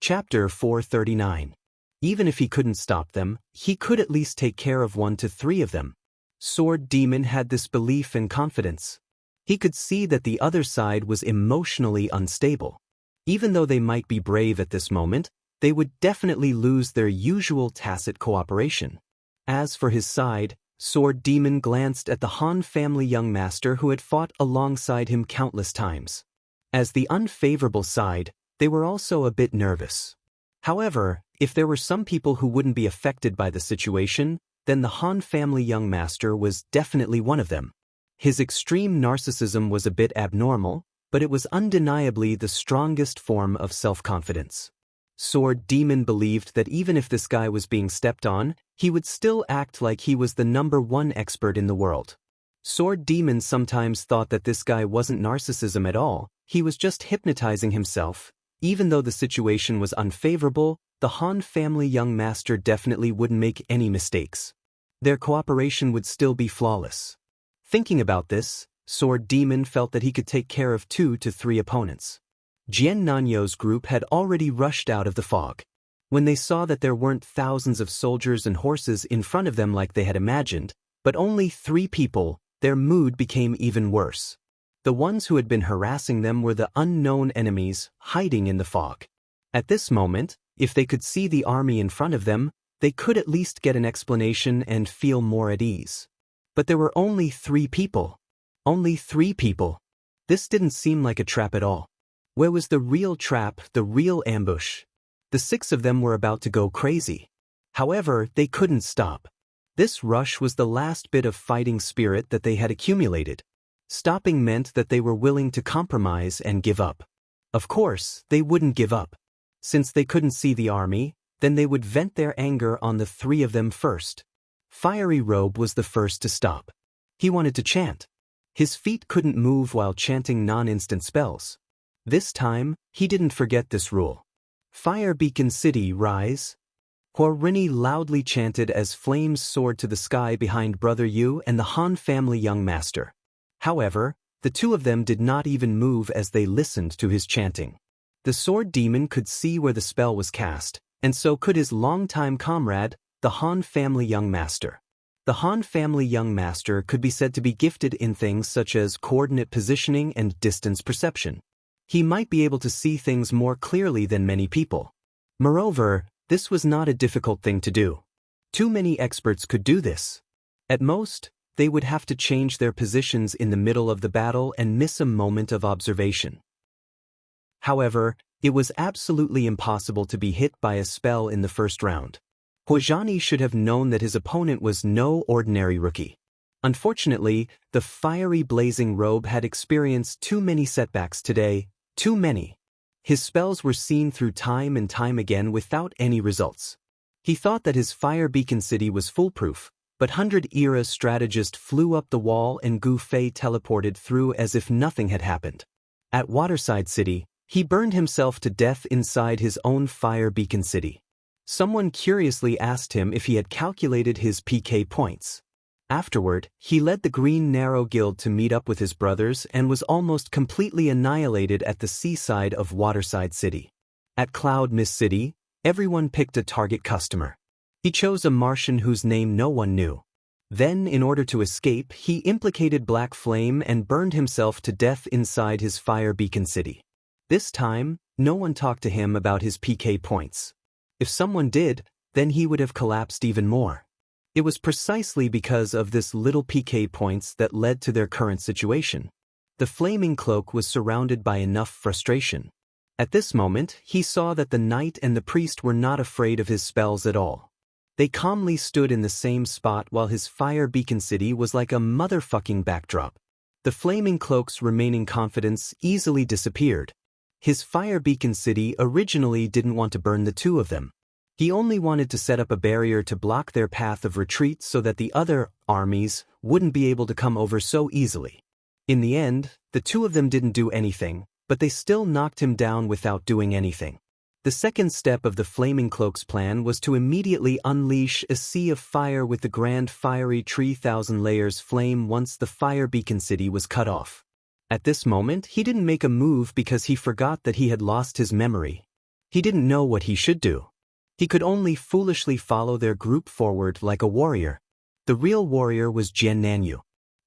Chapter 439. Even if he couldn't stop them, he could at least take care of 1 to 3 of them. Sword Demon had this belief and confidence. He could see that the other side was emotionally unstable. Even though they might be brave at this moment, they would definitely lose their usual tacit cooperation. As for his side, Sword Demon glanced at the Han family young master who had fought alongside him countless times. As the unfavorable side, they were also a bit nervous. However, if there were some people who wouldn't be affected by the situation, then the Han family young master was definitely one of them. His extreme narcissism was a bit abnormal, but it was undeniably the strongest form of self-confidence. Sword Demon believed that even if this guy was being stepped on, he would still act like he was the #1 expert in the world. Sword Demon sometimes thought that this guy wasn't narcissism at all, he was just hypnotizing himself. Even though the situation was unfavorable, the Han family young master definitely wouldn't make any mistakes. Their cooperation would still be flawless. Thinking about this, Sword Demon felt that he could take care of 2 to 3 opponents. Jian Nanyo's group had already rushed out of the fog. When they saw that there weren't thousands of soldiers and horses in front of them like they had imagined, but only 3 people, their mood became even worse. The ones who had been harassing them were the unknown enemies hiding in the fog. At this moment, if they could see the army in front of them, they could at least get an explanation and feel more at ease. But there were only 3 people. Only 3 people. This didn't seem like a trap at all. Where was the real trap, the real ambush? The 6 of them were about to go crazy. However, they couldn't stop. This rush was the last bit of fighting spirit that they had accumulated. Stopping meant that they were willing to compromise and give up. Of course, they wouldn't give up. Since they couldn't see the army, then they would vent their anger on the 3 of them first. Fiery Robe was the first to stop. He wanted to chant. His feet couldn't move while chanting non-instant spells. This time, he didn't forget this rule. Fire Beacon City, rise. Huarini loudly chanted as flames soared to the sky behind Brother Yu and the Han family young master. However, the 2 of them did not even move as they listened to his chanting. The Sword Demon could see where the spell was cast, and so could his longtime comrade, the Han family young master. The Han family young master could be said to be gifted in things such as coordinate positioning and distance perception. He might be able to see things more clearly than many people. Moreover, this was not a difficult thing to do. Too many experts could do this. At most, they would have to change their positions in the middle of the battle and miss a moment of observation. However, it was absolutely impossible to be hit by a spell in the first round. Huajani should have known that his opponent was no ordinary rookie. Unfortunately, the fiery blazing robe had experienced too many setbacks today, too many. His spells were seen through time and time again without any results. He thought that his Fire Beacon City was foolproof, but 100-era strategist flew up the wall and Gu Fei teleported through as if nothing had happened. At Waterside City, he burned himself to death inside his own Fire Beacon City. Someone curiously asked him if he had calculated his PK points. Afterward, he led the Green Narrow Guild to meet up with his brothers and was almost completely annihilated at the seaside of Waterside City. At Cloud Mist City, everyone picked a target customer. He chose a Martian whose name no one knew. Then, in order to escape, he implicated Black Flame and burned himself to death inside his Fire Beacon City. This time, no one talked to him about his PK points. If someone did, then he would have collapsed even more. It was precisely because of this little PK points that led to their current situation. The flaming cloak was surrounded by enough frustration. At this moment, he saw that the knight and the priest were not afraid of his spells at all. They calmly stood in the same spot while his Fire Beacon City was like a motherfucking backdrop. The flaming cloak's remaining confidence easily disappeared. His Fire Beacon City originally didn't want to burn the 2 of them. He only wanted to set up a barrier to block their path of retreat so that the other armies wouldn't be able to come over so easily. In the end, the 2 of them didn't do anything, but they still knocked him down without doing anything. The second step of the Flaming Cloak's plan was to immediately unleash a sea of fire with the grand fiery 3,000 layers flame once the Fire Beacon City was cut off. At this moment, he didn't make a move because he forgot that he had lost his memory. He didn't know what he should do. He could only foolishly follow their group forward like a warrior. The real warrior was Jian Nanyu.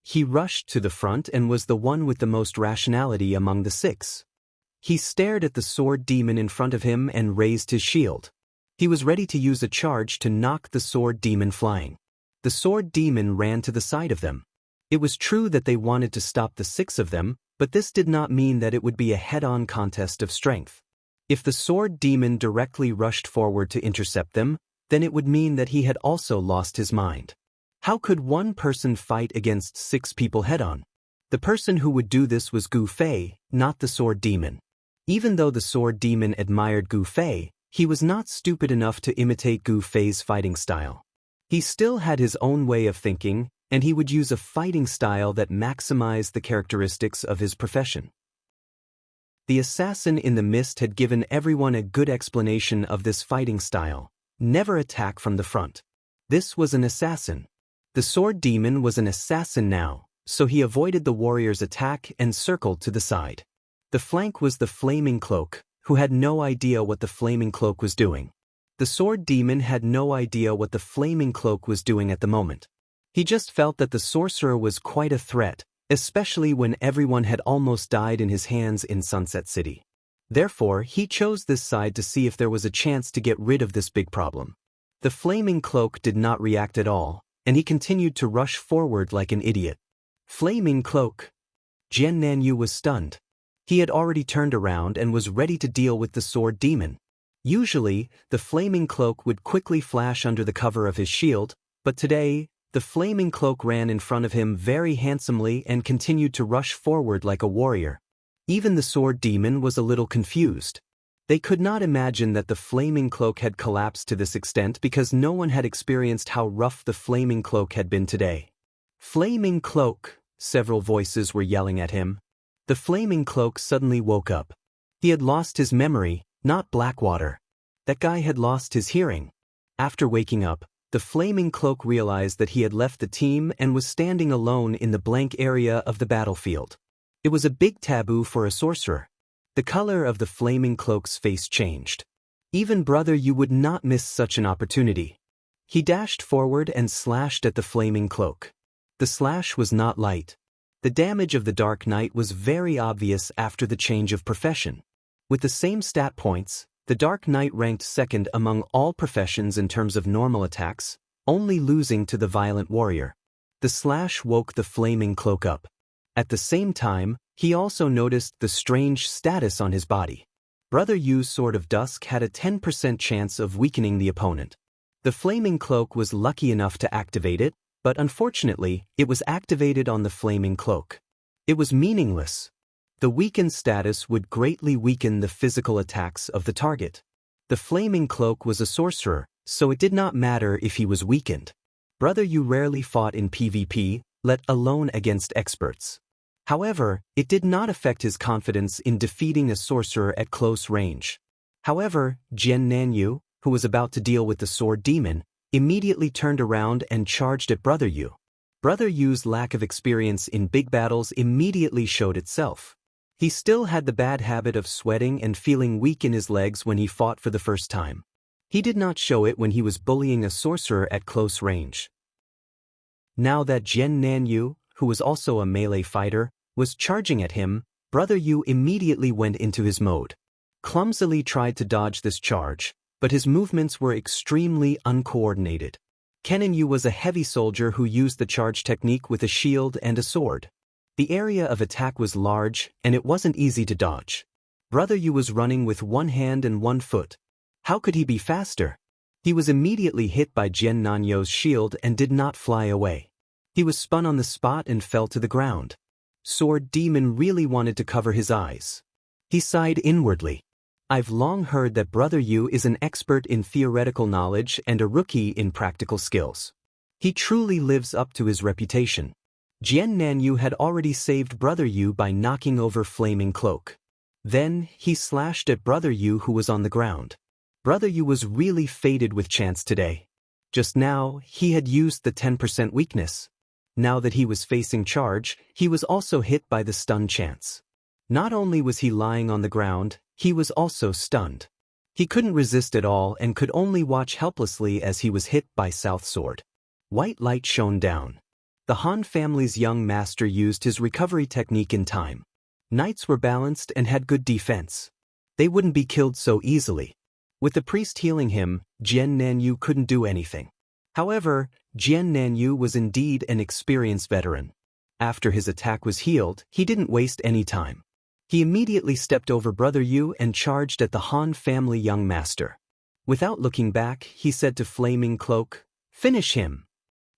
He rushed to the front and was the one with the most rationality among the six. He stared at the sword demon in front of him and raised his shield. He was ready to use a charge to knock the sword demon flying. The sword demon ran to the side of them. It was true that they wanted to stop the six of them, but this did not mean that it would be a head-on contest of strength. If the sword demon directly rushed forward to intercept them, then it would mean that he had also lost his mind. How could one person fight against six people head-on? The person who would do this was Gu Fei, not the sword demon. Even though the sword demon admired Gu Fei, he was not stupid enough to imitate Gu Fei's fighting style. He still had his own way of thinking, and he would use a fighting style that maximized the characteristics of his profession. The assassin in the mist had given everyone a good explanation of this fighting style: never attack from the front. This was an assassin. The sword demon was an assassin now, so he avoided the warrior's attack and circled to the side. The flank was the flaming cloak, who had no idea what the flaming cloak was doing. The sword demon had no idea what the flaming cloak was doing at the moment. He just felt that the sorcerer was quite a threat, especially when everyone had almost died in his hands in Sunset City. Therefore, he chose this side to see if there was a chance to get rid of this big problem. The flaming cloak did not react at all, and he continued to rush forward like an idiot. Flaming cloak. Jian Nanyu was stunned. He had already turned around and was ready to deal with the sword demon. Usually, the flaming cloak would quickly flash under the cover of his shield, but today, the flaming cloak ran in front of him very handsomely and continued to rush forward like a warrior. Even the sword demon was a little confused. They could not imagine that the flaming cloak had collapsed to this extent because no one had experienced how rough the flaming cloak had been today. Flaming cloak, several voices were yelling at him. The flaming cloak suddenly woke up. He had lost his memory, not Blackwater. That guy had lost his hearing. After waking up, the flaming cloak realized that he had left the team and was standing alone in the blank area of the battlefield. It was a big taboo for a sorcerer. The color of the flaming cloak's face changed. Even Brother Yu would not miss such an opportunity. He dashed forward and slashed at the flaming cloak. The slash was not light. The damage of the Dark Knight was very obvious after the change of profession. With the same stat points, the Dark Knight ranked second among all professions in terms of normal attacks, only losing to the Violent Warrior. The slash woke the flaming cloak up. At the same time, he also noticed the strange status on his body. Brother Yu's Sword of Dusk had a 10% chance of weakening the opponent. The flaming cloak was lucky enough to activate it, but unfortunately, it was activated on the flaming cloak. It was meaningless. The weakened status would greatly weaken the physical attacks of the target. The flaming cloak was a sorcerer, so it did not matter if he was weakened. Brother Yu rarely fought in PvP, let alone against experts. However, it did not affect his confidence in defeating a sorcerer at close range. However, Jian Nanyu, who was about to deal with the sword demon, immediately turned around and charged at Brother Yu. Brother Yu's lack of experience in big battles immediately showed itself. He still had the bad habit of sweating and feeling weak in his legs when he fought for the first time. He did not show it when he was bullying a sorcerer at close range. Now that Jian Nanyu, who was also a melee fighter, was charging at him, Brother Yu immediately went into his mode. Clumsily tried to dodge this charge, but his movements were extremely uncoordinated. Kenan Yu was a heavy soldier who used the charge technique with a shield and a sword. The area of attack was large, and it wasn't easy to dodge. Brother Yu was running with one hand and one foot. How could he be faster? He was immediately hit by Jian Nanyu's shield and did not fly away. He was spun on the spot and fell to the ground. Sword Demon really wanted to cover his eyes. He sighed inwardly. I've long heard that Brother Yu is an expert in theoretical knowledge and a rookie in practical skills. He truly lives up to his reputation. Jian Nanyu had already saved Brother Yu by knocking over Flaming Cloak. Then, he slashed at Brother Yu who was on the ground. Brother Yu was really fated with chance today. Just now, he had used the 10% weakness. Now that he was facing charge, he was also hit by the stun chance. Not only was he lying on the ground, he was also stunned. He couldn't resist at all and could only watch helplessly as he was hit by South Sword. White light shone down. The Han family's young master used his recovery technique in time. Knights were balanced and had good defense. They wouldn't be killed so easily. With the priest healing him, Jian Nanyu couldn't do anything. However, Jian Nanyu was indeed an experienced veteran. After his attack was healed, he didn't waste any time. He immediately stepped over Brother Yu and charged at the Han family young master. Without looking back, he said to Flaming Cloak, "Finish him."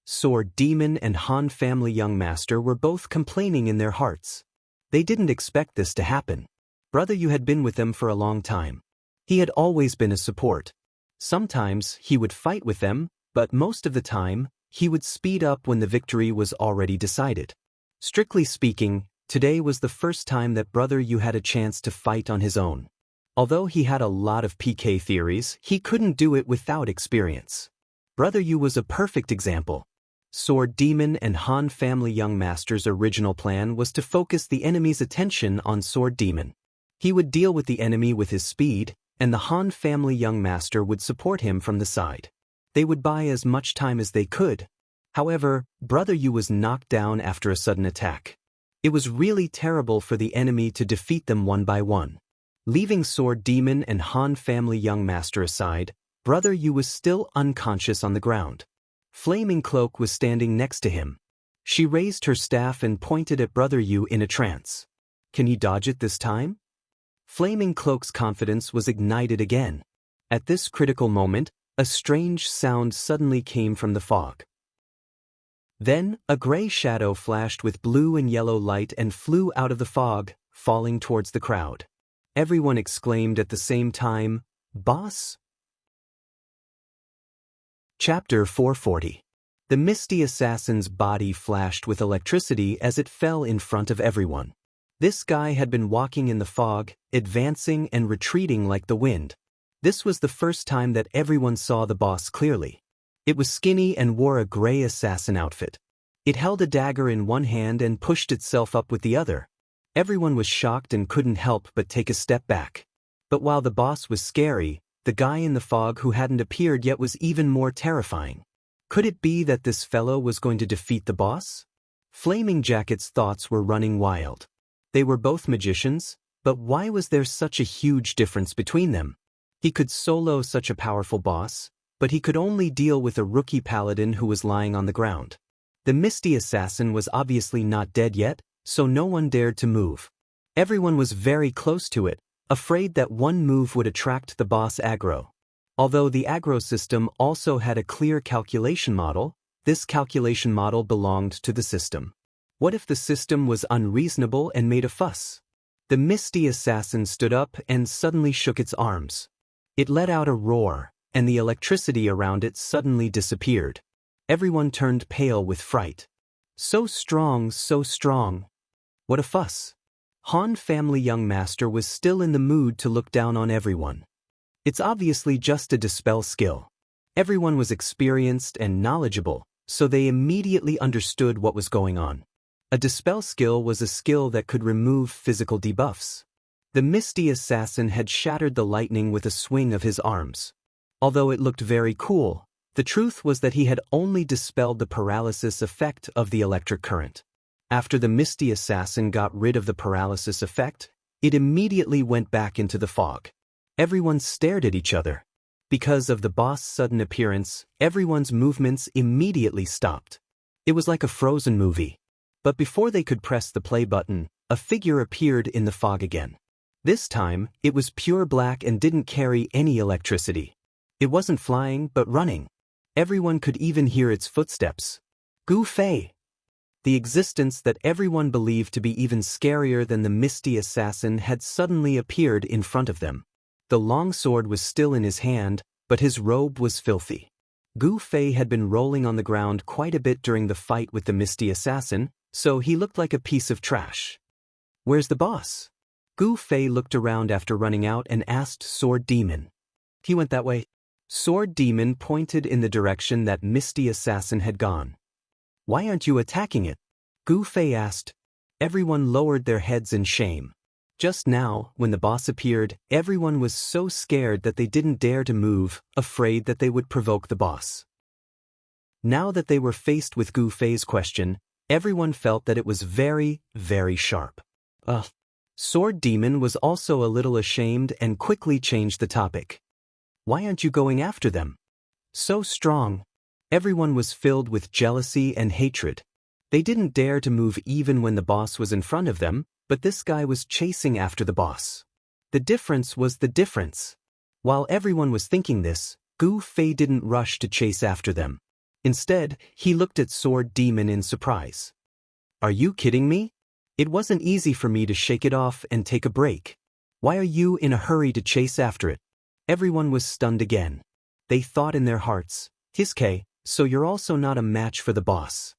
Sword Demon and Han family young master were both complaining in their hearts. They didn't expect this to happen. Brother Yu had been with them for a long time. He had always been a support. Sometimes he would fight with them, but most of the time, he would speed up when the victory was already decided. Strictly speaking, today was the first time that Brother Yu had a chance to fight on his own. Although he had a lot of PK theories, he couldn't do it without experience. Brother Yu was a perfect example. Sword Demon and Han family young master's original plan was to focus the enemy's attention on Sword Demon. He would deal with the enemy with his speed, and the Han family young master would support him from the side. They would buy as much time as they could. However, Brother Yu was knocked down after a sudden attack. It was really terrible for the enemy to defeat them one by one. Leaving Sword Demon and Han family young master aside, Brother Yu was still unconscious on the ground. Flaming Cloak was standing next to him. She raised her staff and pointed at Brother Yu in a trance. Can he dodge it this time? Flaming Cloak's confidence was ignited again. At this critical moment, a strange sound suddenly came from the fog. Then, a gray shadow flashed with blue and yellow light and flew out of the fog, falling towards the crowd. Everyone exclaimed at the same time, "Boss?" Chapter 440. The misty assassin's body flashed with electricity as it fell in front of everyone. This guy had been walking in the fog, advancing and retreating like the wind. This was the first time that everyone saw the boss clearly. It was skinny and wore a gray assassin outfit. It held a dagger in one hand and pushed itself up with the other. Everyone was shocked and couldn't help but take a step back. But while the boss was scary, the guy in the fog who hadn't appeared yet was even more terrifying. Could it be that this fellow was going to defeat the boss? Flaming Jacket's thoughts were running wild. They were both magicians, but why was there such a huge difference between them? He could solo such a powerful boss, but he could only deal with a rookie paladin who was lying on the ground. The misty assassin was obviously not dead yet, so no one dared to move. Everyone was very close to it, afraid that one move would attract the boss aggro. Although the aggro system also had a clear calculation model, this calculation model belonged to the system. What if the system was unreasonable and made a fuss? The misty assassin stood up and suddenly shook its arms. It let out a roar, and the electricity around it suddenly disappeared. Everyone turned pale with fright. So strong, so strong. What a fuss. Han family young master was still in the mood to look down on everyone. It's obviously just a dispel skill. Everyone was experienced and knowledgeable, so they immediately understood what was going on. A dispel skill was a skill that could remove physical debuffs. The misty assassin had shattered the lightning with a swing of his arms. Although it looked very cool, the truth was that he had only dispelled the paralysis effect of the electric current. After the misty assassin got rid of the paralysis effect, it immediately went back into the fog. Everyone stared at each other. Because of the boss' sudden appearance, everyone's movements immediately stopped. It was like a Frozen movie. But before they could press the play button, a figure appeared in the fog again. This time, it was pure black and didn't carry any electricity. It wasn't flying, but running. Everyone could even hear its footsteps. Gu Fei. The existence that everyone believed to be even scarier than the misty assassin had suddenly appeared in front of them. The long sword was still in his hand, but his robe was filthy. Gu Fei had been rolling on the ground quite a bit during the fight with the misty assassin, so he looked like a piece of trash. Where's the boss? Gu Fei looked around after running out and asked Sword Demon. He went that way. Sword Demon pointed in the direction that misty assassin had gone. Why aren't you attacking it? Gu Fei asked. Everyone lowered their heads in shame. Just now, when the boss appeared, everyone was so scared that they didn't dare to move, afraid that they would provoke the boss. Now that they were faced with Gu Fei's question, everyone felt that it was very, very sharp. Sword Demon was also a little ashamed and quickly changed the topic. Why aren't you going after them? So strong. Everyone was filled with jealousy and hatred. They didn't dare to move even when the boss was in front of them, but this guy was chasing after the boss. The difference was the difference. While everyone was thinking this, Gu Fei didn't rush to chase after them. Instead, he looked at Sword Demon in surprise. Are you kidding me? It wasn't easy for me to shake it off and take a break. Why are you in a hurry to chase after it? Everyone was stunned again. They thought in their hearts, Hiske, so you're also not a match for the boss.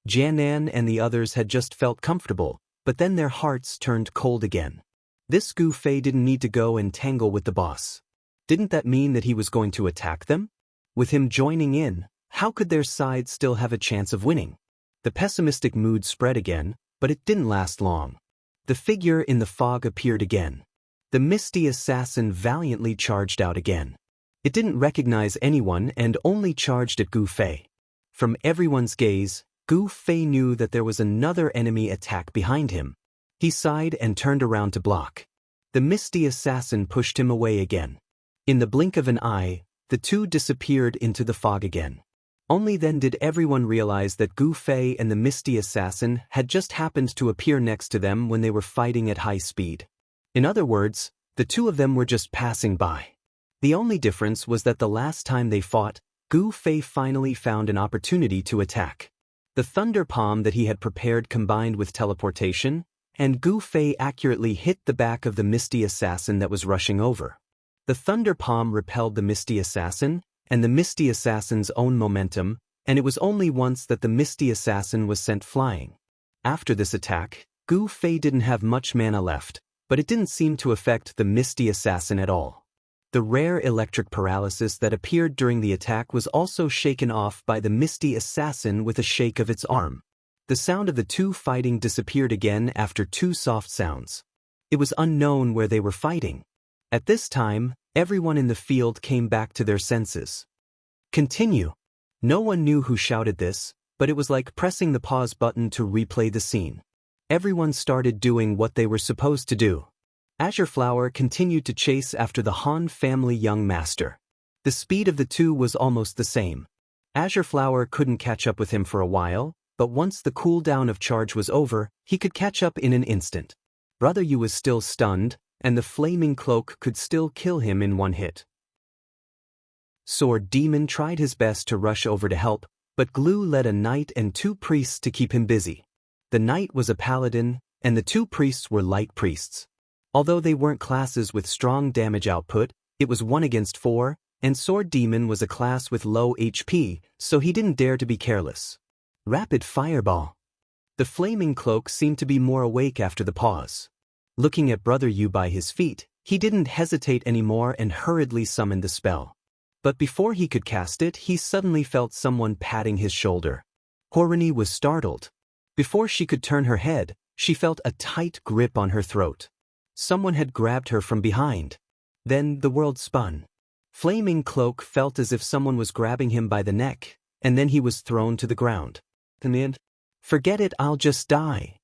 Jianan and the others had just felt comfortable, but then their hearts turned cold again. This Gu Fei didn't need to go and tangle with the boss. Didn't that mean that he was going to attack them? With him joining in, how could their side still have a chance of winning? The pessimistic mood spread again, but it didn't last long. The figure in the fog appeared again. The misty assassin valiantly charged out again. It didn't recognize anyone and only charged at Gu Fei. From everyone's gaze, Gu Fei knew that there was another enemy attack behind him. He sighed and turned around to block. The misty assassin pushed him away again. In the blink of an eye, the two disappeared into the fog again. Only then did everyone realize that Gu Fei and the misty assassin had just happened to appear next to them when they were fighting at high speed. In other words, the two of them were just passing by. The only difference was that the last time they fought, Gu Fei finally found an opportunity to attack. The thunder palm that he had prepared combined with teleportation, and Gu Fei accurately hit the back of the misty assassin that was rushing over. The thunder palm repelled the misty assassin, and the misty assassin's own momentum, and it was only once that the misty assassin was sent flying. After this attack, Gu Fei didn't have much mana left, but it didn't seem to affect the misty assassin at all. The rare electric paralysis that appeared during the attack was also shaken off by the misty assassin with a shake of its arm. The sound of the two fighting disappeared again after two soft sounds. It was unknown where they were fighting. At this time, everyone in the field came back to their senses. Continue. No one knew who shouted this, but it was like pressing the pause button to replay the scene. Everyone started doing what they were supposed to do. Azure Flower continued to chase after the Han family young master. The speed of the two was almost the same. Azure Flower couldn't catch up with him for a while, but once the cooldown of charge was over, he could catch up in an instant. Brother Yu was still stunned, and the flaming cloak could still kill him in one hit. Sword Demon tried his best to rush over to help, but Glue led a knight and two priests to keep him busy. The knight was a paladin, and the two priests were light priests. Although they weren't classes with strong damage output, it was 1 against 4, and Sword Demon was a class with low HP, so he didn't dare to be careless. Rapid Fireball. The flaming cloak seemed to be more awake after the pause. Looking at Brother Yu by his feet, he didn't hesitate anymore and hurriedly summoned the spell. But before he could cast it, he suddenly felt someone patting his shoulder. Horini was startled. Before she could turn her head, she felt a tight grip on her throat. Someone had grabbed her from behind. Then the world spun. Flaming Cloak felt as if someone was grabbing him by the neck, and then he was thrown to the ground. Forget it, I'll just die.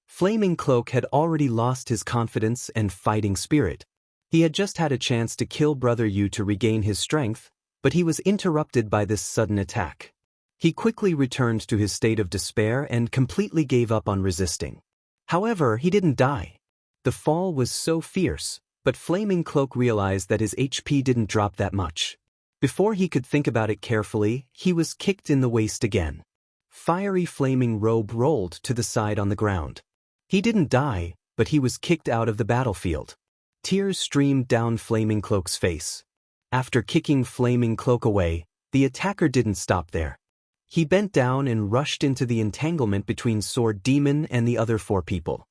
Flaming Cloak had already lost his confidence and fighting spirit. He had just had a chance to kill Brother Yu to regain his strength, but he was interrupted by this sudden attack. He quickly returned to his state of despair and completely gave up on resisting. However, he didn't die. The fall was so fierce, but Flaming Cloak realized that his HP didn't drop that much. Before he could think about it carefully, he was kicked in the waist again. Fiery flaming robe rolled to the side on the ground. He didn't die, but he was kicked out of the battlefield. Tears streamed down Flaming Cloak's face. After kicking Flaming Cloak away, the attacker didn't stop there. He bent down and rushed into the entanglement between Sword Demon and the other 4 people.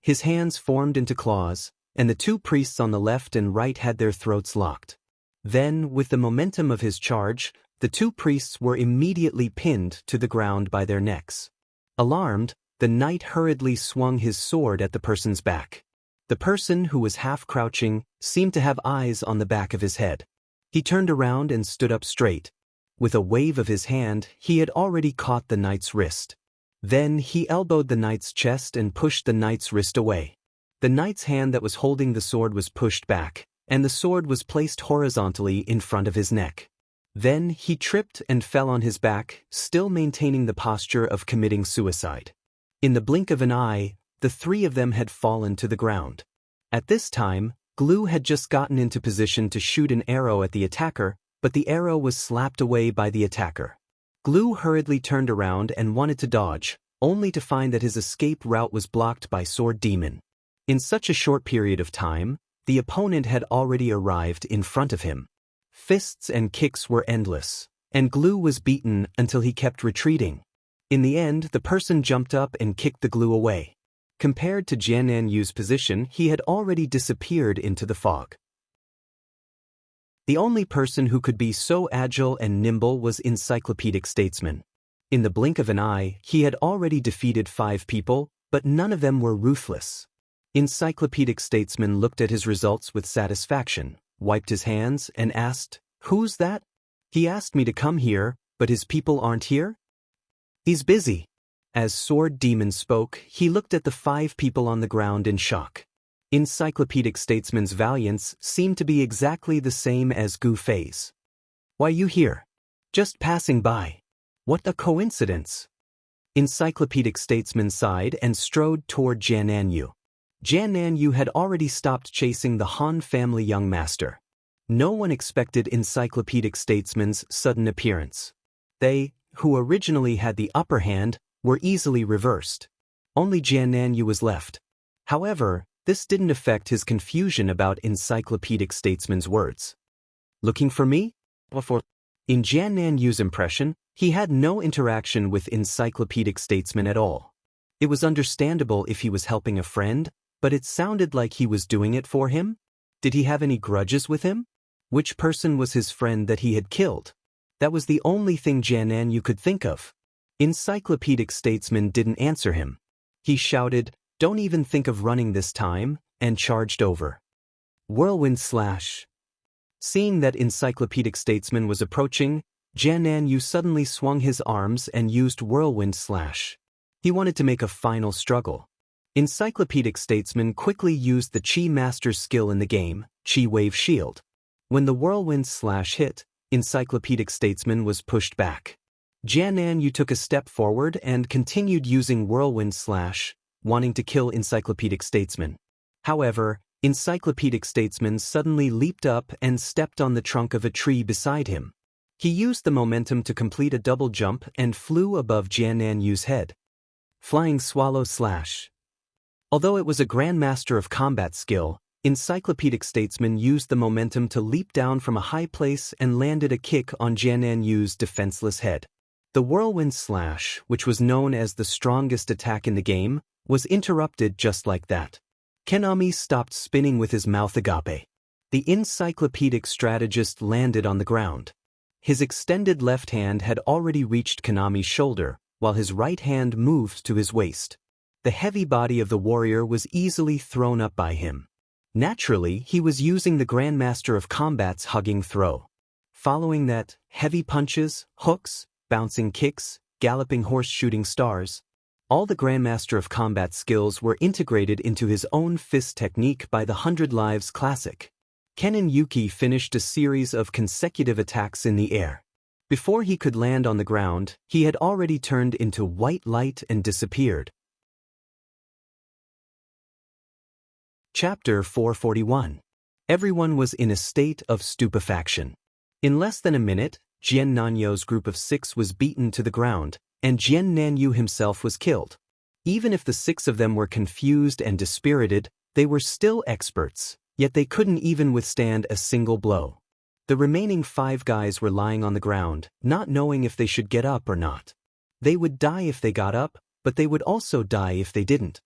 His hands formed into claws, and the 2 priests on the left and right had their throats locked. Then, with the momentum of his charge, the 2 priests were immediately pinned to the ground by their necks. Alarmed, the knight hurriedly swung his sword at the person's back. The person who was half crouching seemed to have eyes on the back of his head. He turned around and stood up straight. With a wave of his hand, he had already caught the knight's wrist. Then he elbowed the knight's chest and pushed the knight's wrist away. The knight's hand that was holding the sword was pushed back, and the sword was placed horizontally in front of his neck. Then he tripped and fell on his back, still maintaining the posture of committing suicide. In the blink of an eye, the three of them had fallen to the ground. At this time, Glue had just gotten into position to shoot an arrow at the attacker, but the arrow was slapped away by the attacker. Glue hurriedly turned around and wanted to dodge, only to find that his escape route was blocked by Sword Demon. In such a short period of time, the opponent had already arrived in front of him. Fists and kicks were endless, and Glue was beaten until he kept retreating. In the end, the person jumped up and kicked the Glue away. Compared to Jian Nanyu's position, he had already disappeared into the fog. The only person who could be so agile and nimble was Encyclopedic Statesman. In the blink of an eye, he had already defeated 5 people, but none of them were ruthless. Encyclopedic Statesman looked at his results with satisfaction, wiped his hands, and asked, "Who's that? He asked me to come here, but his people aren't here? He's busy." As Sword Demon spoke, he looked at the 5 people on the ground in shock. Encyclopedic Statesman's valiance seemed to be exactly the same as Gu Fei's. "Why you here? Just passing by. What a coincidence." Encyclopedic Statesman sighed and strode toward Jian Nanyu. Jian Nanyu had already stopped chasing the Han family young master. No one expected Encyclopedic Statesman's sudden appearance. They, who originally had the upper hand, were easily reversed. Only Jian Nanyu was left. However, this didn't affect his confusion about Encyclopedic Statesman's words. "Looking for me?" In Jian Nanyu's impression, he had no interaction with Encyclopedic Statesman at all. It was understandable if he was helping a friend, but it sounded like he was doing it for him. Did he have any grudges with him? Which person was his friend that he had killed? That was the only thing Jian Nanyu could think of. Encyclopedic Statesman didn't answer him. He shouted, "Don't even think of running this time," and charged over. Whirlwind slash. Seeing that Encyclopedic Statesman was approaching, Jian Nanyu suddenly swung his arms and used whirlwind slash. He wanted to make a final struggle. Encyclopedic Statesman quickly used the Chi Master's skill in the game, Chi Wave Shield. When the whirlwind slash hit, Encyclopedic Statesman was pushed back. Jian Nanyu took a step forward and continued using whirlwind slash, wanting to kill Encyclopedic Statesman. However, Encyclopedic Statesman suddenly leaped up and stepped on the trunk of a tree beside him. He used the momentum to complete a double jump and flew above Jian Nanyu's head. Flying swallow slash. Although it was a Grandmaster of Combat skill, Encyclopedic Statesman used the momentum to leap down from a high place and landed a kick on Jian Nanyu's defenseless head. The whirlwind slash, which was known as the strongest attack in the game, was interrupted just like that. Konami stopped spinning with his mouth agape. The encyclopedic strategist landed on the ground. His extended left hand had already reached Konami's shoulder, while his right hand moved to his waist. The heavy body of the warrior was easily thrown up by him. Naturally, he was using the Grandmaster of Combat's hugging throw. Following that, heavy punches, hooks, bouncing kicks, galloping horse shooting stars. All the Grandmaster of Combat skills were integrated into his own fist technique by the 100 Lives Classic. Kennen Yuki finished a series of consecutive attacks in the air. Before he could land on the ground, he had already turned into white light and disappeared. Chapter 441. Everyone was in a state of stupefaction. In less than a minute, Jian Nanyu's group of 6 was beaten to the ground, and Jian Nanyu himself was killed. Even if the 6 of them were confused and dispirited, they were still experts, yet they couldn't even withstand a single blow. The remaining 5 guys were lying on the ground, not knowing if they should get up or not. They would die if they got up, but they would also die if they didn't.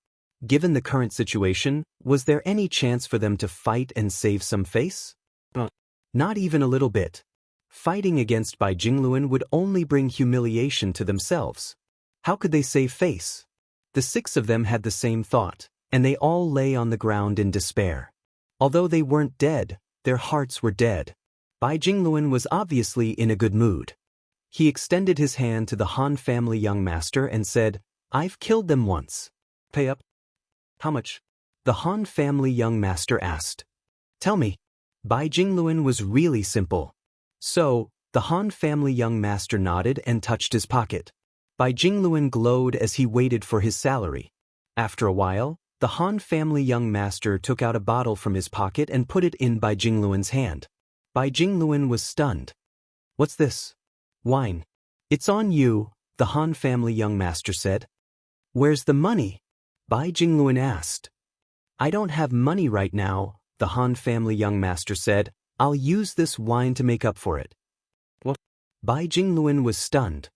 Given the current situation, was there any chance for them to fight and save some face? Not even a little bit. Fighting against Bai Jingluan would only bring humiliation to themselves. How could they save face? The 6 of them had the same thought, and they all lay on the ground in despair. Although they weren't dead, their hearts were dead. Bai Jingluan was obviously in a good mood. He extended his hand to the Han family young master and said, "I've killed them once. Pay up." "How much?" the Han family young master asked. "Tell me." Bai Jingluan was really simple. "So," the Han family young master nodded and touched his pocket. Bai Jingluan glowed as he waited for his salary. After a while, the Han family young master took out a bottle from his pocket and put it in Bai Jingluan's hand. Bai Jingluan was stunned. "What's this?" "Wine." "It's on you," the Han family young master said. "Where's the money?" Bai Jingluan asked. "I don't have money right now," the Han family young master said. "I'll use this wine to make up for it." "What?" Bai Jingluan was stunned.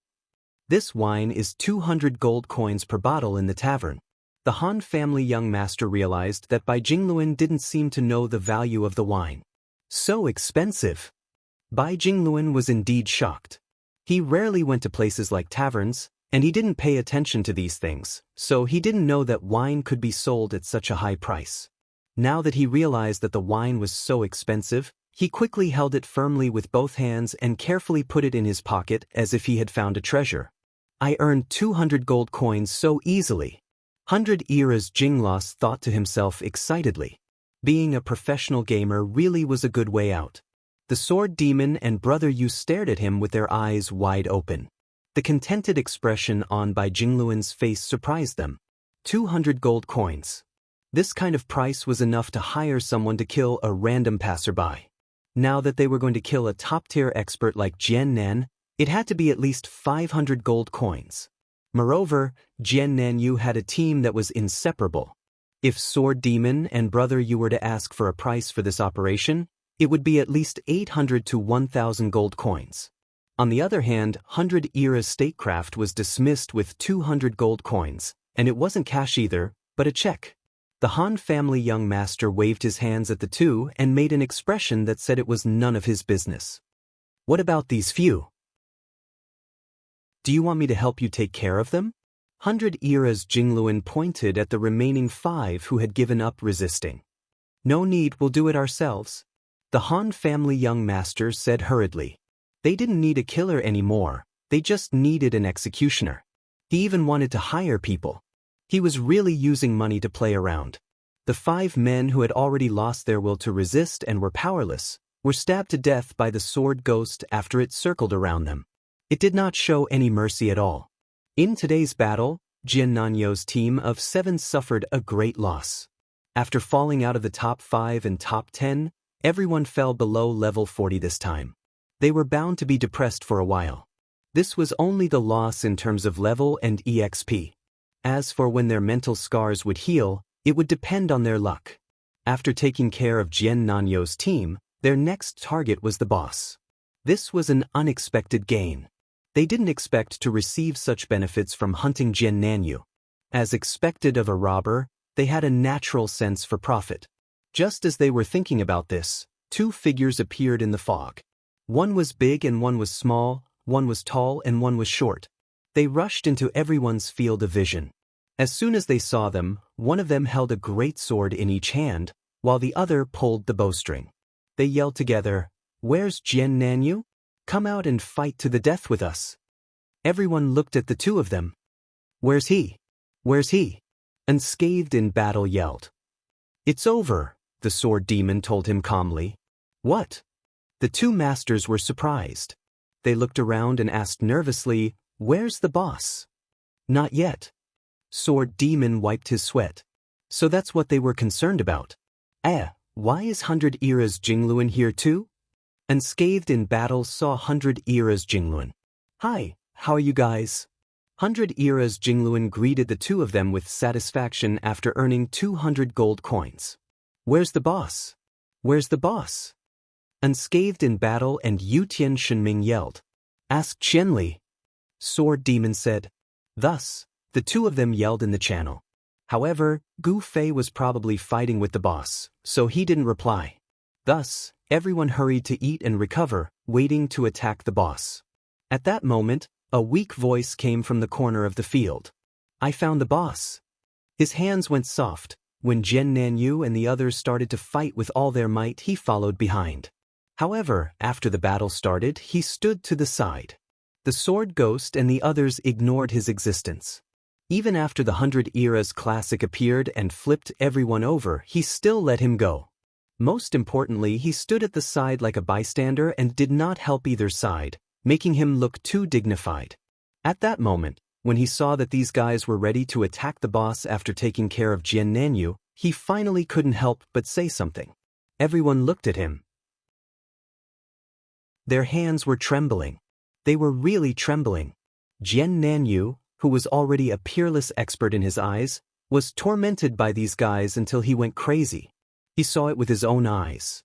"This wine is 200 gold coins per bottle in the tavern." The Han family young master realized that Bai Jingluan didn't seem to know the value of the wine. So expensive! Bai Jingluan was indeed shocked. He rarely went to places like taverns, and he didn't pay attention to these things, so he didn't know that wine could be sold at such a high price. Now that he realized that the wine was so expensive, he quickly held it firmly with both hands and carefully put it in his pocket as if he had found a treasure. "I earned 200 gold coins so easily." 100 Eras Jinglas thought to himself excitedly. Being a professional gamer really was a good way out. The sword demon and Brother Yu stared at him with their eyes wide open. The contented expression on Bai Jingluan's face surprised them. 200 gold coins. This kind of price was enough to hire someone to kill a random passerby. Now that they were going to kill a top-tier expert like Jian Nan, it had to be at least 500 gold coins. Moreover, Jian Nanyu had a team that was inseparable. If Sword Demon and Brother Yu were to ask for a price for this operation, it would be at least 800 to 1,000 gold coins. On the other hand, 100 Era's statecraft was dismissed with 200 gold coins, and it wasn't cash either, but a check. The Han family young master waved his hands at the two and made an expression that said it was none of his business. "What about these few? Do you want me to help you take care of them?" 100 Eras Jingluan pointed at the remaining 5 who had given up resisting. "No need, we'll do it ourselves," the Han family young master said hurriedly. They didn't need a killer anymore, they just needed an executioner. He even wanted to hire people. He was really using money to play around. The 5 men who had already lost their will to resist and were powerless were stabbed to death by the sword ghost after it circled around them. It did not show any mercy at all. In today's battle, Jian Nanyo's team of 7 suffered a great loss. After falling out of the top 5 and top 10, everyone fell below level 40 this time. They were bound to be depressed for a while. This was only the loss in terms of level and EXP. As for when their mental scars would heal, it would depend on their luck. After taking care of Jian Nanyo's team, their next target was the boss. This was an unexpected gain. They didn't expect to receive such benefits from hunting Jian Nanyu. As expected of a robber, they had a natural sense for profit. Just as they were thinking about this, 2 figures appeared in the fog. One was big and one was small, one was tall and one was short. They rushed into everyone's field of vision. As soon as they saw them, one of them held a great sword in each hand, while the other pulled the bowstring. They yelled together, "Where's Jian Nanyu? Come out and fight to the death with us." Everyone looked at the 2 of them. "Where's he? Where's he?" Unscathed in battle yelled. "It's over," the sword demon told him calmly. "What?" The 2 masters were surprised. They looked around and asked nervously, "Where's the boss?" "Not yet." Sword demon wiped his sweat. So that's what they were concerned about. Why is 100 Eras Jingluan here too? Unscathed in battle saw 100 Eras Jingluan. "Hi, how are you guys?" 100 Eras Jingluan greeted the 2 of them with satisfaction after earning 200 gold coins. "Where's the boss? Where's the boss?" Unscathed in battle and Yutian Shenming yelled. "Ask Qianli," Sword Demon said. Thus, the 2 of them yelled in the channel. However, Gu Fei was probably fighting with the boss, so he didn't reply. Thus, everyone hurried to eat and recover, waiting to attack the boss. At that moment, a weak voice came from the corner of the field. "I found the boss." His hands went soft, When Jian Nanyu and the others started to fight with all their might, he followed behind. However, after the battle started, he stood to the side. The Sword Ghost and the others ignored his existence. Even after the 100 Eras Classic appeared and flipped everyone over, he still let him go. Most importantly, he stood at the side like a bystander and did not help either side, making him look too dignified. At that moment, when he saw that these guys were ready to attack the boss after taking care of Jian Nanyu, he finally couldn't help but say something. Everyone looked at him. Their hands were trembling. They were really trembling. Jian Nanyu, who was already a peerless expert in his eyes, was tormented by these guys until he went crazy. He saw it with his own eyes.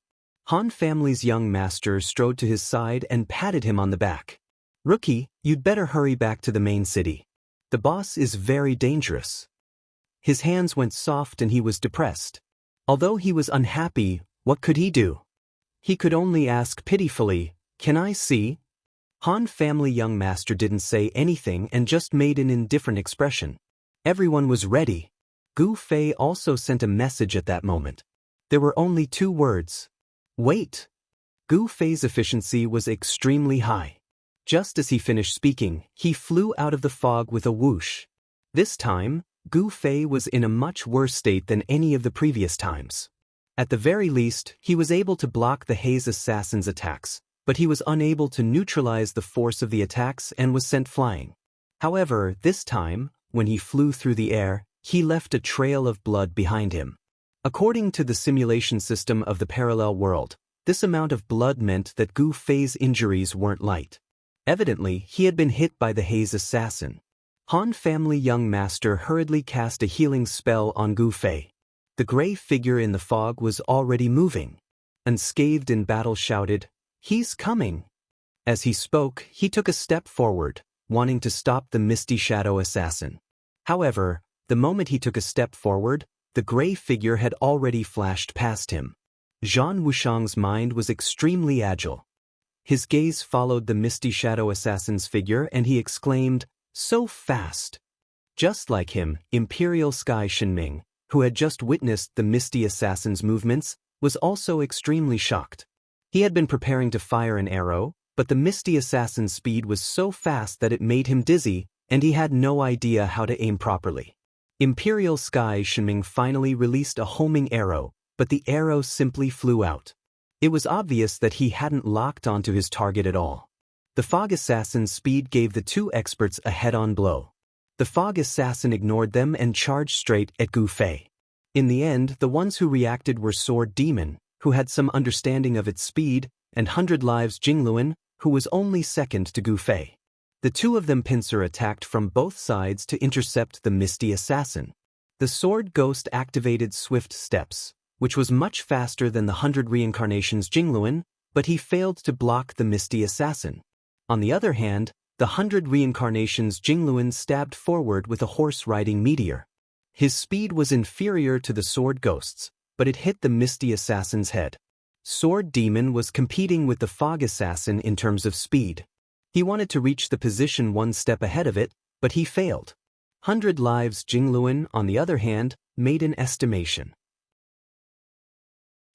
Han family's young master strode to his side and patted him on the back. "Rookie, you'd better hurry back to the main city. The boss is very dangerous." His hands went soft and he was depressed. Although he was unhappy, what could he do? He could only ask pitifully, "Can I see?" Han family young master didn't say anything and just made an indifferent expression. Everyone was ready. Gu Fei also sent a message at that moment. There were only 2 words. Wait. Gu Fei's efficiency was extremely high. Just as he finished speaking, he flew out of the fog with a whoosh. This time, Gu Fei was in a much worse state than any of the previous times. At the very least, he was able to block the Haze assassin's attacks, but he was unable to neutralize the force of the attacks and was sent flying. However, this time, when he flew through the air, he left a trail of blood behind him. According to the simulation system of the parallel world, this amount of blood meant that Gu Fei's injuries weren't light. Evidently, he had been hit by the Haze assassin. Han family young master hurriedly cast a healing spell on Gu Fei. The gray figure in the fog was already moving. Unscathed in battle shouted, "He's coming!" As he spoke, he took a step forward, wanting to stop the Misty Shadow assassin. However, the moment he took a step forward, the gray figure had already flashed past him. Zhan Wushang's mind was extremely agile. His gaze followed the Misty Shadow assassin's figure and he exclaimed, "So fast!" Just like him, Imperial Sky Shinming, who had just witnessed the Misty assassin's movements, was also extremely shocked. He had been preparing to fire an arrow, but the Misty assassin's speed was so fast that it made him dizzy, and he had no idea how to aim properly. Imperial Sky Shinming finally released a homing arrow, but the arrow simply flew out. It was obvious that he hadn't locked onto his target at all. The Fog Assassin's speed gave the 2 experts a head-on blow. The Fog Assassin ignored them and charged straight at Gu Fei. In the end, the ones who reacted were Sword Demon, who had some understanding of its speed, and 100 Lives Jingluan, who was only second to Gu Fei. The 2 of them pincer attacked from both sides to intercept the Misty Assassin. The Sword Ghost activated Swift Steps, which was much faster than the 100 Reincarnations Jingluan, but he failed to block the Misty Assassin. On the other hand, the 100 Reincarnations Jingluan stabbed forward with a horse-riding meteor. His speed was inferior to the Sword Ghost's, but it hit the Misty Assassin's head. Sword Demon was competing with the Fog Assassin in terms of speed. He wanted to reach the position 1 step ahead of it, but he failed. 100 Lives Jingluan, on the other hand, made an estimation.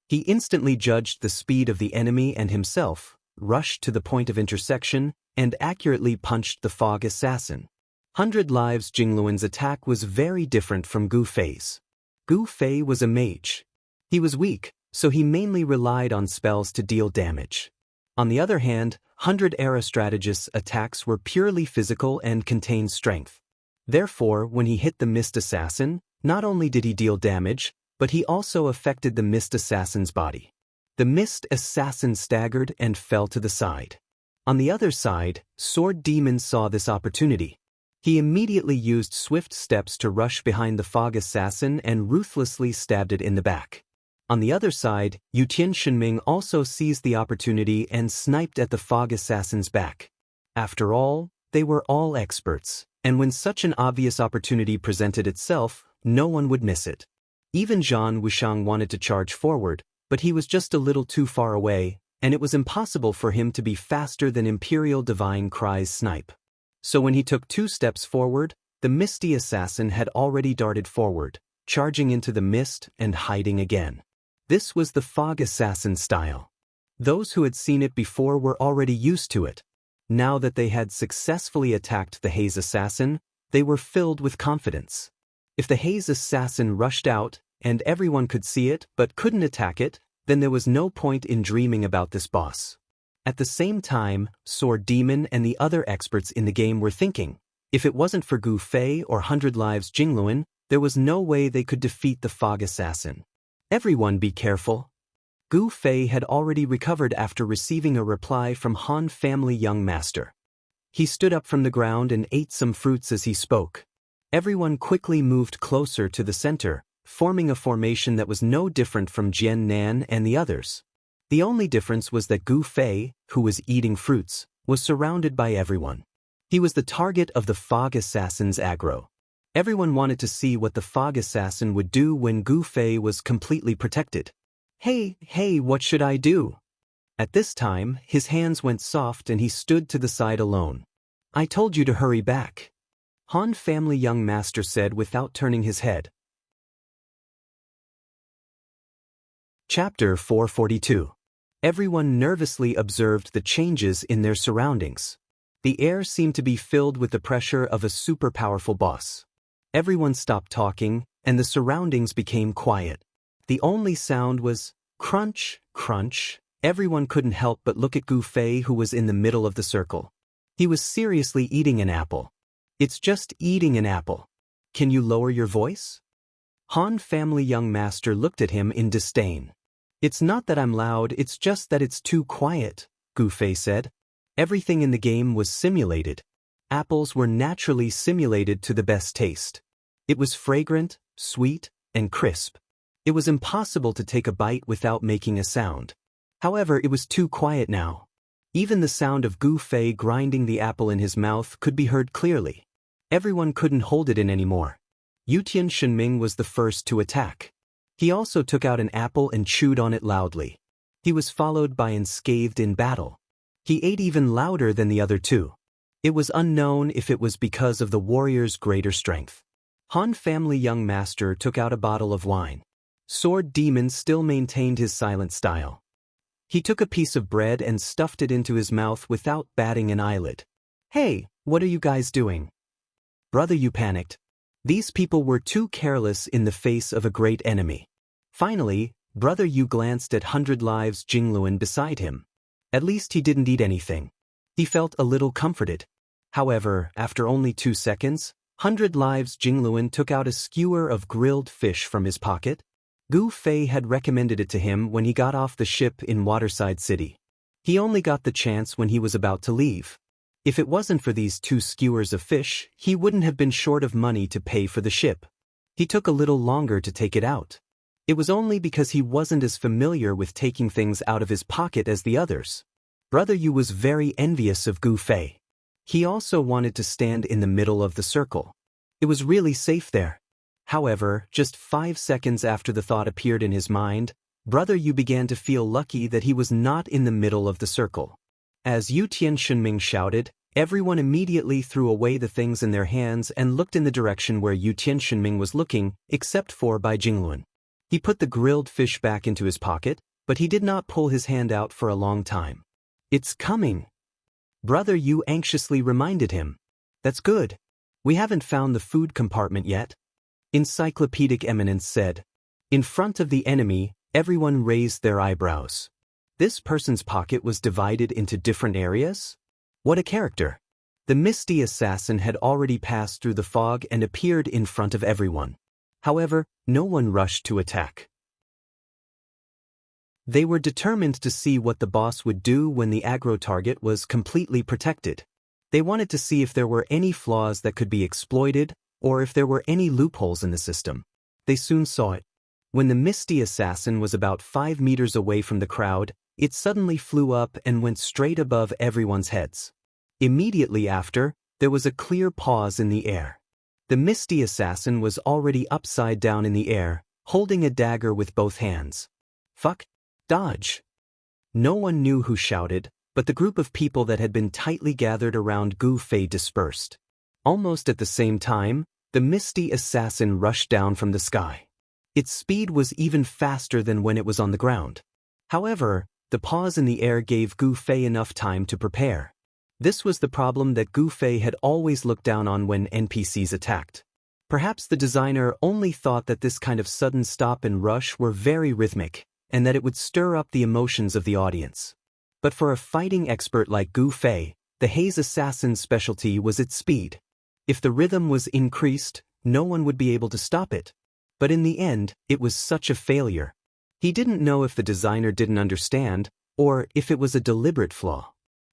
He instantly judged the speed of the enemy and himself, rushed to the point of intersection, and accurately punched the Fog Assassin. 100 Lives Jingluan's attack was very different from Gu Fei's. Gu Fei was a mage. He was weak, so he mainly relied on spells to deal damage. On the other hand, 100 Era Strategist's attacks were purely physical and contained strength. Therefore, when he hit the Mist Assassin, not only did he deal damage, but he also affected the Mist Assassin's body. The Mist Assassin staggered and fell to the side. On the other side, Sword Demon saw this opportunity. He immediately used Swift Steps to rush behind the Fog Assassin and ruthlessly stabbed it in the back. On the other side, Yutian Shinming also seized the opportunity and sniped at the Fog Assassin's back. After all, they were all experts, and when such an obvious opportunity presented itself, no one would miss it. Even Zhan Wushang wanted to charge forward, but he was just a little too far away, and it was impossible for him to be faster than Imperial Divine Cry's snipe. So when he took 2 steps forward, the Misty Assassin had already darted forward, charging into the mist and hiding again. This was the fog assassin style. Those who had seen it before were already used to it. Now that they had successfully attacked the haze assassin, they were filled with confidence. If the haze assassin rushed out, and everyone could see it but couldn't attack it, then there was no point in dreaming about this boss. At the same time, Sword Demon and the other experts in the game were thinking, if it wasn't for Gu Fei or 100 Lives Jingluan, there was no way they could defeat the fog assassin. Everyone be careful. Gu Fei had already recovered after receiving a reply from Han family young master. He stood up from the ground and ate some fruits as he spoke. Everyone quickly moved closer to the center, forming a formation that was no different from Jian Nan and the others. The only difference was that Gu Fei, who was eating fruits, was surrounded by everyone. He was the target of the fog assassin's aggro. Everyone wanted to see what the fog assassin would do when Gu Fei was completely protected. Hey, what should I do? At this time, his hands went soft and he stood to the side alone. I told you to hurry back. Han family young master said without turning his head. Chapter 442. Everyone nervously observed the changes in their surroundings. The air seemed to be filled with the pressure of a super powerful boss. Everyone stopped talking, and the surroundings became quiet. The only sound was crunch, crunch. Everyone couldn't help but look at Gu Fei, who was in the middle of the circle. He was seriously eating an apple. It's just eating an apple. Can you lower your voice? Han family young master looked at him in disdain. It's not that I'm loud, it's just that it's too quiet, Gu Fei said. Everything in the game was simulated. Apples were naturally simulated to the best taste. It was fragrant, sweet, and crisp. It was impossible to take a bite without making a sound. However, it was too quiet now. Even the sound of Gu Fei grinding the apple in his mouth could be heard clearly. Everyone couldn't hold it in anymore. Yutian Shenming was the first to attack. He also took out an apple and chewed on it loudly. He was followed by unscathed in battle. He ate even louder than the other two. It was unknown if it was because of the warrior's greater strength. Han family young master took out a bottle of wine. Sword Demon still maintained his silent style. He took a piece of bread and stuffed it into his mouth without batting an eyelid. Hey, what are you guys doing? Brother, you panicked. These people were too careless in the face of a great enemy. Finally, Brother Yu glanced at 100 Lives Jingluan beside him. At least he didn't eat anything. He felt a little comforted. However, after only 2 seconds, 100 Lives Jingluan took out a skewer of grilled fish from his pocket. Gu Fei had recommended it to him when he got off the ship in Waterside City. He only got the chance when he was about to leave. If it wasn't for these 2 skewers of fish, he wouldn't have been short of money to pay for the ship. He took a little longer to take it out. It was only because he wasn't as familiar with taking things out of his pocket as the others. Brother Yu was very envious of Gu Fei. He also wanted to stand in the middle of the circle. It was really safe there. However, just 5 seconds after the thought appeared in his mind, Brother Yu began to feel lucky that he was not in the middle of the circle. As Yutian Shenming shouted, everyone immediately threw away the things in their hands and looked in the direction where Yutian Shenming was looking, except for Bai Jingluan. He put the grilled fish back into his pocket, but he did not pull his hand out for a long time. It's coming. Brother Yu anxiously reminded him. That's good. We haven't found the food compartment yet. Encyclopedic Eminence said. In front of the enemy, everyone raised their eyebrows. This person's pocket was divided into different areas? What a character! The misty assassin had already passed through the fog and appeared in front of everyone. However, no one rushed to attack. They were determined to see what the boss would do when the aggro target was completely protected. They wanted to see if there were any flaws that could be exploited, or if there were any loopholes in the system. They soon saw it. When the misty assassin was about 5 meters away from the crowd, it suddenly flew up and went straight above everyone's heads. Immediately after, there was a clear pause in the air. The misty assassin was already upside down in the air, holding a dagger with both hands. Fuck! Dodge! No one knew who shouted, but the group of people that had been tightly gathered around Gu Fei dispersed. Almost at the same time, the misty assassin rushed down from the sky. Its speed was even faster than when it was on the ground. However, the pause in the air gave Gu Fei enough time to prepare. This was the problem that Gu Fei had always looked down on when NPCs attacked. Perhaps the designer only thought that this kind of sudden stop and rush were very rhythmic, and that it would stir up the emotions of the audience. But for a fighting expert like Gu Fei, the Haze Assassin's specialty was its speed. If the rhythm was increased, no one would be able to stop it. But in the end, it was such a failure. He didn't know if the designer didn't understand, or if it was a deliberate flaw.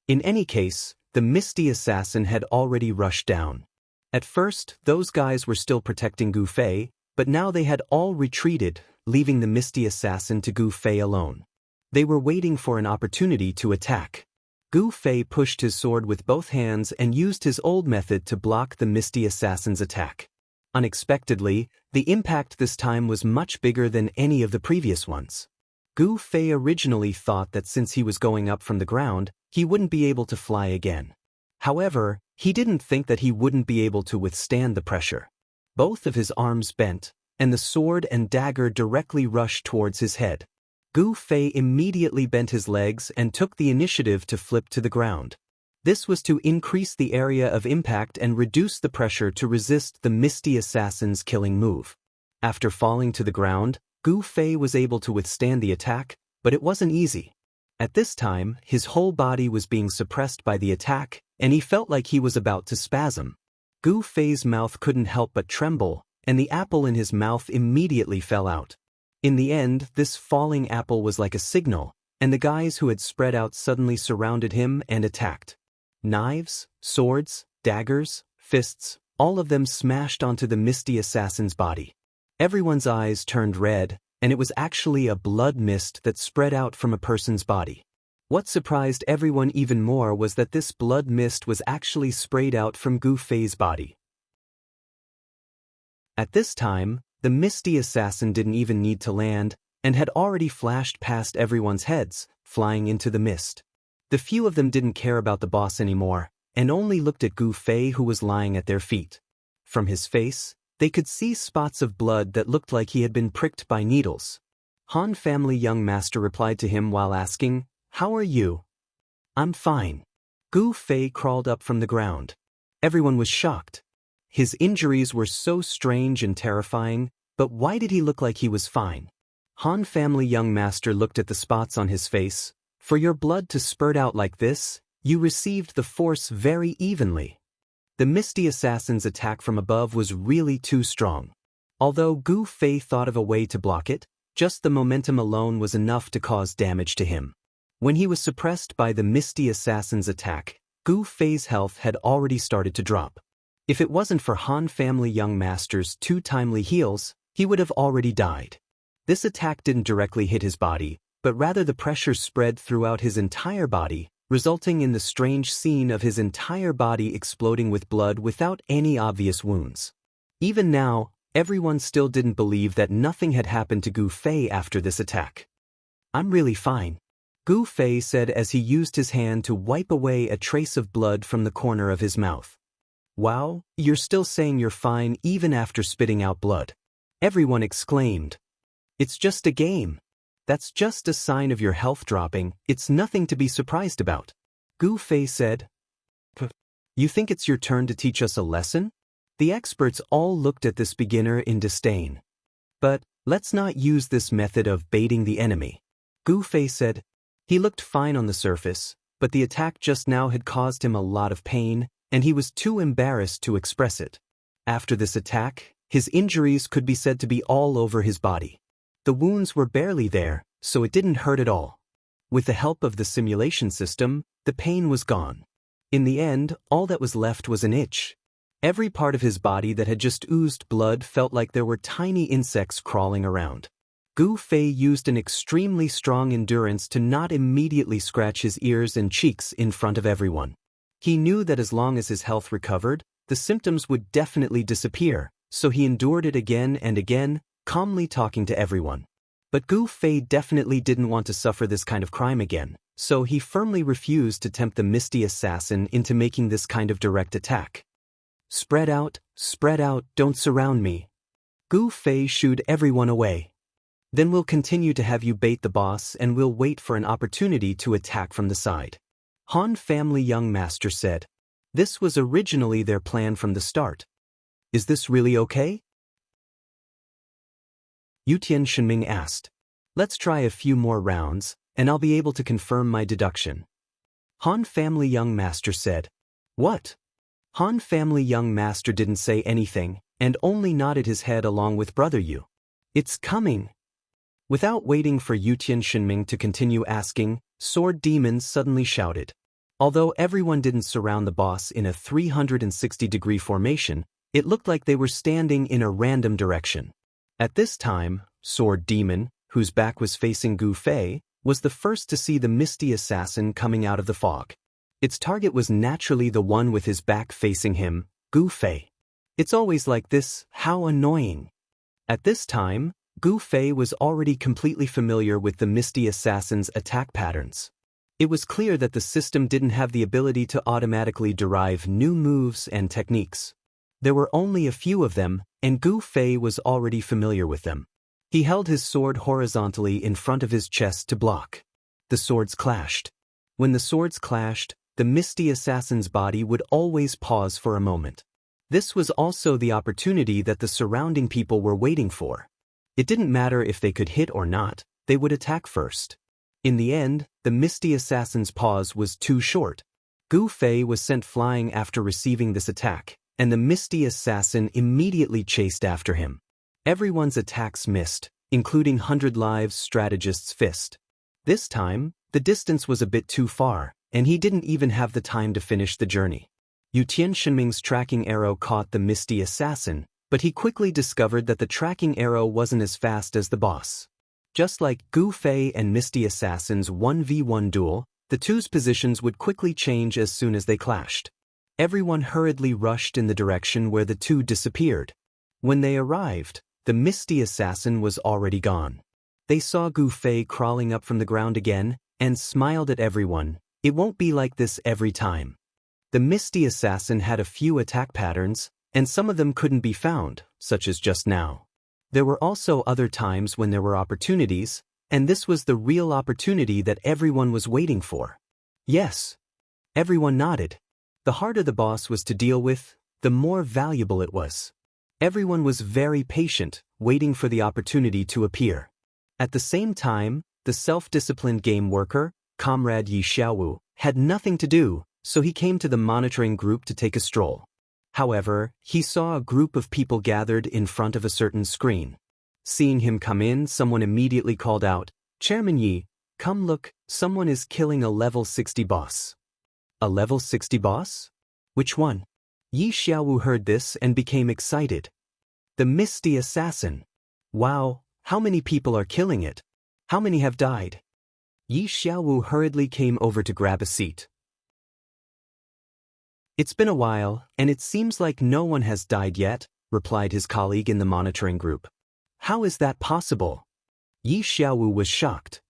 In any case, the Misty Assassin had already rushed down. At first, those guys were still protecting Gu Fei, but now they had all retreated, leaving the Misty Assassin to Gu Fei alone. They were waiting for an opportunity to attack. Gu Fei pushed his sword with both hands and used his old method to block the Misty Assassin's attack. Unexpectedly, the impact this time was much bigger than any of the previous ones. Gu Fei originally thought that since he was going up from the ground, he wouldn't be able to fly again. However, he didn't think that he wouldn't be able to withstand the pressure. Both of his arms bent, and the sword and dagger directly rushed towards his head. Gu Fei immediately bent his legs and took the initiative to flip to the ground. This was to increase the area of impact and reduce the pressure to resist the Misty Assassin's killing move. After falling to the ground, Gu Fei was able to withstand the attack, but it wasn't easy. At this time, his whole body was being suppressed by the attack, and he felt like he was about to spasm. Gu Fei's mouth couldn't help but tremble, and the apple in his mouth immediately fell out. In the end, this falling apple was like a signal, and the guys who had spread out suddenly surrounded him and attacked. Knives, swords, daggers, fists, all of them smashed onto the Misty Assassin's body. Everyone's eyes turned red, and it was actually a blood mist that spread out from a person's body. What surprised everyone even more was that this blood mist was actually sprayed out from Gu Fei's body. At this time, the Misty Assassin didn't even need to land, and had already flashed past everyone's heads, flying into the mist. The few of them didn't care about the boss anymore, and only looked at Gu Fei, who was lying at their feet. From his face, they could see spots of blood that looked like he had been pricked by needles. Han family young master replied to him while asking, "How are you?" "I'm fine." Gu Fei crawled up from the ground. Everyone was shocked. His injuries were so strange and terrifying, but why did he look like he was fine? Han family young master looked at the spots on his face. "For your blood to spurt out like this, you received the force very evenly." The Misty Assassin's attack from above was really too strong. Although Gu Fei thought of a way to block it, just the momentum alone was enough to cause damage to him. When he was suppressed by the Misty Assassin's attack, Gu Fei's health had already started to drop. If it wasn't for Han family young master's 2 timely heals, he would have already died. This attack didn't directly hit his body, but rather the pressure spread throughout his entire body, resulting in the strange scene of his entire body exploding with blood without any obvious wounds. Even now, everyone still didn't believe that nothing had happened to Gu Fei after this attack. "I'm really fine," Gu Fei said as he used his hand to wipe away a trace of blood from the corner of his mouth. "Wow, you're still saying you're fine even after spitting out blood," everyone exclaimed. "It's just a game. That's just a sign of your health dropping, it's nothing to be surprised about," Gu Fei said. "You think it's your turn to teach us a lesson?" The experts all looked at this beginner in disdain. "But let's not use this method of baiting the enemy," Gu Fei said. He looked fine on the surface, but the attack just now had caused him a lot of pain, and he was too embarrassed to express it. After this attack, his injuries could be said to be all over his body. The wounds were barely there, so it didn't hurt at all. With the help of the simulation system, the pain was gone. In the end, all that was left was an itch. Every part of his body that had just oozed blood felt like there were tiny insects crawling around. Gu Fei used an extremely strong endurance to not immediately scratch his ears and cheeks in front of everyone. He knew that as long as his health recovered, the symptoms would definitely disappear, so he endured it again and again, calmly talking to everyone. But Gu Fei definitely didn't want to suffer this kind of crime again, so he firmly refused to tempt the Misty Assassin into making this kind of direct attack. spread out, don't surround me. Gu Fei shooed everyone away. Then we'll continue to have you bait the boss and we'll wait for an opportunity to attack from the side. Han family young master said. This was originally their plan from the start. Is this really okay? Yutian Shenming asked. Let's try a few more rounds, and I'll be able to confirm my deduction. Han family young master said. What? Han family young master didn't say anything, and only nodded his head along with brother Yu. It's coming. Without waiting for Yutian Shenming to continue asking, Sword Demon suddenly shouted. Although everyone didn't surround the boss in a 360-degree formation, it looked like they were standing in a random direction. At this time, Sword Demon, whose back was facing Gu Fei, was the first to see the misty assassin coming out of the fog. Its target was naturally the one with his back facing him, Gu Fei. It's always like this, how annoying. At this time, Gu Fei was already completely familiar with the misty assassin's attack patterns. It was clear that the system didn't have the ability to automatically derive new moves and techniques. There were only a few of them, and Gu Fei was already familiar with them. He held his sword horizontally in front of his chest to block. The swords clashed. When the swords clashed, the misty assassin's body would always pause for a moment. This was also the opportunity that the surrounding people were waiting for. It didn't matter if they could hit or not, they would attack first. In the end, the misty assassin's pause was too short. Gu Fei was sent flying after receiving this attack, and the misty assassin immediately chased after him. Everyone's attacks missed, including 100 Lives strategist's fist. This time, the distance was a bit too far, and he didn't even have the time to finish the journey. Yutian Shenming's tracking arrow caught the misty assassin, but he quickly discovered that the tracking arrow wasn't as fast as the boss. Just like Gu Fei and Misty Assassin's 1v1 duel, the two's positions would quickly change as soon as they clashed. Everyone hurriedly rushed in the direction where the two disappeared. When they arrived, the Misty Assassin was already gone. They saw Gu Fei crawling up from the ground again, and smiled at everyone. It won't be like this every time. The Misty Assassin had a few attack patterns, and some of them couldn't be found, such as just now. There were also other times when there were opportunities, and this was the real opportunity that everyone was waiting for. Yes. Everyone nodded. The harder the boss was to deal with, the more valuable it was. Everyone was very patient, waiting for the opportunity to appear. At the same time, the self-disciplined game worker, Comrade Yi Xiaowu, had nothing to do, so he came to the monitoring group to take a stroll. However, he saw a group of people gathered in front of a certain screen. Seeing him come in, someone immediately called out, "Chairman Yi, come look, someone is killing a level 60 boss." A level 60 boss? Which one? Yi Xiaowu heard this and became excited. The Misty Assassin. Wow, how many people are killing it? How many have died? Yi Xiaowu hurriedly came over to grab a seat. It's been a while, and it seems like no one has died yet, replied his colleague in the monitoring group. How is that possible? Yi Xiaowu was shocked.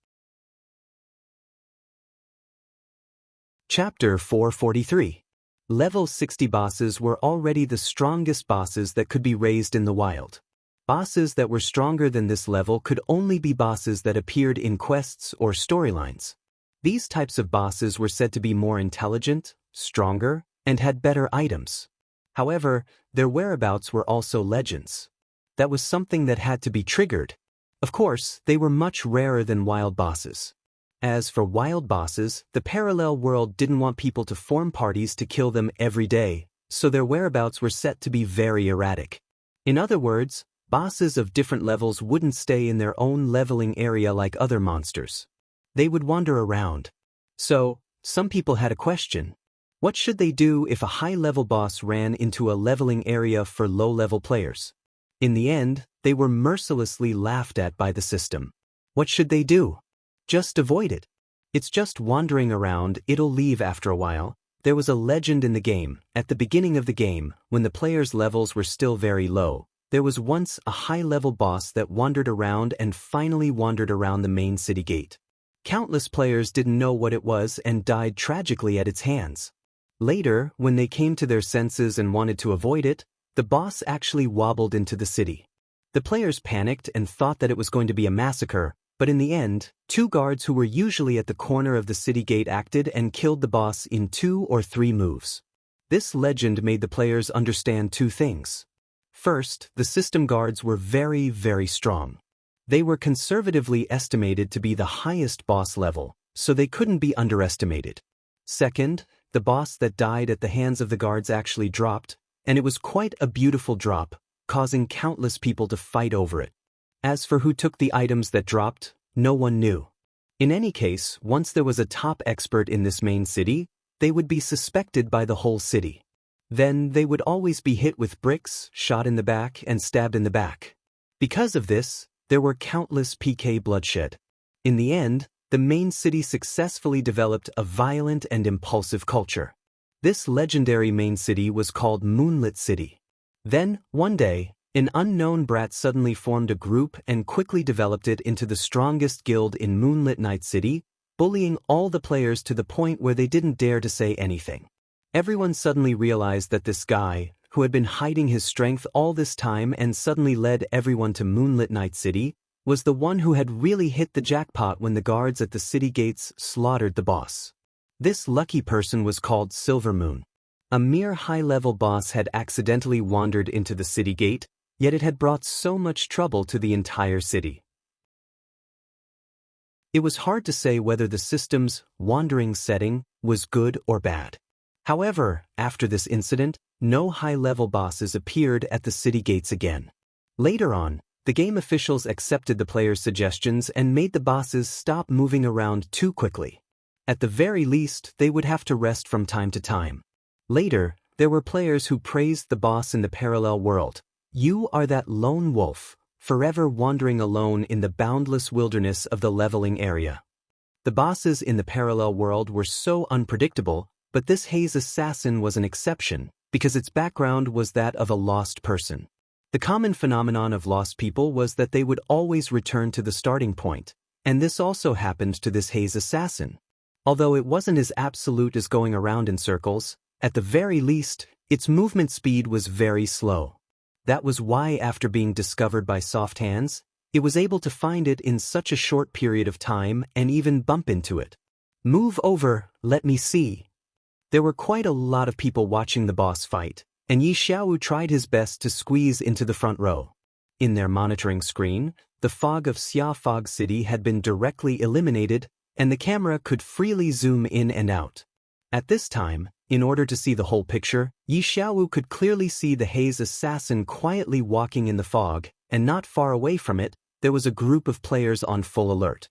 Chapter 443. Level 60 bosses were already the strongest bosses that could be raised in the wild. Bosses that were stronger than this level could only be bosses that appeared in quests or storylines. These types of bosses were said to be more intelligent, stronger, and had better items. However, their whereabouts were also legends. That was something that had to be triggered. Of course, they were much rarer than wild bosses. As for wild bosses, the parallel world didn't want people to form parties to kill them every day, so their whereabouts were set to be very erratic. In other words, bosses of different levels wouldn't stay in their own leveling area like other monsters. They would wander around. So, some people had a question. What should they do if a high-level boss ran into a leveling area for low-level players? In the end, they were mercilessly laughed at by the system. What should they do? Just avoid it. It's just wandering around, it'll leave after a while. There was a legend in the game. At the beginning of the game, when the players' levels were still very low, there was once a high-level boss that wandered around and finally wandered around the main city gate. Countless players didn't know what it was and died tragically at its hands. Later, when they came to their senses and wanted to avoid it, the boss actually wobbled into the city. The players panicked and thought that it was going to be a massacre, but in the end, 2 guards who were usually at the corner of the city gate acted and killed the boss in 2 or 3 moves. This legend made the players understand 2 things. First, the system guards were very, very strong. They were conservatively estimated to be the highest boss level, so they couldn't be underestimated. Second, the boss that died at the hands of the guards actually dropped, and it was quite a beautiful drop, causing countless people to fight over it. As for who took the items that dropped, no one knew. In any case, once there was a top expert in this main city, they would be suspected by the whole city. Then they would always be hit with bricks, shot in the back, and stabbed in the back. Because of this, there were countless PK bloodshed. In the end, the main city successfully developed a violent and impulsive culture. This legendary main city was called Moonlit City. Then, one day, an unknown brat suddenly formed a group and quickly developed it into the strongest guild in Moonlit Night City, bullying all the players to the point where they didn't dare to say anything. Everyone suddenly realized that this guy, who had been hiding his strength all this time and suddenly led everyone to Moonlit Night City, was the one who had really hit the jackpot when the guards at the city gates slaughtered the boss. This lucky person was called Silver Moon. A mere high-level boss had accidentally wandered into the city gate, yet it had brought so much trouble to the entire city. It was hard to say whether the system's wandering setting was good or bad. However, after this incident, no high-level bosses appeared at the city gates again. Later on, the game officials accepted the players' suggestions and made the bosses stop moving around too quickly. At the very least, they would have to rest from time to time. Later, there were players who praised the boss in the parallel world. You are that lone wolf, forever wandering alone in the boundless wilderness of the leveling area. The bosses in the parallel world were so unpredictable, but this Haze assassin was an exception, because its background was that of a lost person. The common phenomenon of lost people was that they would always return to the starting point, and this also happened to this Haze assassin. Although it wasn't as absolute as going around in circles, at the very least, its movement speed was very slow. That was why, after being discovered by Soft Hands, it was able to find it in such a short period of time and even bump into it. Move over, let me see. There were quite a lot of people watching the boss fight, and Yi Xiaowu tried his best to squeeze into the front row. In their monitoring screen, the fog of Xia Fog City had been directly eliminated, and the camera could freely zoom in and out. At this time, in order to see the whole picture, Yi Xiaowu could clearly see the Haze assassin quietly walking in the fog, and not far away from it, there was a group of players on full alert.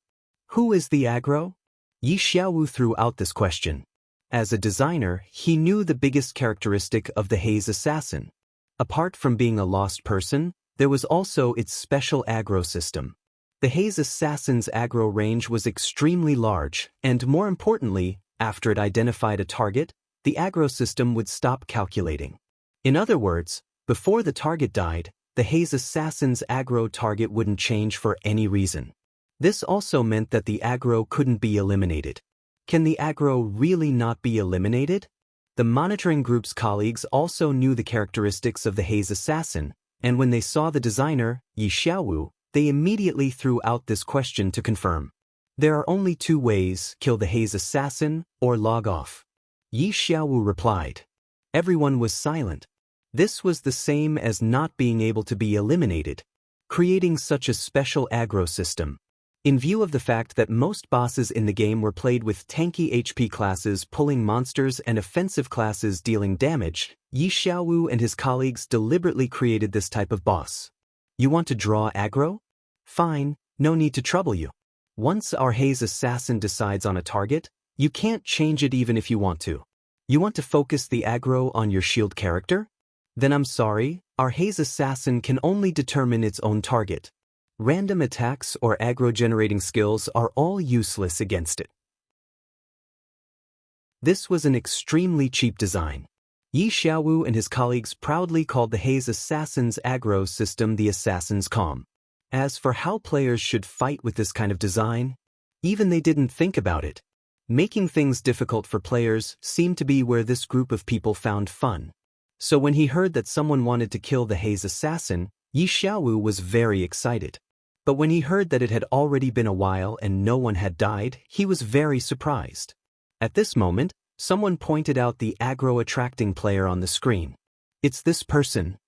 Who is the aggro? Yi Xiaowu threw out this question. As a designer, he knew the biggest characteristic of the Haze assassin. Apart from being a lost person, there was also its special aggro system. The Haze assassin's aggro range was extremely large, and more importantly, after it identified a target, the aggro system would stop calculating. In other words, before the target died, the Haze assassin's aggro target wouldn't change for any reason. This also meant that the aggro couldn't be eliminated. Can the aggro really not be eliminated? The monitoring group's colleagues also knew the characteristics of the Haze assassin, and when they saw the designer, Yi Xiaowu, they immediately threw out this question to confirm. There are only 2 ways: kill the Haze assassin or log off. Yi Xiaowu replied. Everyone was silent. This was the same as not being able to be eliminated, creating such a special aggro system. In view of the fact that most bosses in the game were played with tanky HP classes pulling monsters and offensive classes dealing damage, Yi Xiaowu and his colleagues deliberately created this type of boss. You want to draw aggro? Fine, no need to trouble you. Once our Haze assassin decides on a target, you can't change it even if you want to. You want to focus the aggro on your shield character? Then I'm sorry, our Haze assassin can only determine its own target. Random attacks or aggro-generating skills are all useless against it. This was an extremely cheap design. Yi Xiaowu and his colleagues proudly called the Haze assassin's aggro system the Assassin's Calm. As for how players should fight with this kind of design, even they didn't think about it. Making things difficult for players seemed to be where this group of people found fun. So when he heard that someone wanted to kill the Haze assassin, Yi Xiaowu was very excited. But when he heard that it had already been a while and no one had died, he was very surprised. At this moment, someone pointed out the aggro-attracting player on the screen. It's this person.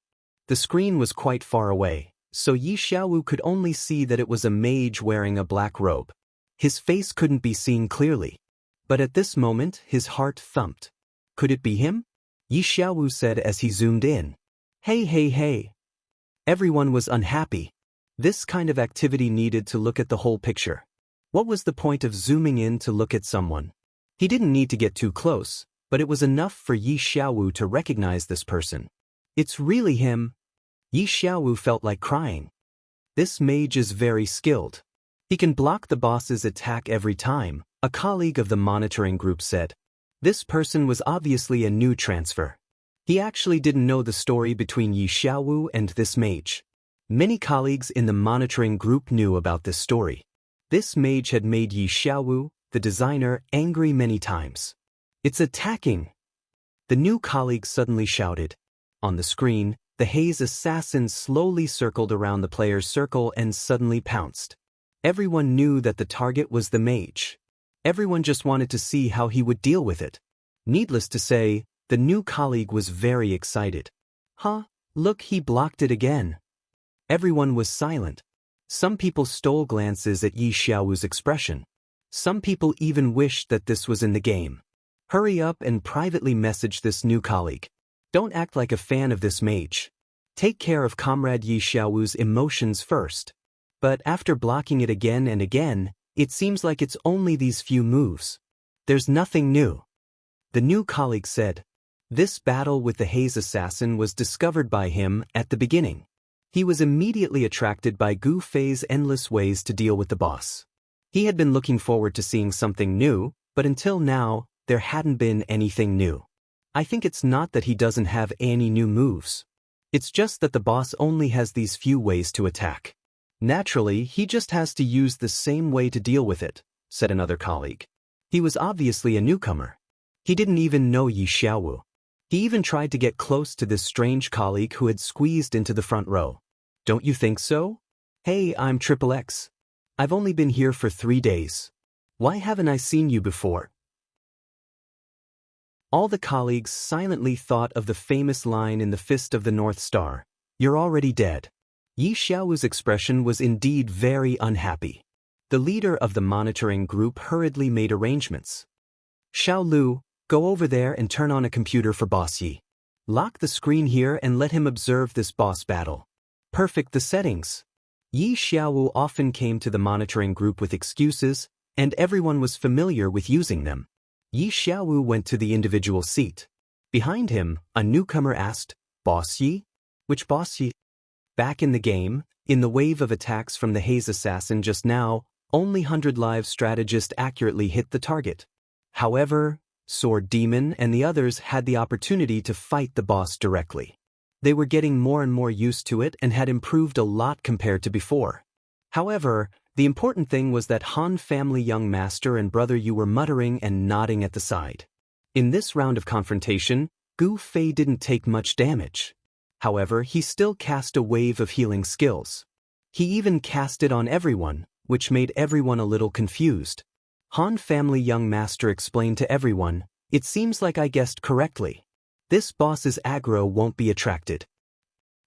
The screen was quite far away, so Yi Xiaowu could only see that it was a mage wearing a black robe. His face couldn't be seen clearly. But at this moment, his heart thumped. Could it be him? Yi Xiaowu said as he zoomed in. Hey, hey, hey. Everyone was unhappy. This kind of activity needed to look at the whole picture. What was the point of zooming in to look at someone? He didn't need to get too close, but it was enough for Yi Xiaowu to recognize this person. It's really him. Yi Xiaowu felt like crying. This mage is very skilled. He can block the boss's attack every time, a colleague of the monitoring group said. This person was obviously a new transfer. He actually didn't know the story between Yi Xiaowu and this mage. Many colleagues in the monitoring group knew about this story. This mage had made Yi Xiaowu, the designer, angry many times. It's attacking! The new colleague suddenly shouted. On the screen, the Haze assassin slowly circled around the player's circle and suddenly pounced. Everyone knew that the target was the mage. Everyone just wanted to see how he would deal with it. Needless to say, the new colleague was very excited. Huh? Look, he blocked it again. Everyone was silent. Some people stole glances at Yi Xiaowu's expression. Some people even wished that this was in the game. Hurry up and privately message this new colleague. Don't act like a fan of this mage. Take care of Comrade Yi Xiaowu's emotions first. But after blocking it again and again, it seems like it's only these few moves. There's nothing new. The new colleague said. This battle with the Haze assassin was discovered by him at the beginning. He was immediately attracted by Gu Fei's endless ways to deal with the boss. He had been looking forward to seeing something new, but until now, there hadn't been anything new. I think it's not that he doesn't have any new moves. It's just that the boss only has these few ways to attack. Naturally, he just has to use the same way to deal with it, said another colleague. He was obviously a newcomer. He didn't even know Yi Xiaowu. He even tried to get close to this strange colleague who had squeezed into the front row. Don't you think so? Hey, I'm Triple X. I've only been here for 3 days. Why haven't I seen you before? All the colleagues silently thought of the famous line in the Fist of the North Star. You're already dead. Yi Xiaowu's expression was indeed very unhappy. The leader of the monitoring group hurriedly made arrangements. Xiao Lu, go over there and turn on a computer for Boss Yi. Lock the screen here and let him observe this boss battle. Perfect the settings. Yi Xiaowu often came to the monitoring group with excuses, and everyone was familiar with using them. Yi Xiaowu went to the individual seat. Behind him, a newcomer asked, Boss Yi? Which Boss Yi? Back in the game, in the wave of attacks from the Haze assassin just now, only 100 Live strategist accurately hit the target. However, Sword Demon and the others had the opportunity to fight the boss directly. They were getting more and more used to it and had improved a lot compared to before. However, the important thing was that Han family young master and brother Yu were muttering and nodding at the side. In this round of confrontation, Gu Fei didn't take much damage. However, he still cast a wave of healing skills. He even cast it on everyone, which made everyone a little confused. Han family young master explained to everyone, it seems like I guessed correctly. This boss's aggro won't be attracted.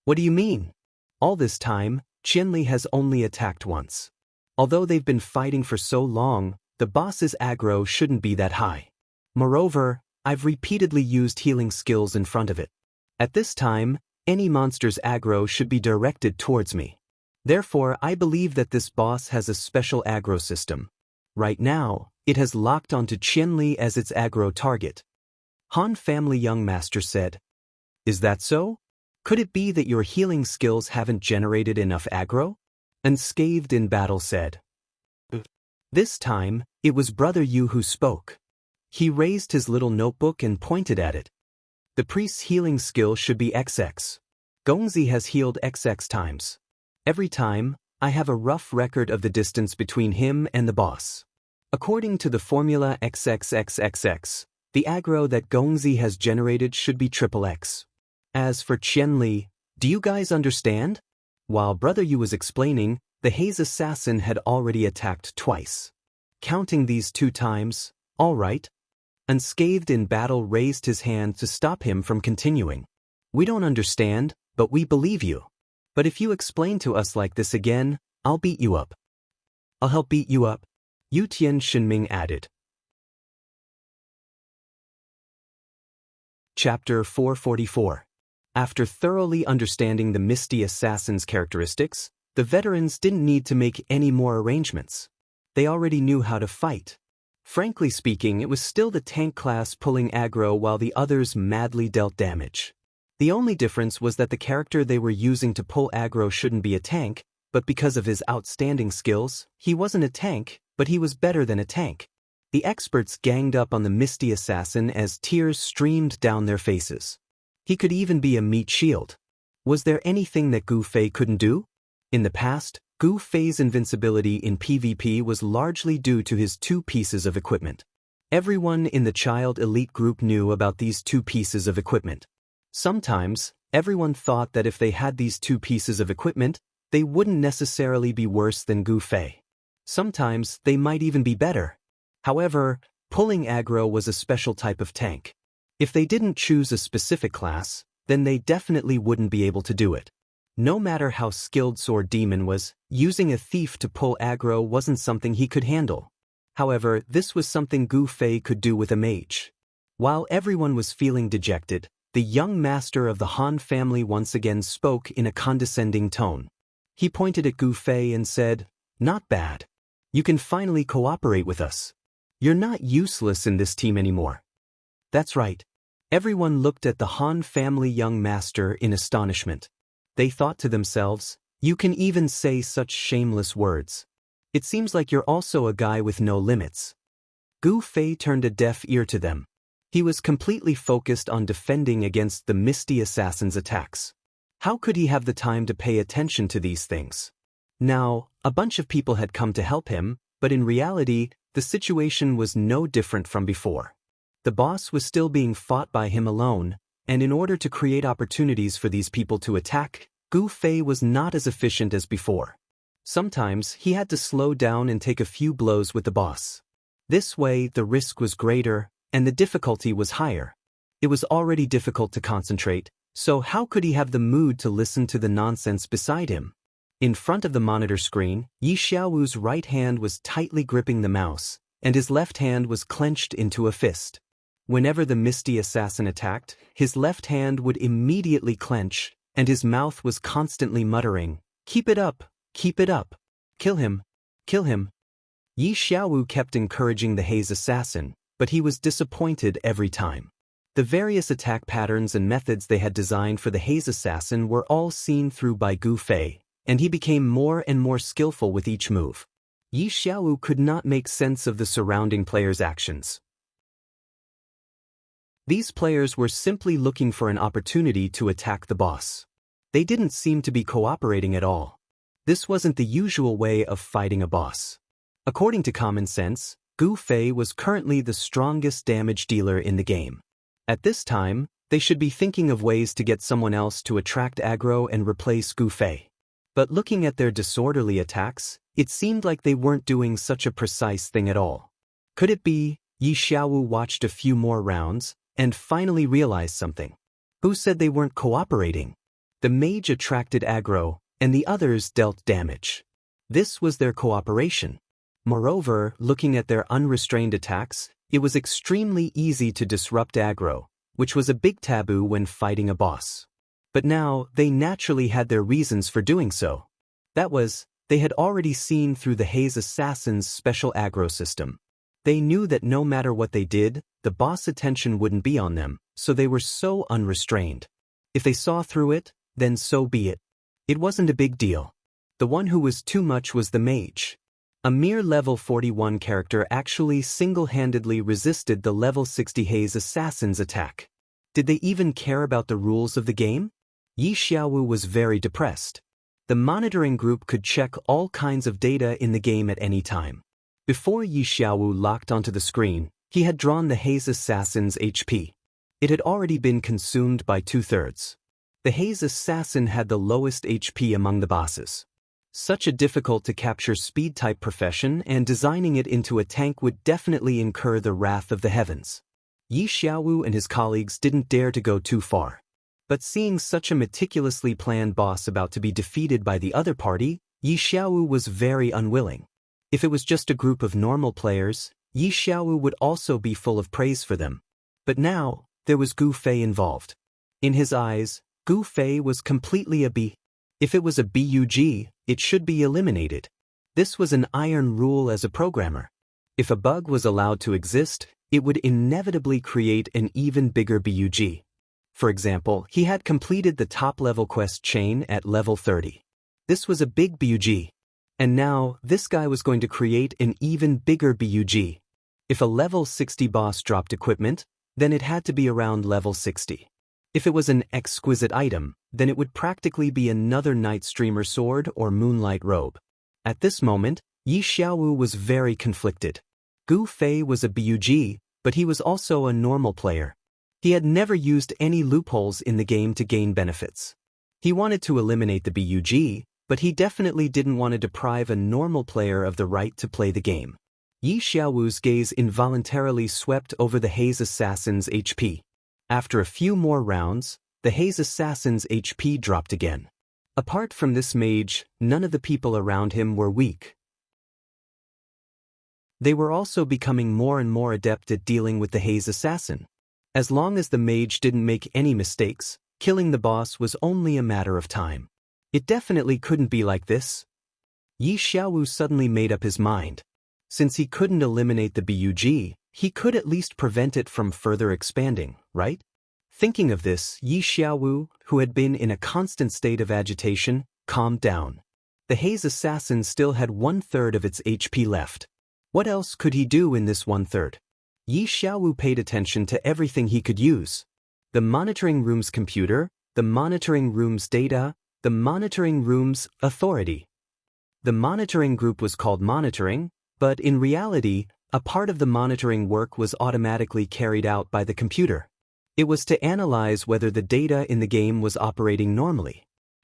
What do you mean? All this time, Qianli has only attacked once. Although they've been fighting for so long, the boss's aggro shouldn't be that high. Moreover, I've repeatedly used healing skills in front of it. At this time, any monster's aggro should be directed towards me. Therefore, I believe that this boss has a special aggro system. Right now, it has locked onto Qianli as its aggro target. Han family young master said. Is that so? Could it be that your healing skills haven't generated enough aggro? Unscathed in battle said. This time, it was Brother Yu who spoke. He raised his little notebook and pointed at it. The priest's healing skill should be XX. Gongzi has healed XX times. Every time, I have a rough record of the distance between him and the boss. According to the formula XXXXX, the aggro that Gongzi has generated should be XXX. As for Qianli, do you guys understand? While Brother Yu was explaining, the Haze Assassin had already attacked twice. Counting these 2 times, all right. Unscathed in battle raised his hand to stop him from continuing. We don't understand, but we believe you. But if you explain to us like this again, I'll beat you up. I'll help beat you up, Yu Tian Shinming added. Chapter 444. After thoroughly understanding the Misty Assassin's characteristics, the veterans didn't need to make any more arrangements. They already knew how to fight. Frankly speaking, it was still the tank class pulling aggro while the others madly dealt damage. The only difference was that the character they were using to pull aggro shouldn't be a tank, but because of his outstanding skills, he wasn't a tank, but he was better than a tank. The experts ganged up on the Misty Assassin as tears streamed down their faces. He could even be a meat shield. Was there anything that Gu Fei couldn't do? In the past, Gu Fei's invincibility in PvP was largely due to his 2 pieces of equipment. Everyone in the child elite group knew about these 2 pieces of equipment. Sometimes, everyone thought that if they had these 2 pieces of equipment, they wouldn't necessarily be worse than Gu Fei. Sometimes, they might even be better. However, pulling aggro was a special type of tank. If they didn't choose a specific class, then they definitely wouldn't be able to do it. No matter how skilled Sword Demon was, using a thief to pull aggro wasn't something he could handle. However, this was something Gu Fei could do with a mage. While everyone was feeling dejected, the young master of the Han family once again spoke in a condescending tone. He pointed at Gu Fei and said, "Not bad. You can finally cooperate with us. You're not useless in this team anymore." That's right. Everyone looked at the Han family young master in astonishment. They thought to themselves, "You can even say such shameless words. It seems like you're also a guy with no limits." Gu Fei turned a deaf ear to them. He was completely focused on defending against the Misty Assassin's attacks. How could he have the time to pay attention to these things? Now, a bunch of people had come to help him, but in reality, the situation was no different from before. The boss was still being fought by him alone, and in order to create opportunities for these people to attack, Gu Fei was not as efficient as before. Sometimes he had to slow down and take a few blows with the boss. This way, the risk was greater, and the difficulty was higher. It was already difficult to concentrate, so how could he have the mood to listen to the nonsense beside him? In front of the monitor screen, Yi Xiaowu's right hand was tightly gripping the mouse, and his left hand was clenched into a fist. Whenever the Misty Assassin attacked, his left hand would immediately clench, and his mouth was constantly muttering, "Keep it up, keep it up. Kill him, kill him." Yi Xiaowu kept encouraging the Haze Assassin, but he was disappointed every time. The various attack patterns and methods they had designed for the Haze Assassin were all seen through by Gu Fei, and he became more and more skillful with each move. Yi Xiaowu could not make sense of the surrounding players' actions. These players were simply looking for an opportunity to attack the boss. They didn't seem to be cooperating at all. This wasn't the usual way of fighting a boss. According to common sense, Gu Fei was currently the strongest damage dealer in the game. At this time, they should be thinking of ways to get someone else to attract aggro and replace Gu Fei. But looking at their disorderly attacks, it seemed like they weren't doing such a precise thing at all. Could it be? Yi Xiaowu watched a few more rounds, and finally realized something. Who said they weren't cooperating? The mage attracted aggro, and the others dealt damage. This was their cooperation. Moreover, looking at their unrestrained attacks, it was extremely easy to disrupt aggro, which was a big taboo when fighting a boss. But now, they naturally had their reasons for doing so. That was, they had already seen through the Haze Assassin's special aggro system. They knew that no matter what they did, the boss' attention wouldn't be on them, so they were so unrestrained. If they saw through it, then so be it. It wasn't a big deal. The one who was too much was the mage. A mere level 41 character actually single-handedly resisted the level 60 Haze Assassin's attack. Did they even care about the rules of the game? Yi Xiaowu was very depressed. The monitoring group could check all kinds of data in the game at any time. Before Yi Xiaowu locked onto the screen, he had drawn the Haze Assassin's HP. It had already been consumed by 2/3. The Haze Assassin had the lowest HP among the bosses. Such a difficult-to-capture speed-type profession, and designing it into a tank would definitely incur the wrath of the heavens. Yi Xiaowu and his colleagues didn't dare to go too far. But seeing such a meticulously planned boss about to be defeated by the other party, Yi Xiaowu was very unwilling. If it was just a group of normal players, Yi Xiaowu would also be full of praise for them. But now, there was Gu Fei involved. In his eyes, Gu Fei was completely a B. If it was a BUG, it should be eliminated. This was an iron rule as a programmer. If a bug was allowed to exist, it would inevitably create an even bigger BUG. For example, he had completed the top-level quest chain at level 30. This was a big BUG. And now, this guy was going to create an even bigger BUG. If a level 60 boss dropped equipment, then it had to be around level 60. If it was an exquisite item, then it would practically be another Night Streamer sword or Moonlight robe. At this moment, Yi Xiaowu was very conflicted. Gu Fei was a BUG, but he was also a normal player. He had never used any loopholes in the game to gain benefits. He wanted to eliminate the BUG, but he definitely didn't want to deprive a normal player of the right to play the game. Yi Xiaowu's gaze involuntarily swept over the Haze Assassin's HP. After a few more rounds, the Haze Assassin's HP dropped again. Apart from this mage, none of the people around him were weak. They were also becoming more and more adept at dealing with the Haze Assassin. As long as the mage didn't make any mistakes, killing the boss was only a matter of time. It definitely couldn't be like this. Yi Xiaowu suddenly made up his mind. Since he couldn't eliminate the BUG, he could at least prevent it from further expanding, right? Thinking of this, Yi Xiaowu, who had been in a constant state of agitation, calmed down. The Haze Assassin still had 1/3 of its HP left. What else could he do in this 1/3? Yi Xiaowu paid attention to everything he could use. The monitoring room's computer, the monitoring room's data, the monitoring room's authority. The monitoring group was called monitoring, but in reality, a part of the monitoring work was automatically carried out by the computer. It was to analyze whether the data in the game was operating normally.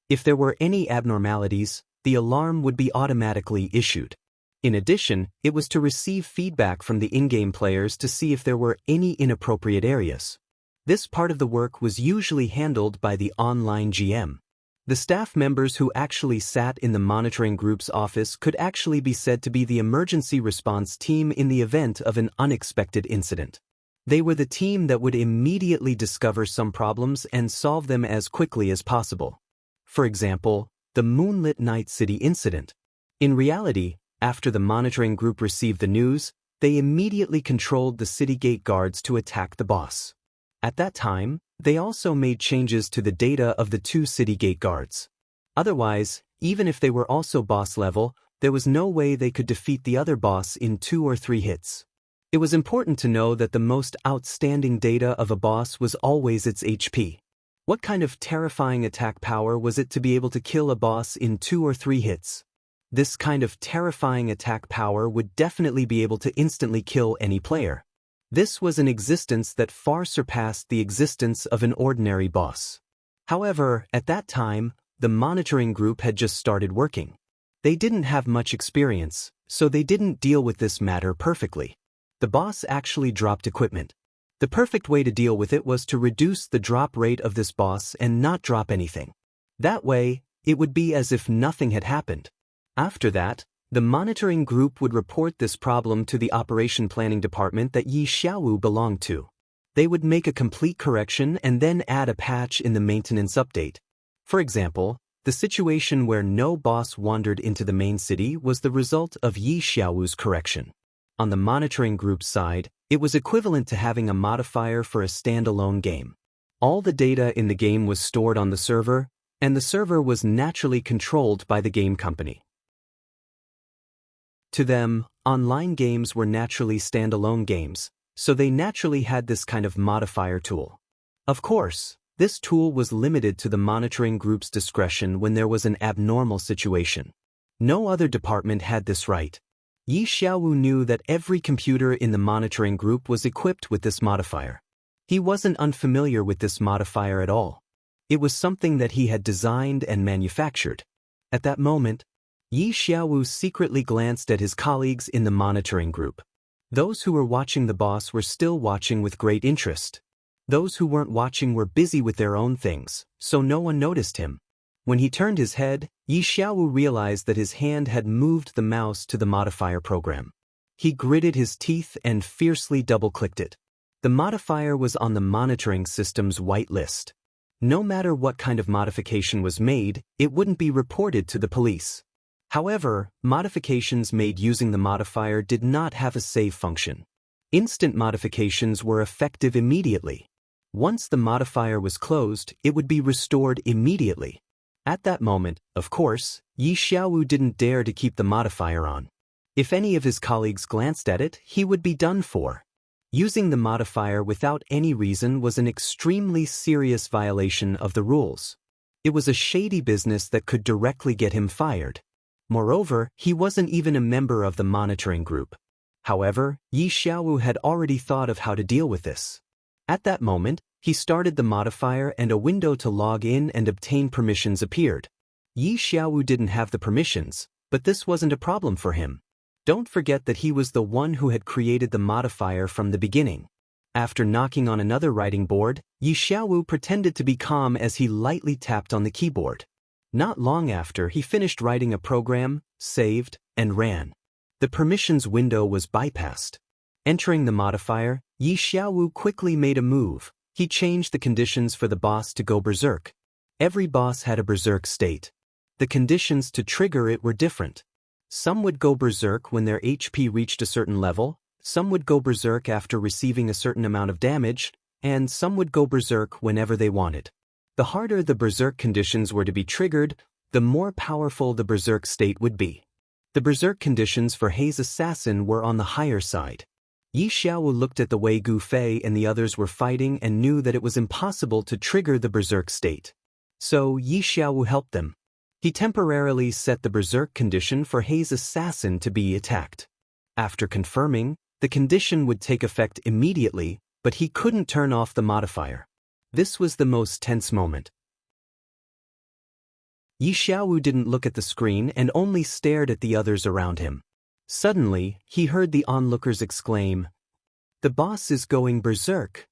If there were any abnormalities, the alarm would be automatically issued. In addition, it was to receive feedback from the in-game players to see if there were any inappropriate areas. This part of the work was usually handled by the online GM. The staff members who actually sat in the monitoring group's office could actually be said to be the emergency response team in the event of an unexpected incident. They were the team that would immediately discover some problems and solve them as quickly as possible. For example, the Moonlit Night City incident. In reality, after the monitoring group received the news, they immediately controlled the city gate guards to attack the boss. At that time, they also made changes to the data of the 2 city gate guards. Otherwise, even if they were also boss level, there was no way they could defeat the other boss in 2 or 3 hits. It was important to know that the most outstanding data of a boss was always its HP. What kind of terrifying attack power was it to be able to kill a boss in 2 or 3 hits? This kind of terrifying attack power would definitely be able to instantly kill any player. This was an existence that far surpassed the existence of an ordinary boss. However, at that time, the monitoring group had just started working. They didn't have much experience, so they didn't deal with this matter perfectly. The boss actually dropped equipment. The perfect way to deal with it was to reduce the drop rate of this boss and not drop anything. That way, it would be as if nothing had happened. After that, the monitoring group would report this problem to the operation planning department that Yi Xiaowu belonged to. They would make a complete correction and then add a patch in the maintenance update. For example, the situation where no boss wandered into the main city was the result of Yi Xiaowu's correction. On the monitoring group's side, it was equivalent to having a modifier for a standalone game. All the data in the game was stored on the server, and the server was naturally controlled by the game company. To them, online games were naturally standalone games, so they naturally had this kind of modifier tool. Of course, this tool was limited to the monitoring group's discretion when there was an abnormal situation. No other department had this right. Yi Xiaowu knew that every computer in the monitoring group was equipped with this modifier. He wasn't unfamiliar with this modifier at all. It was something that he had designed and manufactured. At that moment, Yi Xiaowu secretly glanced at his colleagues in the monitoring group. Those who were watching the boss were still watching with great interest. Those who weren't watching were busy with their own things, so no one noticed him. When he turned his head, Yi Xiaowu realized that his hand had moved the mouse to the modifier program. He gritted his teeth and fiercely double-clicked it. The modifier was on the monitoring system's white list. No matter what kind of modification was made, it wouldn't be reported to the police. However, modifications made using the modifier did not have a save function. Instant modifications were effective immediately. Once the modifier was closed, it would be restored immediately. At that moment, of course, Yi Xiaowu didn't dare to keep the modifier on. If any of his colleagues glanced at it, he would be done for. Using the modifier without any reason was an extremely serious violation of the rules. It was a shady business that could directly get him fired. Moreover, he wasn't even a member of the monitoring group. However, Yi Xiaowu had already thought of how to deal with this. At that moment, he started the modifier and a window to log in and obtain permissions appeared. Yi Xiaowu didn't have the permissions, but this wasn't a problem for him. Don't forget that he was the one who had created the modifier from the beginning. After knocking on another writing board, Yi Xiaowu pretended to be calm as he lightly tapped on the keyboard. Not long after, he finished writing a program, saved, and ran. The permissions window was bypassed. Entering the modifier, Yi Xiaowu quickly made a move. He changed the conditions for the boss to go berserk. Every boss had a berserk state. The conditions to trigger it were different. Some would go berserk when their HP reached a certain level, some would go berserk after receiving a certain amount of damage, and some would go berserk whenever they wanted. The harder the berserk conditions were to be triggered, the more powerful the berserk state would be. The berserk conditions for Hei's assassin were on the higher side. Yi Xiaowu looked at the way Gu Fei and the others were fighting and knew that it was impossible to trigger the berserk state. So Yi Xiaowu helped them. He temporarily set the berserk condition for Hei's assassin to be attacked. After confirming, the condition would take effect immediately, but he couldn't turn off the modifier. This was the most tense moment. Yi Xiaowu didn't look at the screen and only stared at the others around him. Suddenly, he heard the onlookers exclaim, "The boss is going berserk."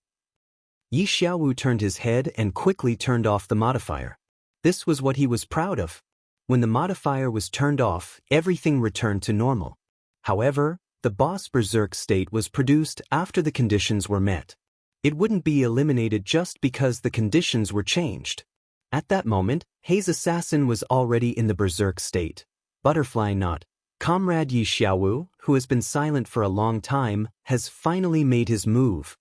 Yi Xiaowu turned his head and quickly turned off the modifier. This was what he was proud of. When the modifier was turned off, everything returned to normal. However, the boss berserk state was produced after the conditions were met. It wouldn't be eliminated just because the conditions were changed. At that moment, Hei's assassin was already in the berserk state. Butterfly Knot. Comrade Yi Xiaowu, who has been silent for a long time, has finally made his move.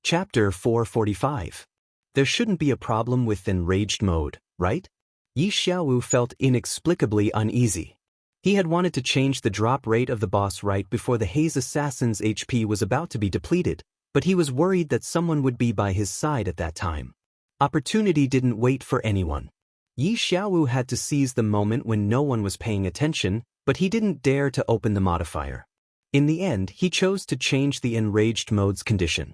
Chapter 445. There shouldn't be a problem with enraged mode, right? Yi Xiaowu felt inexplicably uneasy. He had wanted to change the drop rate of the boss right before the Hei's assassin's HP was about to be depleted, but he was worried that someone would be by his side at that time. Opportunity didn't wait for anyone. Yi Xiaowu had to seize the moment when no one was paying attention, but he didn't dare to open the modifier. In the end, he chose to change the enraged mode's condition.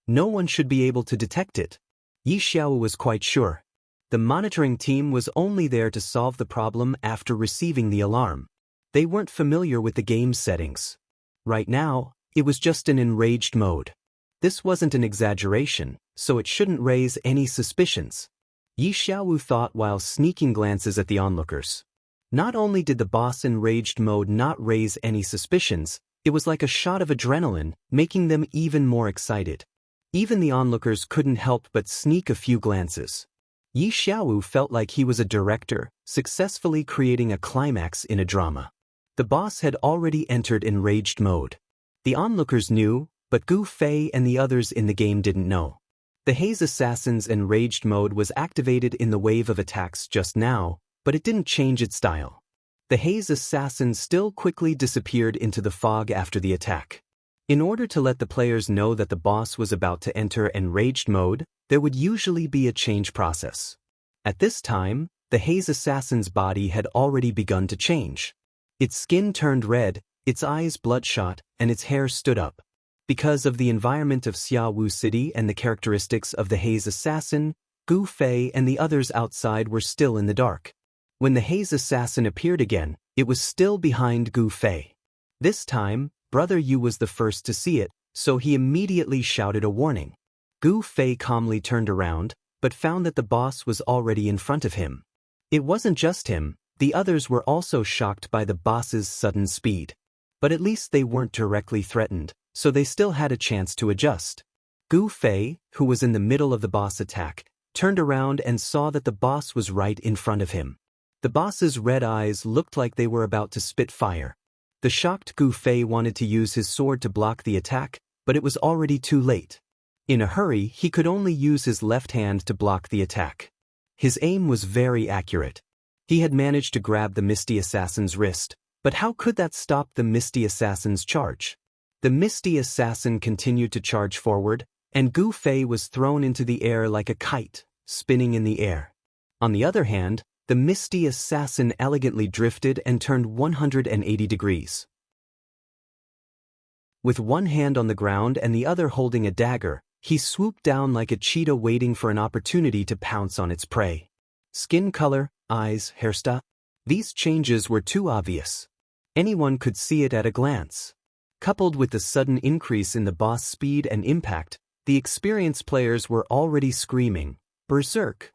No one should be able to detect it. Yi Xiaowu was quite sure. The monitoring team was only there to solve the problem after receiving the alarm. They weren't familiar with the game's settings. Right now, it was just an enraged mode. This wasn't an exaggeration, so it shouldn't raise any suspicions. Yi Xiaowu thought while sneaking glances at the onlookers. Not only did the boss enraged mode not raise any suspicions, it was like a shot of adrenaline, making them even more excited. Even the onlookers couldn't help but sneak a few glances. Yi Xiaowu felt like he was a director, successfully creating a climax in a drama. The boss had already entered enraged mode. The onlookers knew, but Gu Fei and the others in the game didn't know. The Hei's assassin's enraged mode was activated in the wave of attacks just now, but it didn't change its style. The Hei's assassin still quickly disappeared into the fog after the attack. In order to let the players know that the boss was about to enter enraged mode, there would usually be a change process. At this time, the Haze assassin's body had already begun to change. Its skin turned red, its eyes bloodshot, and its hair stood up. Because of the environment of Xiaowu City and the characteristics of the Haze assassin, Gu Fei and the others outside were still in the dark. When the Haze assassin appeared again, it was still behind Gu Fei. This time, Brother Yu was the first to see it, so he immediately shouted a warning. Gu Fei calmly turned around, but found that the boss was already in front of him. It wasn't just him, the others were also shocked by the boss's sudden speed. But at least they weren't directly threatened, so they still had a chance to adjust. Gu Fei, who was in the middle of the boss attack, turned around and saw that the boss was right in front of him. The boss's red eyes looked like they were about to spit fire. The shocked Gu Fei wanted to use his sword to block the attack, but it was already too late. In a hurry, he could only use his left hand to block the attack. His aim was very accurate. He had managed to grab the Misty Assassin's wrist, but how could that stop the Misty Assassin's charge? The Misty Assassin continued to charge forward, and Gu Fei was thrown into the air like a kite, spinning in the air. On the other hand, the Misty Assassin elegantly drifted and turned 180 degrees. With one hand on the ground and the other holding a dagger, he swooped down like a cheetah waiting for an opportunity to pounce on its prey. Skin color, eyes, hairstyle. These changes were too obvious. Anyone could see it at a glance. Coupled with the sudden increase in the boss speed and impact, the experienced players were already screaming, "Berserk!"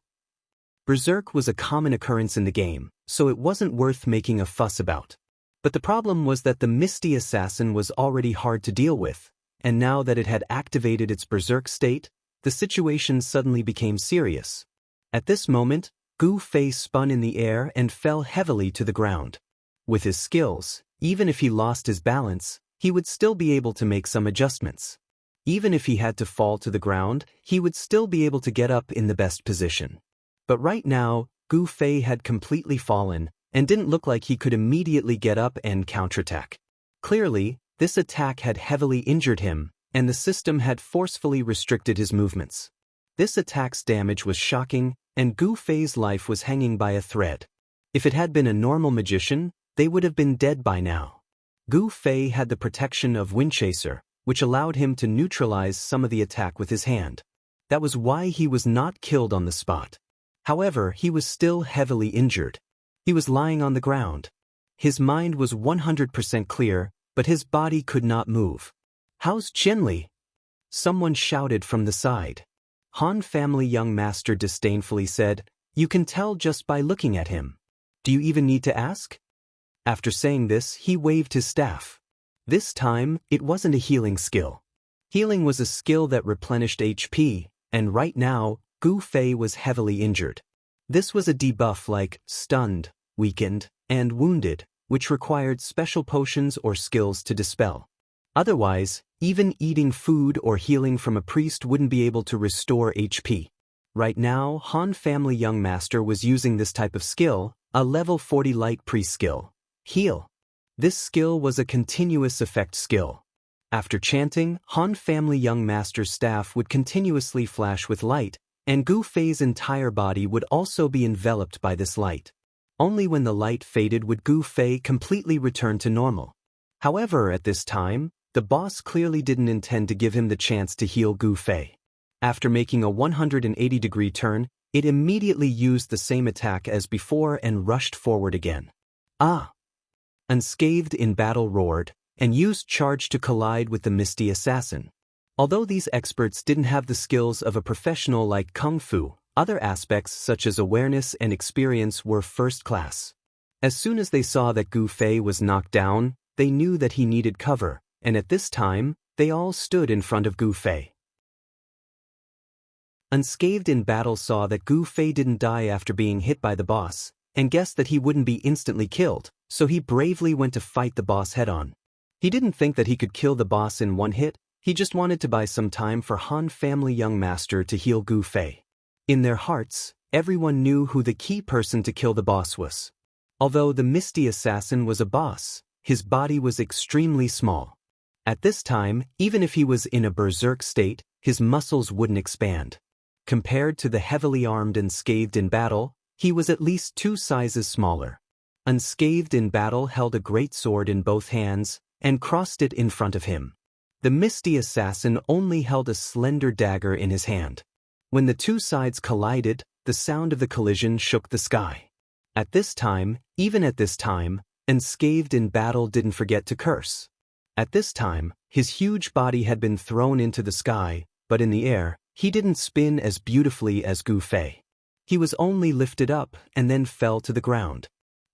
Berserk was a common occurrence in the game, so it wasn't worth making a fuss about. But the problem was that the Misty Assassin was already hard to deal with, and now that it had activated its Berserk state, the situation suddenly became serious. At this moment, Gu Fei spun in the air and fell heavily to the ground. With his skills, even if he lost his balance, he would still be able to make some adjustments. Even if he had to fall to the ground, he would still be able to get up in the best position. But right now, Gu Fei had completely fallen, and didn't look like he could immediately get up and counterattack. Clearly, this attack had heavily injured him, and the system had forcefully restricted his movements. This attack's damage was shocking, and Gu Fei's life was hanging by a thread. If it had been a normal magician, they would have been dead by now. Gu Fei had the protection of Windchaser, which allowed him to neutralize some of the attack with his hand. That was why he was not killed on the spot. However, he was still heavily injured. He was lying on the ground. His mind was 100% clear, but his body could not move. "How's Chenli?" Someone shouted from the side. Han family young master disdainfully said, "You can tell just by looking at him. Do you even need to ask?" After saying this, he waved his staff. This time, it wasn't a healing skill. Healing was a skill that replenished HP, and right now, Gu Fei was heavily injured. This was a debuff like stunned, weakened, and wounded, which required special potions or skills to dispel. Otherwise, even eating food or healing from a priest wouldn't be able to restore HP. Right now, Han family young master was using this type of skill, a level 40 light priest skill. Heal. This skill was a continuous effect skill. After chanting, Han family young master's staff would continuously flash with light, and Gu Fei's entire body would also be enveloped by this light. Only when the light faded would Gu Fei completely return to normal. However, at this time, the boss clearly didn't intend to give him the chance to heal Gu Fei. After making a 180-degree turn, it immediately used the same attack as before and rushed forward again. "Ah!" Unscathed in battle roared, and used charge to collide with the Misty Assassin. Although these experts didn't have the skills of a professional like Kung Fu, other aspects such as awareness and experience were first class. As soon as they saw that Gu Fei was knocked down, they knew that he needed cover, and at this time, they all stood in front of Gu Fei. Unscathed in battle saw that Gu Fei didn't die after being hit by the boss, and guessed that he wouldn't be instantly killed, so he bravely went to fight the boss head-on. He didn't think that he could kill the boss in one hit, he just wanted to buy some time for Han family young master to heal Gu Fei. In their hearts, everyone knew who the key person to kill the boss was. Although the Misty Assassin was a boss, his body was extremely small. At this time, even if he was in a berserk state, his muscles wouldn't expand. Compared to the heavily armed and scathed in battle, He was at least 2 sizes smaller. Unscathed in battle held a great sword in both hands, and crossed it in front of him. The misty assassin only held a slender dagger in his hand. When the 2 sides collided, the sound of the collision shook the sky. At this time, even at this time, Unscathed in battle didn't forget to curse. At this time, his huge body had been thrown into the sky, but in the air, he didn't spin as beautifully as Gu Fei. He was only lifted up and then fell to the ground.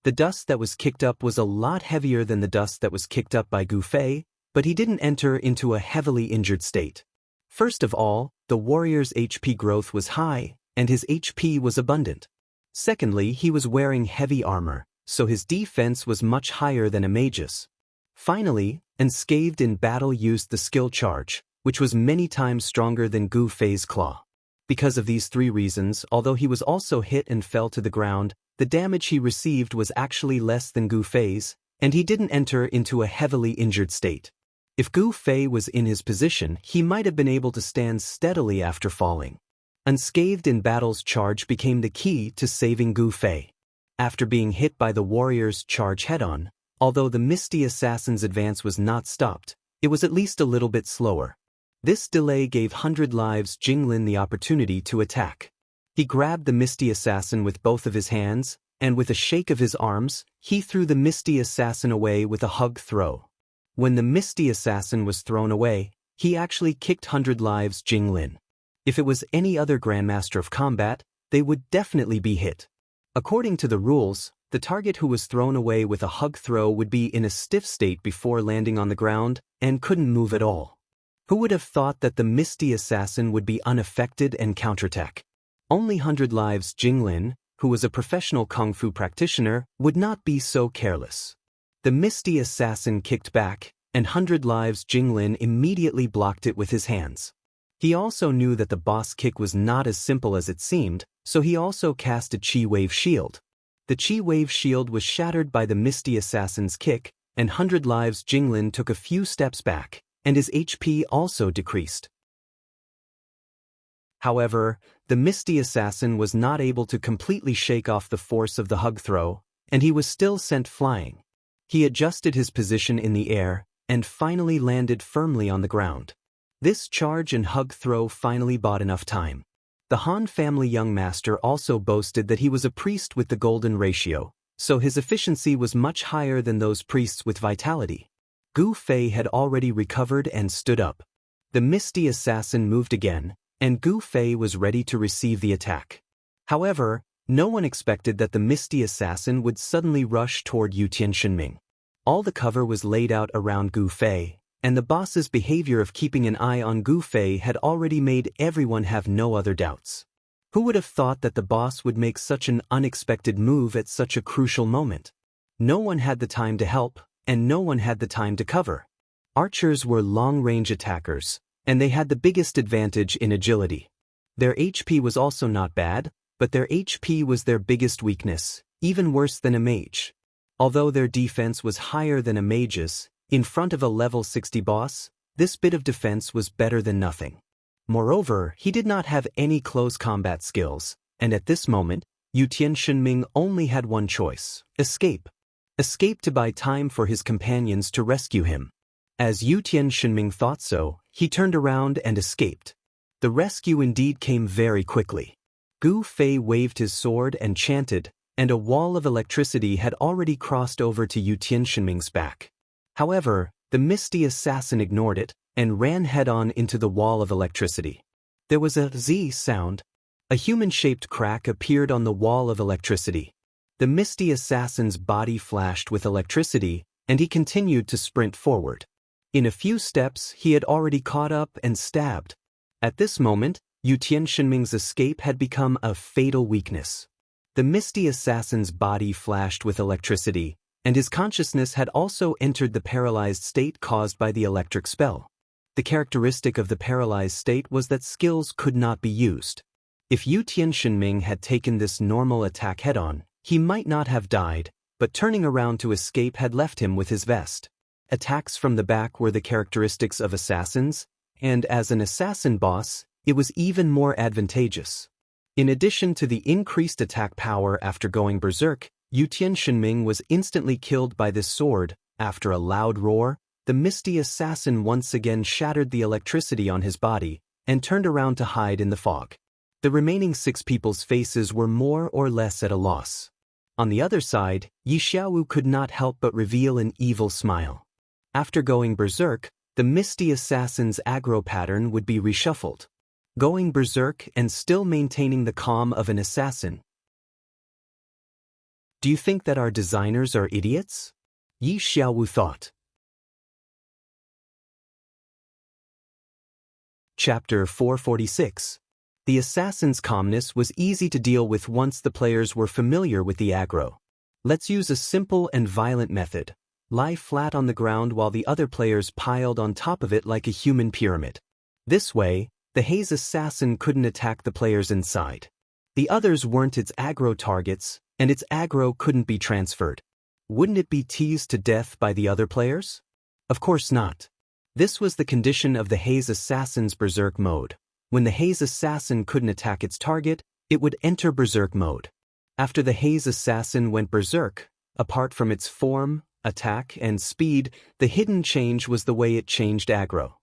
The dust that was kicked up was a lot heavier than the dust that was kicked up by Gu Fei, but he didn't enter into a heavily injured state. First of all, the warrior's HP growth was high, and his HP was abundant. Secondly, he was wearing heavy armor, so his defense was much higher than a mage's. Finally, Unscathed in battle used the skill charge, which was many times stronger than Gu Fei's claw. Because of these 3 reasons, although he was also hit and fell to the ground, the damage he received was actually less than Gu Fei's, and he didn't enter into a heavily injured state. If Gu Fei was in his position, he might have been able to stand steadily after falling. Unscathed in battle's charge became the key to saving Gu Fei. After being hit by the warrior's charge head-on, although the misty assassin's advance was not stopped, it was at least a little bit slower. This delay gave 100 Lives Jinglin the opportunity to attack. He grabbed the misty assassin with both of his hands, and with a shake of his arms, he threw the misty assassin away with a hug throw. When the misty assassin was thrown away, he actually kicked 100 Lives Jinglin. If it was any other Grandmaster of Combat, they would definitely be hit. According to the rules, the target who was thrown away with a hug throw would be in a stiff state before landing on the ground and couldn't move at all. Who would have thought that the misty assassin would be unaffected and counterattack? Only 100 Lives Jinglin, who was a professional kung fu practitioner, would not be so careless. The misty assassin kicked back, and 100 Lives Jinglin immediately blocked it with his hands. He also knew that the boss kick was not as simple as it seemed, so he also cast a Chi Wave Shield. The Chi Wave Shield was shattered by the misty assassin's kick, and 100 Lives Jinglin took a few steps back, and his HP also decreased. However, the misty assassin was not able to completely shake off the force of the hug throw, and he was still sent flying. He adjusted his position in the air, and finally landed firmly on the ground. This charge and hug throw finally bought enough time. The Han family young master also boasted that he was a priest with the golden ratio, so his efficiency was much higher than those priests with vitality. Gu Fei had already recovered and stood up. The misty assassin moved again, and Gu Fei was ready to receive the attack. However, no one expected that the misty assassin would suddenly rush toward Yu Tianxunming. All the cover was laid out around Gu Fei, and the boss's behavior of keeping an eye on Gu Fei had already made everyone have no other doubts. Who would have thought that the boss would make such an unexpected move at such a crucial moment? No one had the time to help, and no one had the time to cover. Archers were long-range attackers, and they had the biggest advantage in agility. Their HP was also not bad, but their HP was their biggest weakness, even worse than a mage. Although their defense was higher than a mage's, in front of a level 60 boss, this bit of defense was better than nothing. Moreover, he did not have any close combat skills, and at this moment, Yu Tianxunming only had one choice: escape. Escape to buy time for his companions to rescue him. As Yu Tianxunming thought so, he turned around and escaped. The rescue indeed came very quickly. Gu Fei waved his sword and chanted, and a wall of electricity had already crossed over to Yu Tianxunming's back. However, the misty assassin ignored it, and ran head-on into the wall of electricity. There was a Z sound. A human-shaped crack appeared on the wall of electricity. The misty assassin's body flashed with electricity, and he continued to sprint forward. In a few steps, he had already caught up and stabbed. At this moment, Yu Tianxunming's escape had become a fatal weakness. The misty assassin's body flashed with electricity, and his consciousness had also entered the paralyzed state caused by the electric spell. The characteristic of the paralyzed state was that skills could not be used. If Yu Tianxunming had taken this normal attack head-on, he might not have died, but turning around to escape had left him with his vest. Attacks from the back were the characteristics of assassins, and as an assassin boss, it was even more advantageous. In addition to the increased attack power after going berserk, Yutian Shenming was instantly killed by this sword. After a loud roar, the misty assassin once again shattered the electricity on his body and turned around to hide in the fog. The remaining 6 people's faces were more or less at a loss. On the other side, Yi Xiaowu could not help but reveal an evil smile. After going berserk, the misty assassin's aggro pattern would be reshuffled. Going berserk and still maintaining the calm of an assassin. Do you think that our designers are idiots? Yi Xiaowu thought. Chapter 446. The assassin's calmness was easy to deal with once the players were familiar with the aggro. Let's use a simple and violent method. Lie flat on the ground while the other players piled on top of it like a human pyramid. This way, the haze assassin couldn't attack the players inside. The others weren't its aggro targets, and its aggro couldn't be transferred. Wouldn't it be teased to death by the other players? Of course not. This was the condition of the haze assassin's berserk mode. When the haze assassin couldn't attack its target, it would enter berserk mode. After the haze assassin went berserk, apart from its form, attack, and speed, the hidden change was the way it changed aggro.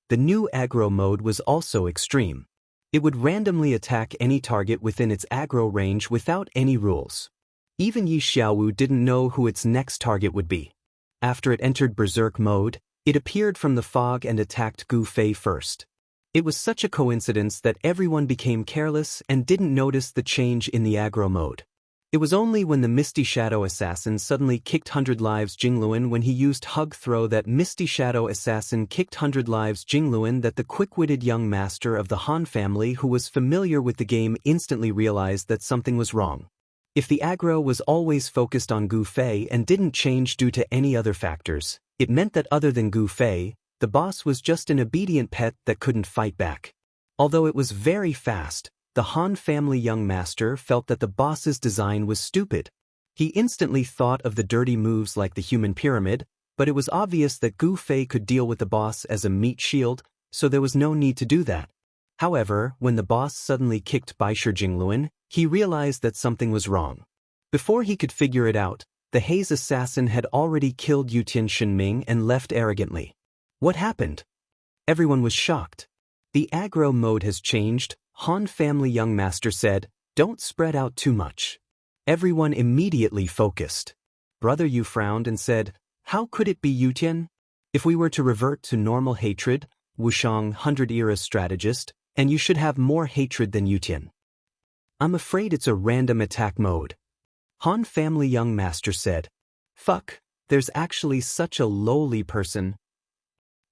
The new aggro mode was also extreme. It would randomly attack any target within its aggro range without any rules. Even Yi Xiaowu didn't know who its next target would be. After it entered berserk mode, it appeared from the fog and attacked Gu Fei first. It was such a coincidence that everyone became careless and didn't notice the change in the aggro mode. It was only when the Misty Shadow Assassin suddenly kicked 100 lives Jingluan when he used Hug Throw that Misty Shadow Assassin kicked 100 lives Jingluan that the quick-witted young master of the Han family who was familiar with the game instantly realized that something was wrong. If the aggro was always focused on Gu Fei and didn't change due to any other factors, it meant that other than Gu Fei, the boss was just an obedient pet that couldn't fight back. Although it was very fast, the Han family young master felt that the boss's design was stupid. He instantly thought of the dirty moves like the human pyramid, but it was obvious that Gu Fei could deal with the boss as a meat shield, so there was no need to do that. However, when the boss suddenly kicked Baisher Jingluan, he realized that something was wrong. Before he could figure it out, the haze assassin had already killed Yutian Shenming and left arrogantly. What happened? Everyone was shocked. The aggro mode has changed, Han family young master said, don't spread out too much. Everyone immediately focused. Brother Yu frowned and said, how could it be Yutian? If we were to revert to normal hatred, Wushang 100 era strategist, and you should have more hatred than Yutian. I'm afraid it's a random attack mode. Han family young master said, fuck, there's actually such a lowly person.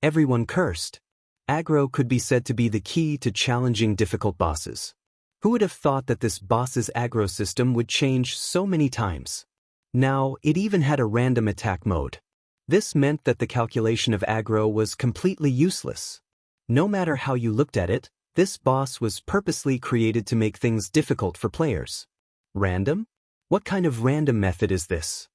Everyone cursed. Aggro could be said to be the key to challenging difficult bosses. Who would have thought that this boss's aggro system would change so many times? Now, it even had a random attack mode. This meant that the calculation of aggro was completely useless. No matter how you looked at it, this boss was purposely created to make things difficult for players. Random? What kind of random method is this?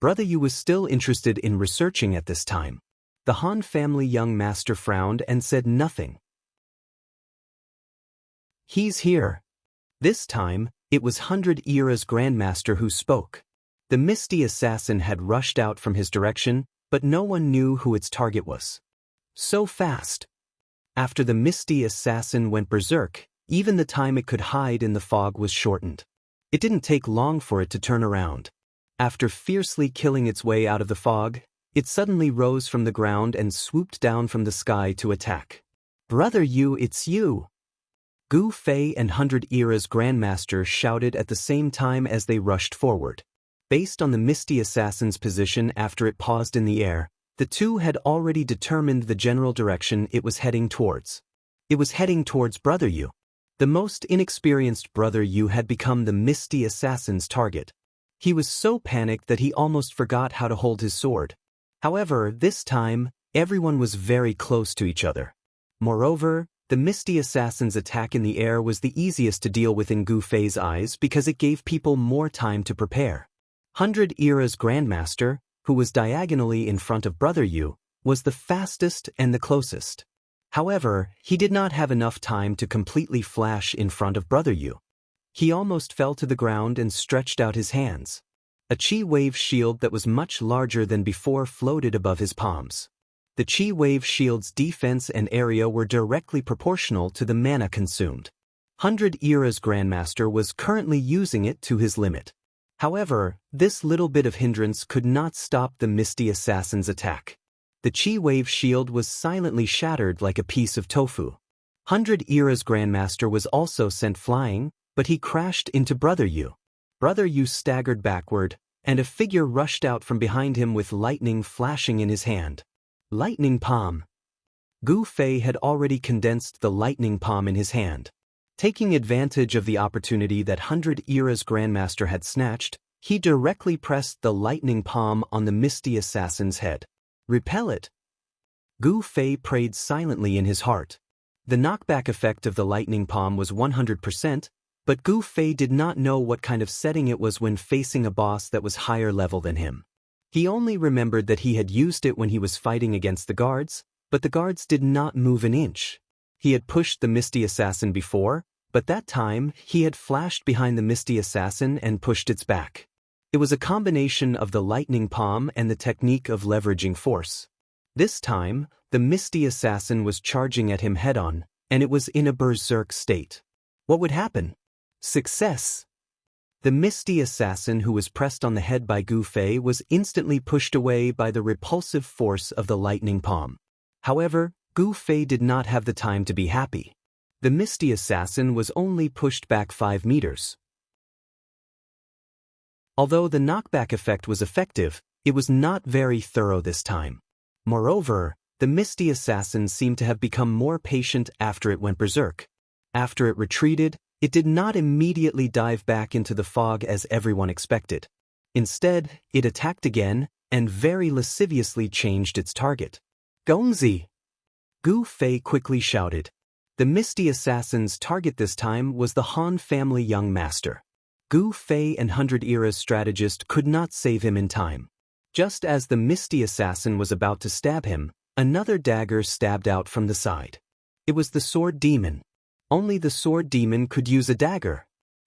Brother Yu was still interested in researching at this time. The Han family young master frowned and said nothing. He's here. This time, it was 100 Era's Grandmaster who spoke. The misty assassin had rushed out from his direction, but no one knew who its target was. So fast. After the misty assassin went berserk, even the time it could hide in the fog was shortened. It didn't take long for it to turn around. After fiercely killing its way out of the fog, it suddenly rose from the ground and swooped down from the sky to attack. Brother Yu, it's you! Gu Fei and 100 Era's Grandmaster shouted at the same time as they rushed forward. Based on the misty assassin's position after it paused in the air, the two had already determined the general direction it was heading towards. It was heading towards Brother Yu. The most inexperienced Brother Yu had become the misty assassin's target. He was so panicked that he almost forgot how to hold his sword. However, this time, everyone was very close to each other. Moreover, the misty assassin's attack in the air was the easiest to deal with in Gu Fei's eyes because it gave people more time to prepare. 100 Era's Grandmaster, who was diagonally in front of Brother Yu, was the fastest and the closest. However, he did not have enough time to completely flash in front of Brother Yu. He almost fell to the ground and stretched out his hands. A chi wave shield that was much larger than before floated above his palms. The chi wave shield's defense and area were directly proportional to the mana consumed. 100 Era's Grandmaster was currently using it to his limit. However, this little bit of hindrance could not stop the Misty Assassin's attack. The chi wave shield was silently shattered like a piece of tofu. 100 Era's Grandmaster was also sent flying, but he crashed into Brother Yu. Brother Yu staggered backward, and a figure rushed out from behind him with lightning flashing in his hand. Lightning Palm. Gu Fei had already condensed the lightning palm in his hand. Taking advantage of the opportunity that 100 Era's Grandmaster had snatched, he directly pressed the lightning palm on the Misty Assassin's head. Repel it. Gu Fei prayed silently in his heart. The knockback effect of the lightning palm was 100%, but Gu Fei did not know what kind of setting it was when facing a boss that was higher level than him. He only remembered that he had used it when he was fighting against the guards, but the guards did not move an inch. He had pushed the Misty Assassin before, but that time he had flashed behind the Misty Assassin and pushed its back. It was a combination of the lightning palm and the technique of leveraging force. This time, the Misty Assassin was charging at him head-on, and it was in a berserk state. What would happen? Success! The Misty Assassin who was pressed on the head by Gu Fei was instantly pushed away by the repulsive force of the lightning palm. However, Gu Fei did not have the time to be happy. The Misty Assassin was only pushed back 5 meters. Although the knockback effect was effective, it was not very thorough this time. Moreover, the Misty Assassin seemed to have become more patient after it went berserk. After it retreated, it did not immediately dive back into the fog as everyone expected. Instead, it attacked again, and very lasciviously changed its target. Gongzi! Gu Fei quickly shouted. The Misty Assassin's target this time was the Han family young master. Gu Fei and 100 Era's strategist could not save him in time. Just as the Misty Assassin was about to stab him, another dagger stabbed out from the side. It was the Sword Demon. Only the Sword Demon could use a dagger.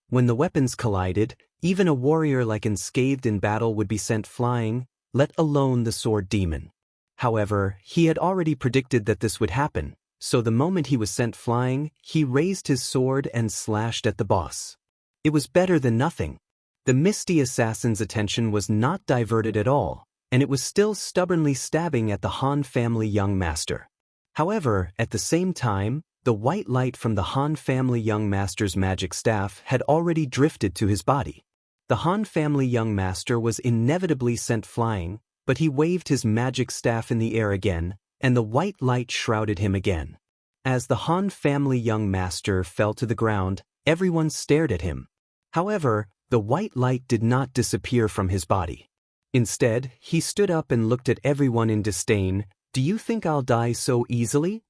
When the weapons collided, even a warrior like unscathed in battle would be sent flying, let alone the Sword Demon. However, he had already predicted that this would happen, so the moment he was sent flying, he raised his sword and slashed at the boss. It was better than nothing. The Misty Assassin's attention was not diverted at all, and it was still stubbornly stabbing at the Han family young master. However, at the same time, the white light from the Han family young master's magic staff had already drifted to his body. The Han family young master was inevitably sent flying, but he waved his magic staff in the air again, and the white light shrouded him again. As the Han family young master fell to the ground, everyone stared at him. However, the white light did not disappear from his body. Instead, he stood up and looked at everyone in disdain. Do you think I'll die so easily?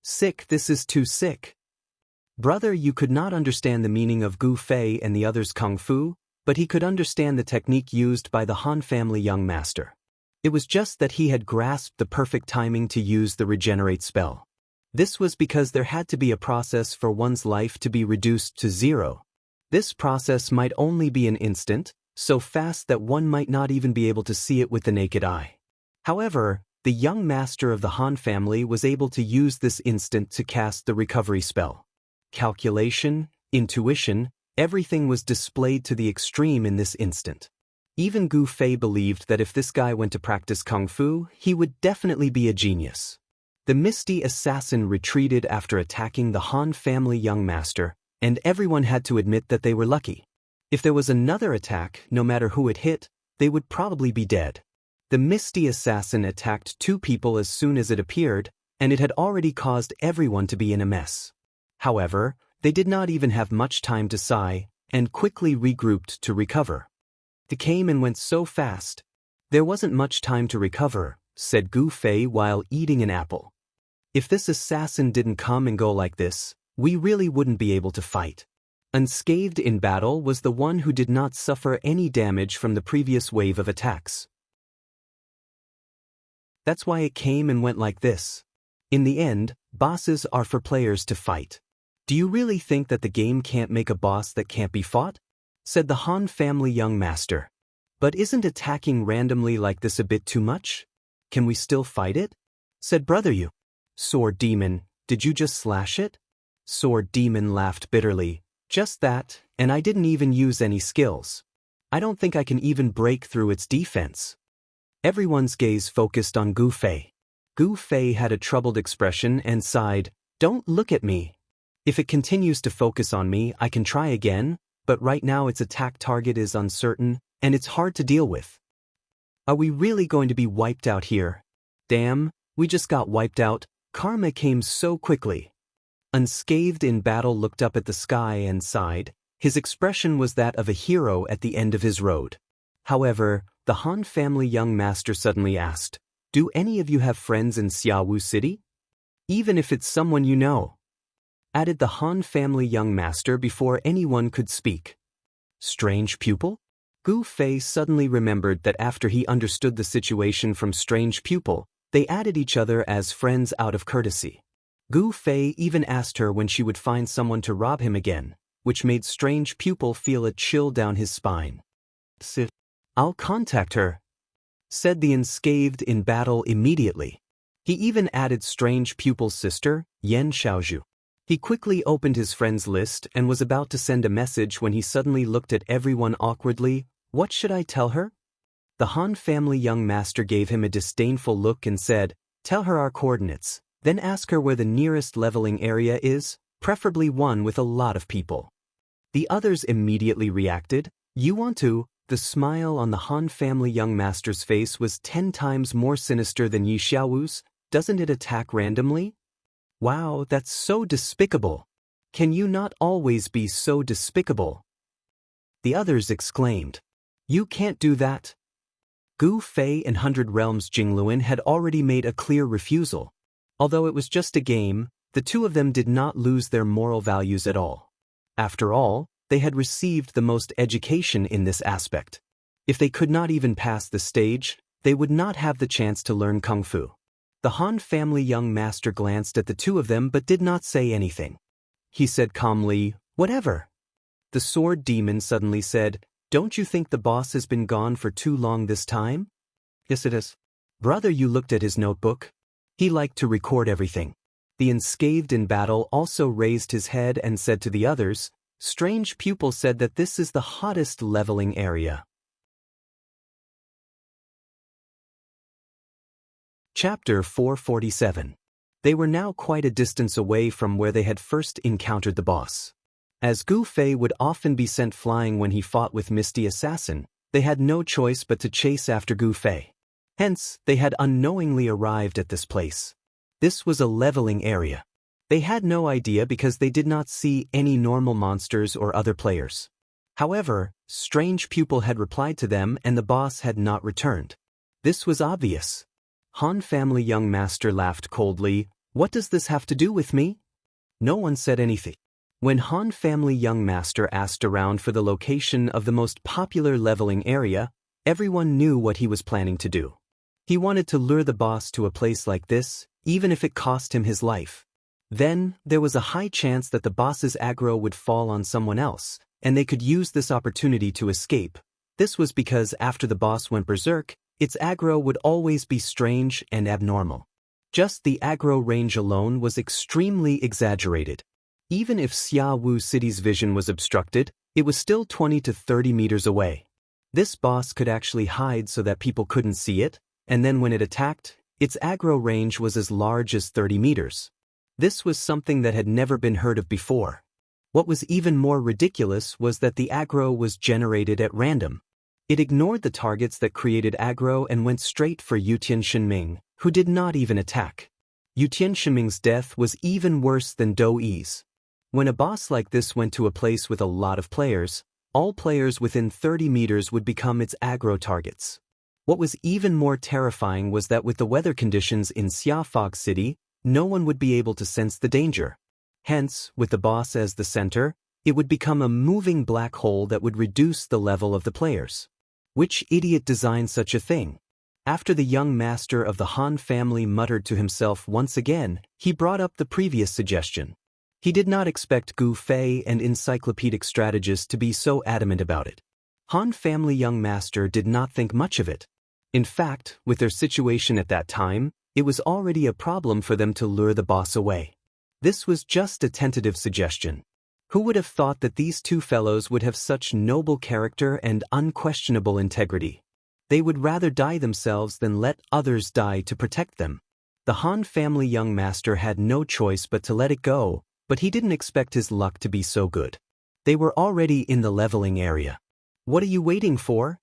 Sick, this is too sick. Brother, you could not understand the meaning of Gu Fei and the others' kung fu, but he could understand the technique used by the Han family young master. It was just that he had grasped the perfect timing to use the regenerate spell. This was because there had to be a process for one's life to be reduced to 0. This process might only be an instant, so fast that one might not even be able to see it with the naked eye. However, the young master of the Han family was able to use this instant to cast the recovery spell. Calculation, intuition, everything was displayed to the extreme in this instant. Even Gu Fei believed that if this guy went to practice kung fu, he would definitely be a genius. The Misty Assassin retreated after attacking the Han family young master, and everyone had to admit that they were lucky. If there was another attack, no matter who it hit, they would probably be dead. The Misty Assassin attacked 2 people as soon as it appeared, and it had already caused everyone to be in a mess. However, they did not even have much time to sigh, and quickly regrouped to recover. It came and went so fast. There wasn't much time to recover, said Gu Fei while eating an apple. If this assassin didn't come and go like this, we really wouldn't be able to fight. Unscathed in battle was the one who did not suffer any damage from the previous wave of attacks. That's why it came and went like this. In the end, bosses are for players to fight. Do you really think that the game can't make a boss that can't be fought? Said the Han family young master. But isn't attacking randomly like this a bit too much? Can we still fight it? Said Brother Yu. Sword Demon, did you just slash it? Sword Demon laughed bitterly. Just that, and I didn't even use any skills. I don't think I can even break through its defense. Everyone's gaze focused on Gu Fei. Gu Fei had a troubled expression and sighed, "Don't look at me. If it continues to focus on me, I can try again, but right now its attack target is uncertain, and it's hard to deal with." Are we really going to be wiped out here? Damn, we just got wiped out. Karma came so quickly. Unscathed in battle looked up at the sky and sighed. His expression was that of a hero at the end of his road. However, the Han family young master suddenly asked, "Do any of you have friends in Xiaowu City? Even if it's someone you know," added the Han family young master before anyone could speak. Strange pupil? Gu Fei suddenly remembered that after he understood the situation from Strange Pupil, they added each other as friends out of courtesy. Gu Fei even asked her when she would find someone to rob him again, which made Strange Pupil feel a chill down his spine. "Sit. I'll contact her," said the unscathed in battle immediately. He even added Strange Pupil's sister, Yen Xiaozhu. He quickly opened his friends list and was about to send a message when he suddenly looked at everyone awkwardly. What should I tell her? The Han family young master gave him a disdainful look and said, "Tell her our coordinates, then ask her where the nearest leveling area is, preferably one with a lot of people." The others immediately reacted, "You want to?" The smile on the Han family young master's face was 10 times more sinister than Yi Xiaowu's. "Doesn't it attack randomly?" "Wow, that's so despicable. Can you not always be so despicable?" The others exclaimed, "You can't do that." Gu Fei and 100 Realms Jingluan had already made a clear refusal. Although it was just a game, the two of them did not lose their moral values at all. After all, they had received the most education in this aspect. If they could not even pass the stage, they would not have the chance to learn Kung Fu. The Han family young master glanced at the two of them but did not say anything. He said calmly, "Whatever." The sword demon suddenly said, "Don't you think the boss has been gone for too long this time?" "Yes, it is." Brother Yu looked at his notebook. He liked to record everything. The unscathed in battle also raised his head and said to the others, "Strange Pupil said that this is the hottest leveling area." Chapter 447. They were now quite a distance away from where they had first encountered the boss. As Gu Fei would often be sent flying when he fought with Misty Assassin, they had no choice but to chase after Gu Fei. Hence, they had unknowingly arrived at this place. This was a leveling area. They had no idea because they did not see any normal monsters or other players. However, Strange Pupil had replied to them and the boss had not returned. This was obvious. Han family young master laughed coldly. "What does this have to do with me?" No one said anything. When Han family young master asked around for the location of the most popular leveling area, everyone knew what he was planning to do. He wanted to lure the boss to a place like this, even if it cost him his life. Then, there was a high chance that the boss's aggro would fall on someone else, and they could use this opportunity to escape. This was because after the boss went berserk, its aggro would always be strange and abnormal. Just the aggro range alone was extremely exaggerated. Even if Xiaowu City's vision was obstructed, it was still 20 to 30 meters away. This boss could actually hide so that people couldn't see it, and then when it attacked, its aggro range was as large as 30 meters. This was something that had never been heard of before. What was even more ridiculous was that the aggro was generated at random. It ignored the targets that created aggro and went straight for Yutian Shenming, who did not even attack. Yutian Shenming's death was even worse than Dou Yi's. When a boss like this went to a place with a lot of players, all players within 30 meters would become its aggro targets. What was even more terrifying was that with the weather conditions in Xiafog City, no one would be able to sense the danger. Hence, with the boss as the center, it would become a moving black hole that would reduce the level of the players. Which idiot designed such a thing? After the young master of the Han family muttered to himself once again, he brought up the previous suggestion. He did not expect Gu Fei and encyclopedic strategists to be so adamant about it. Han family young master did not think much of it. In fact, with their situation at that time, it was already a problem for them to lure the boss away. This was just a tentative suggestion. Who would have thought that these two fellows would have such noble character and unquestionable integrity? They would rather die themselves than let others die to protect them. The Han family young master had no choice but to let it go, but he didn't expect his luck to be so good. They were already in the leveling area. "What are you waiting for?"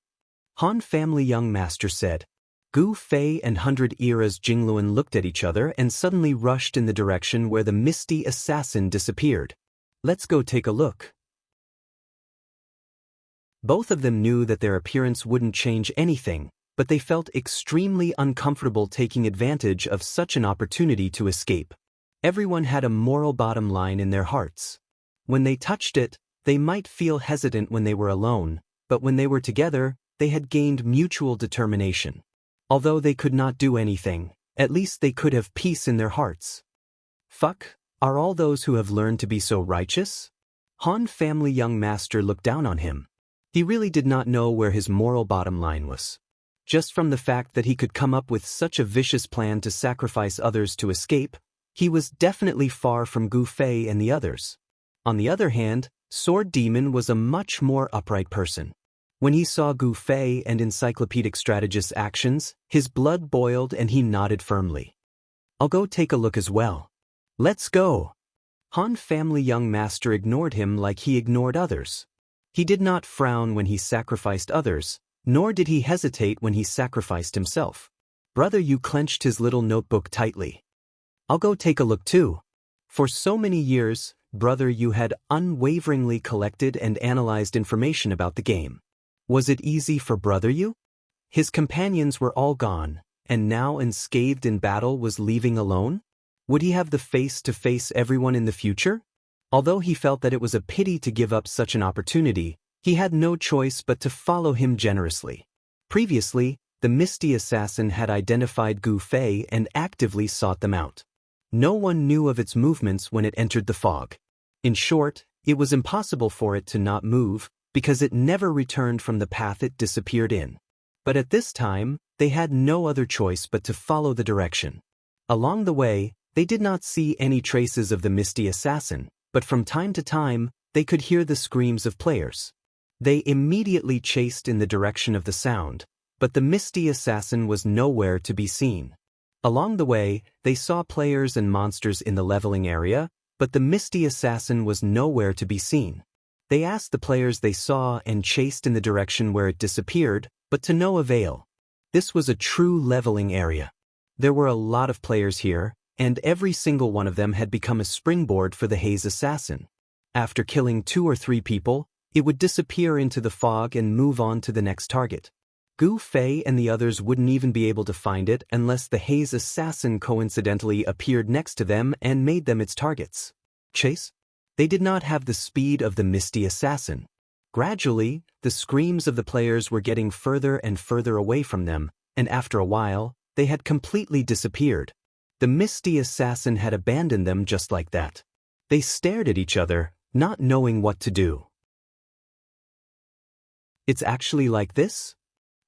Han family young master said. Gu Fei and 100 Era's Jingluan looked at each other and suddenly rushed in the direction where the misty assassin disappeared. "Let's go take a look." Both of them knew that their appearance wouldn't change anything, but they felt extremely uncomfortable taking advantage of such an opportunity to escape. Everyone had a moral bottom line in their hearts. When they touched it, they might feel hesitant when they were alone, but when they were together, they had gained mutual determination. Although they could not do anything, at least they could have peace in their hearts. Fuck, are all those who have learned to be so righteous? Han family young master looked down on him. He really did not know where his moral bottom line was. Just from the fact that he could come up with such a vicious plan to sacrifice others to escape, he was definitely far from Gu Fei and the others. On the other hand, Sword Demon was a much more upright person. When he saw Gu Fei and encyclopedic strategist's actions, his blood boiled and he nodded firmly. "I'll go take a look as well." "Let's go." Han family young master ignored him like he ignored others. He did not frown when he sacrificed others, nor did he hesitate when he sacrificed himself. Brother Yu clenched his little notebook tightly. "I'll go take a look too." For so many years, Brother Yu had unwaveringly collected and analyzed information about the game. Was it easy for Brother Yu? His companions were all gone, and now unscathed in battle was leaving alone? Would he have the face to face everyone in the future? Although he felt that it was a pity to give up such an opportunity, he had no choice but to follow him generously. Previously, the Misty Assassin had identified Gu Fei and actively sought them out. No one knew of its movements when it entered the fog. In short, it was impossible for it to not move, because it never returned from the path it disappeared in. But at this time, they had no other choice but to follow the direction. Along the way, they did not see any traces of the Misty Assassin, but from time to time, they could hear the screams of players. They immediately chased in the direction of the sound, but the Misty Assassin was nowhere to be seen. Along the way, they saw players and monsters in the leveling area, but the Misty Assassin was nowhere to be seen. They asked the players they saw and chased in the direction where it disappeared, but to no avail. This was a true leveling area. There were a lot of players here, and every single one of them had become a springboard for the Haze Assassin. After killing 2 or 3 people, it would disappear into the fog and move on to the next target. Gu Fei and the others wouldn't even be able to find it unless the Haze Assassin coincidentally appeared next to them and made them its targets. Chase? They did not have the speed of the Misty Assassin. Gradually, the screams of the players were getting further and further away from them, and after a while, they had completely disappeared. The Misty Assassin had abandoned them just like that. They stared at each other, not knowing what to do. "It's actually like this?"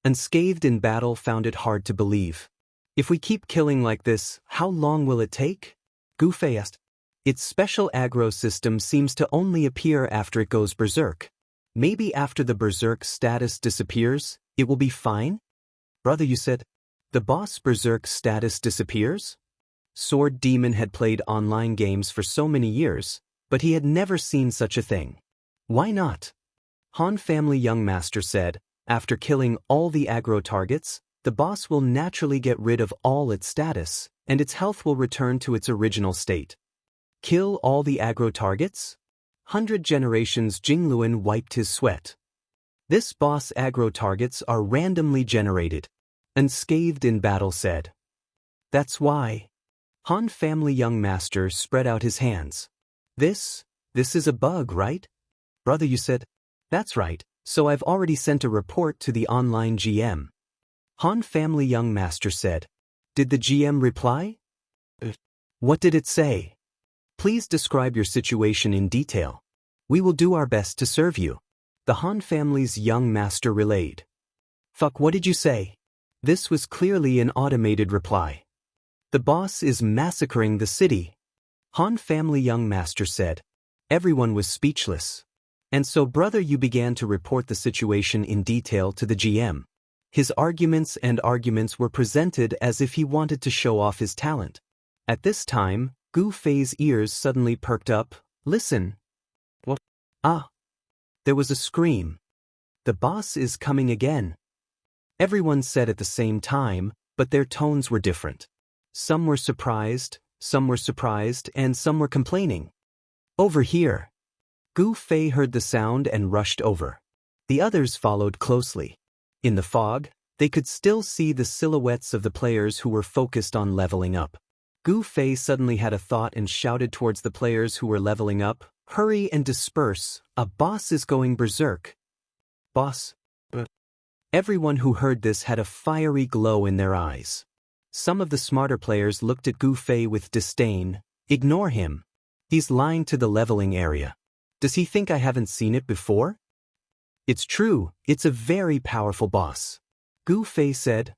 Unscathed in battle found it hard to believe. "If we keep killing like this, how long will it take?" Gu Fei asked. "Its special aggro system seems to only appear after it goes berserk. Maybe after the berserk status disappears, it will be fine?" Brother Yu said. "The boss berserk status disappears?" Sword Demon had played online games for so many years, but he had never seen such a thing. "Why not?" Han family young master said, "After killing all the aggro targets, the boss will naturally get rid of all its status, and its health will return to its original state." "Kill all the aggro targets?" 100 Generations Jingluan wiped his sweat. "This boss aggro targets are randomly generated," Unscathed in Battle said. "That's why." Han family young master spread out his hands. This is a bug, right?" Brother Yu said. "That's right, so I've already sent a report to the online GM." Han family young master said. "Did the GM reply?" "What did it say?" Please describe your situation in detail. We will do our best to serve you. The Han family's young master relayed. Fuck, what did you say? This was clearly an automated reply. The boss is massacring the city. Han family young master said. Everyone was speechless. And so brother, you began to report the situation in detail to the GM. His arguments were presented as if he wanted to show off his talent. At this time, Gu Fei's ears suddenly perked up. Listen. What? Ah. There was a scream. The boss is coming again. Everyone said at the same time, but their tones were different. Some were surprised, and some were complaining. Over here. Gu Fei heard the sound and rushed over. The others followed closely. In the fog, they could still see the silhouettes of the players who were focused on leveling up. Gu Fei suddenly had a thought and shouted towards the players who were leveling up, "Hurry and disperse, a boss is going berserk." Boss? Everyone who heard this had a fiery glow in their eyes. Some of the smarter players looked at Gu Fei with disdain. Ignore him. He's lying to the leveling area. Does he think I haven't seen it before? It's true, it's a very powerful boss. Gu Fei said.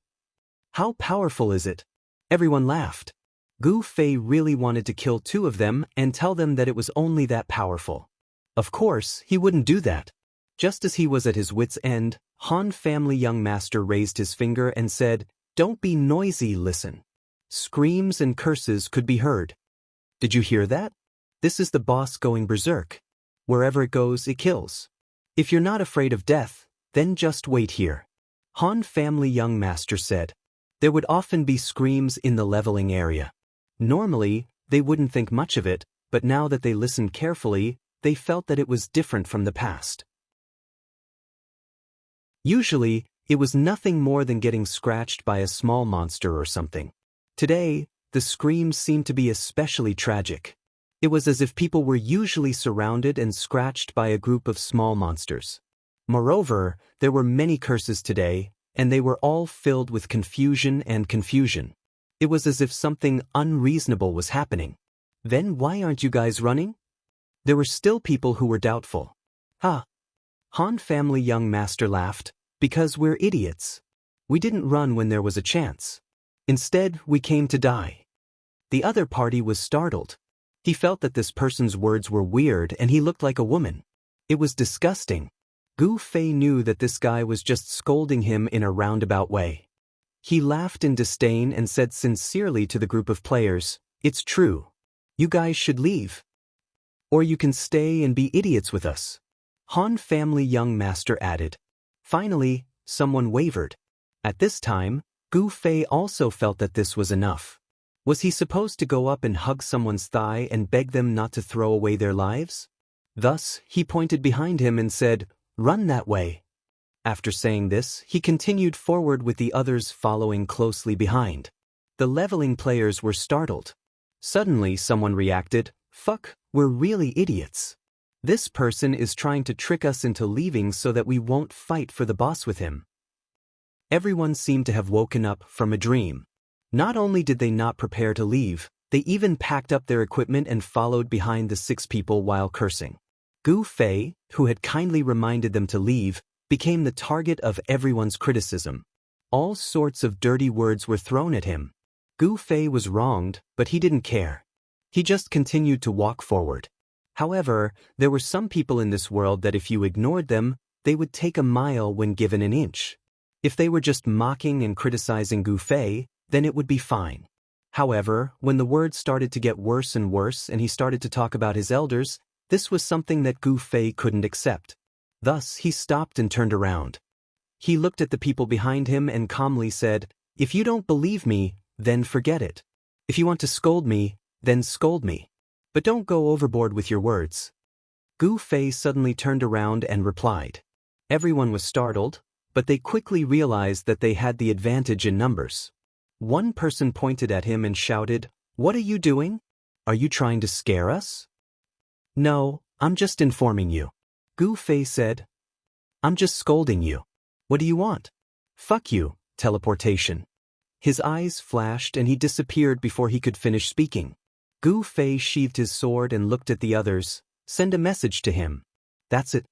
How powerful is it? Everyone laughed. Gu Fei really wanted to kill two of them and tell them that it was only that powerful. Of course, he wouldn't do that. Just as he was at his wit's end, Han family young master raised his finger and said, "Don't be noisy, listen." Screams and curses could be heard. Did you hear that? This is the boss going berserk. Wherever it goes, it kills. If you're not afraid of death, then just wait here. Han family young master said. There would often be screams in the leveling area. Normally, they wouldn't think much of it, but now that they listened carefully, they felt that it was different from the past. Usually, it was nothing more than getting scratched by a small monster or something. Today, the screams seemed to be especially tragic. It was as if people were usually surrounded and scratched by a group of small monsters. Moreover, there were many curses today, and they were all filled with confusion. It was as if something unreasonable was happening. Then why aren't you guys running? There were still people who were doubtful. Han family young master laughed. Because we're idiots. We didn't run when there was a chance. Instead, we came to die. The other party was startled. He felt that this person's words were weird and he looked like a woman. It was disgusting. Gu Fei knew that this guy was just scolding him in a roundabout way. He laughed in disdain and said sincerely to the group of players, "It's true. You guys should leave. Or you can stay and be idiots with us." Han family young master added. Finally, someone wavered. At this time, Gu Fei also felt that this was enough. Was he supposed to go up and hug someone's thigh and beg them not to throw away their lives? Thus, he pointed behind him and said, "Run that way." After saying this, he continued forward with the others following closely behind. The leveling players were startled. Suddenly, someone reacted, "Fuck, we're really idiots. This person is trying to trick us into leaving so that we won't fight for the boss with him." Everyone seemed to have woken up from a dream. Not only did they not prepare to leave, they even packed up their equipment and followed behind the 6 people while cursing. Gu Fei, who had kindly reminded them to leave, became the target of everyone's criticism. All sorts of dirty words were thrown at him. Gu Fei was wronged, but he didn't care. He just continued to walk forward. However, there were some people in this world that if you ignored them, they would take a mile when given an inch. If they were just mocking and criticizing Gu Fei, then it would be fine. However, when the words started to get worse and worse and he started to talk about his elders, this was something that Gu Fei couldn't accept. Thus, he stopped and turned around. He looked at the people behind him and calmly said, "If you don't believe me, then forget it. If you want to scold me, then scold me. But don't go overboard with your words." Gu Fei suddenly turned around and replied. Everyone was startled, but they quickly realized that they had the advantage in numbers. One person pointed at him and shouted, "What are you doing? Are you trying to scare us?" "No, I'm just informing you." Gu Fei said. "I'm just scolding you. What do you want?" "Fuck you, teleportation." His eyes flashed and he disappeared before he could finish speaking. Gu Fei sheathed his sword and looked at the others. Send a message to him. That's it.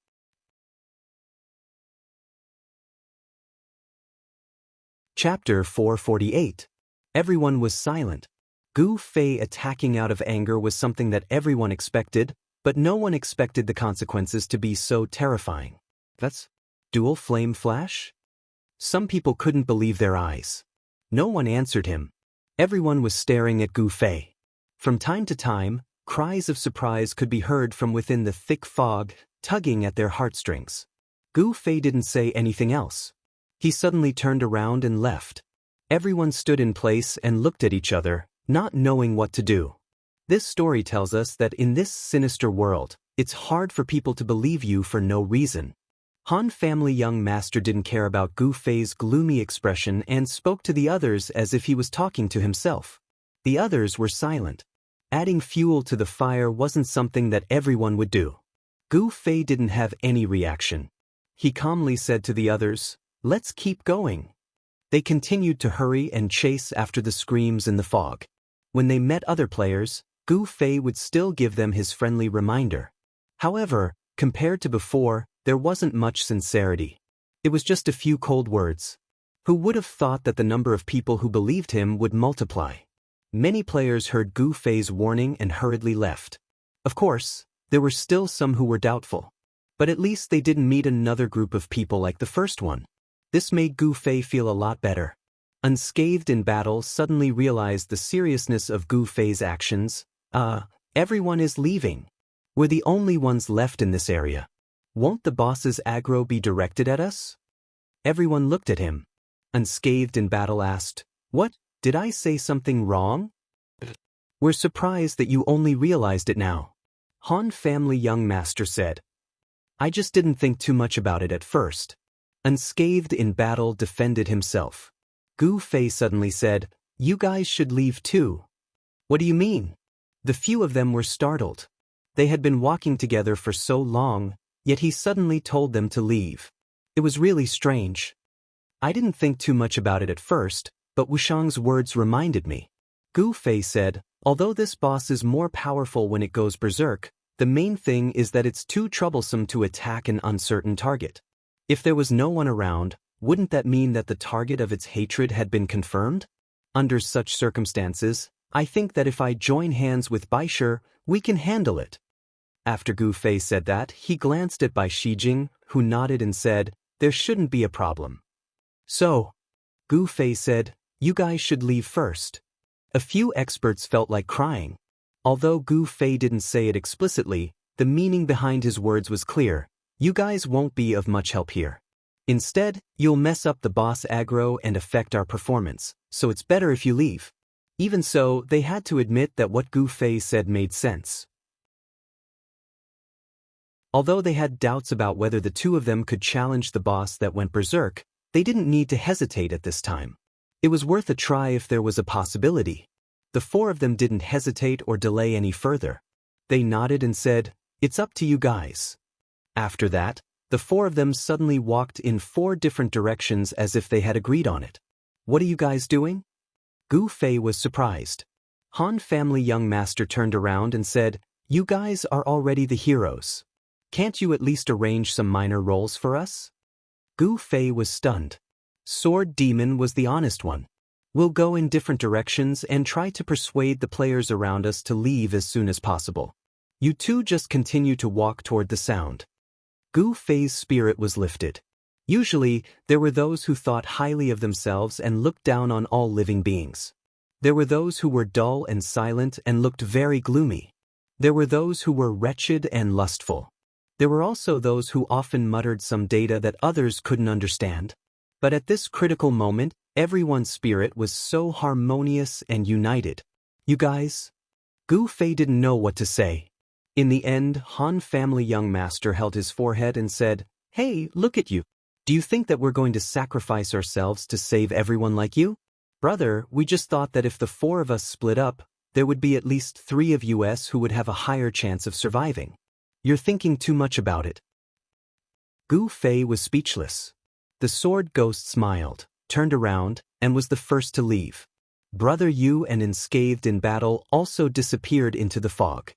Chapter 448. Everyone was silent. Gu Fei attacking out of anger was something that everyone expected, but no one expected the consequences to be so terrifying. That's dual flame flash? Some people couldn't believe their eyes. No one answered him. Everyone was staring at Gu Fei. From time to time, cries of surprise could be heard from within the thick fog, tugging at their heartstrings. Gu Fei didn't say anything else. He suddenly turned around and left. Everyone stood in place and looked at each other, not knowing what to do. This story tells us that in this sinister world, it's hard for people to believe you for no reason. Han family young master didn't care about Gu Fei's gloomy expression and spoke to the others as if he was talking to himself. The others were silent. Adding fuel to the fire wasn't something that everyone would do. Gu Fei didn't have any reaction. He calmly said to the others, "Let's keep going." They continued to hurry and chase after the screams in the fog. When they met other players, Gu Fei would still give them his friendly reminder. However, compared to before, there wasn't much sincerity. It was just a few cold words. Who would have thought that the number of people who believed him would multiply? Many players heard Gu Fei's warning and hurriedly left. Of course, there were still some who were doubtful. But at least they didn't meet another group of people like the first one. This made Gu Fei feel a lot better. Unscathed in battle, suddenly realized the seriousness of Gu Fei's actions. Everyone is leaving. We're the only ones left in this area. Won't the boss's aggro be directed at us? Everyone looked at him. Unscathed in battle asked, "What, did I say something wrong?" "We're surprised that you only realized it now," Han family young master said. "I just didn't think too much about it at first." Unscathed in battle defended himself. Gu Fei suddenly said, "You guys should leave too." "What do you mean?" The few of them were startled. They had been walking together for so long, yet he suddenly told them to leave. It was really strange. "I didn't think too much about it at first, but Wushang's words reminded me." Gu Fei said, "Although this boss is more powerful when it goes berserk, the main thing is that it's too troublesome to attack an uncertain target. If there was no one around, wouldn't that mean that the target of its hatred had been confirmed? Under such circumstances, I think that if I join hands with Baisher, we can handle it." After Gu Fei said that, he glanced at Bai Shijing, who nodded and said, "There shouldn't be a problem." "So," Gu Fei said, "you guys should leave first." A few experts felt like crying. Although Gu Fei didn't say it explicitly, the meaning behind his words was clear. You guys won't be of much help here. Instead, you'll mess up the boss aggro and affect our performance, so it's better if you leave. Even so, they had to admit that what Gu Fei said made sense. Although they had doubts about whether the two of them could challenge the boss that went berserk, they didn't need to hesitate at this time. It was worth a try if there was a possibility. The four of them didn't hesitate or delay any further. They nodded and said, "It's up to you guys." After that, the four of them suddenly walked in 4 different directions as if they had agreed on it. "What are you guys doing?" Gu Fei was surprised. Han family young master turned around and said, "You guys are already the heroes. Can't you at least arrange some minor roles for us?" Gu Fei was stunned. Sword Demon was the honest one. "We'll go in different directions and try to persuade the players around us to leave as soon as possible. You two just continue to walk toward the sound." Gu Fei's spirit was lifted. Usually, there were those who thought highly of themselves and looked down on all living beings. There were those who were dull and silent and looked very gloomy. There were those who were wretched and lustful. There were also those who often muttered some data that others couldn't understand. But at this critical moment, everyone's spirit was so harmonious and united. "You guys?" Gu Fei didn't know what to say. In the end, Han family young master held his forehead and said, "Hey, look at you. Do you think that we're going to sacrifice ourselves to save everyone like you? Brother, we just thought that if the 4 of us split up, there would be at least 3 of us who would have a higher chance of surviving. You're thinking too much about it." Gu Fei was speechless. The sword ghost smiled, turned around, and was the first to leave. Brother Yu and Unscathed in Battle also disappeared into the fog.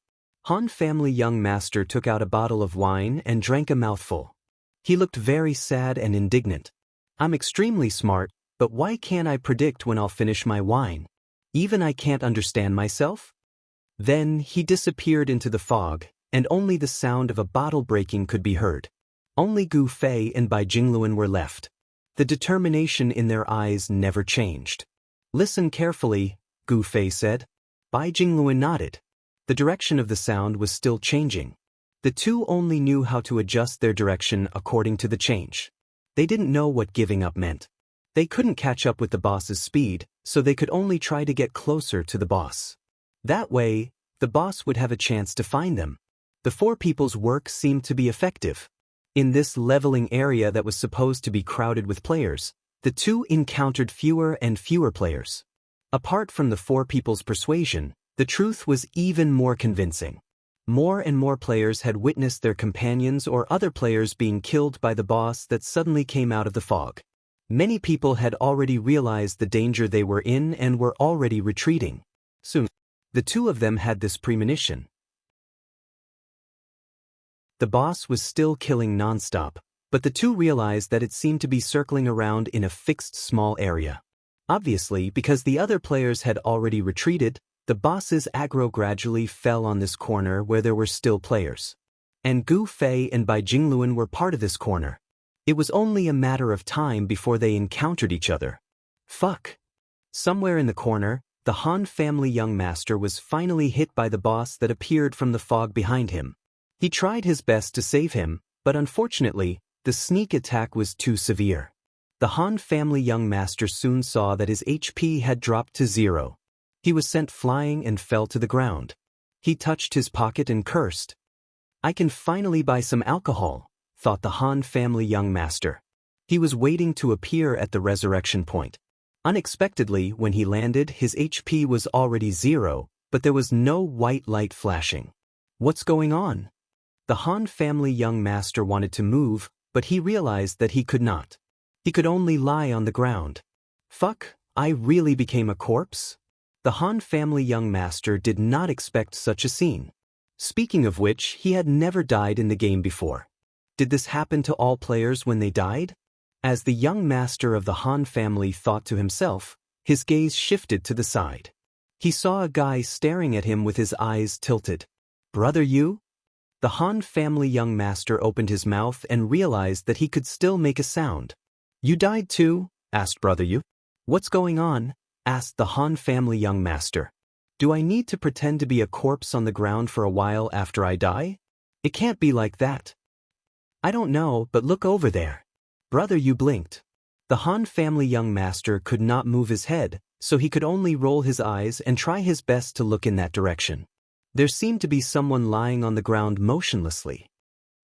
Han family young master took out a bottle of wine and drank a mouthful. He looked very sad and indignant. I'm extremely smart, but why can't I predict when I'll finish my wine? Even I can't understand myself? Then he disappeared into the fog, and only the sound of a bottle breaking could be heard. Only Gu Fei and Bai Jingluan were left. The determination in their eyes never changed. Listen carefully, Gu Fei said. Bai Jingluan nodded. The direction of the sound was still changing. The two only knew how to adjust their direction according to the change. They didn't know what giving up meant. They couldn't catch up with the boss's speed, so they could only try to get closer to the boss. That way, the boss would have a chance to find them. The four people's work seemed to be effective. In this leveling area that was supposed to be crowded with players, the two encountered fewer and fewer players. Apart from the four people's persuasion, the truth was even more convincing. More and more players had witnessed their companions or other players being killed by the boss that suddenly came out of the fog. Many people had already realized the danger they were in and were already retreating. Soon, the two of them had this premonition. The boss was still killing non-stop, but the two realized that it seemed to be circling around in a fixed small area. Obviously, because the other players had already retreated, the boss's aggro gradually fell on this corner where there were still players. And Gu Fei and Bai Jingluan were part of this corner. It was only a matter of time before they encountered each other. Fuck. Somewhere in the corner, the Han family young master was finally hit by the boss that appeared from the fog behind him. He tried his best to save him, but unfortunately, the sneak attack was too severe. The Han family young master soon saw that his HP had dropped to 0. He was sent flying and fell to the ground. He touched his pocket and cursed. I can finally buy some alcohol, thought the Han family young master. He was waiting to appear at the resurrection point. Unexpectedly, when he landed, his HP was already 0, but there was no white light flashing. What's going on? The Han family young master wanted to move, but he realized that he could not. He could only lie on the ground. Fuck, I really became a corpse? The Han family young master did not expect such a scene. Speaking of which, he had never died in the game before. Did this happen to all players when they died? As the young master of the Han family thought to himself, his gaze shifted to the side. He saw a guy staring at him with his eyes tilted. Brother Yu? The Han family young master opened his mouth and realized that he could still make a sound. You died too? Asked Brother Yu. What's going on? Asked the Han family young master. Do I need to pretend to be a corpse on the ground for a while after I die? It can't be like that. I don't know, but look over there. Brother Yu blinked. The Han family young master could not move his head, so he could only roll his eyes and try his best to look in that direction. There seemed to be someone lying on the ground motionlessly.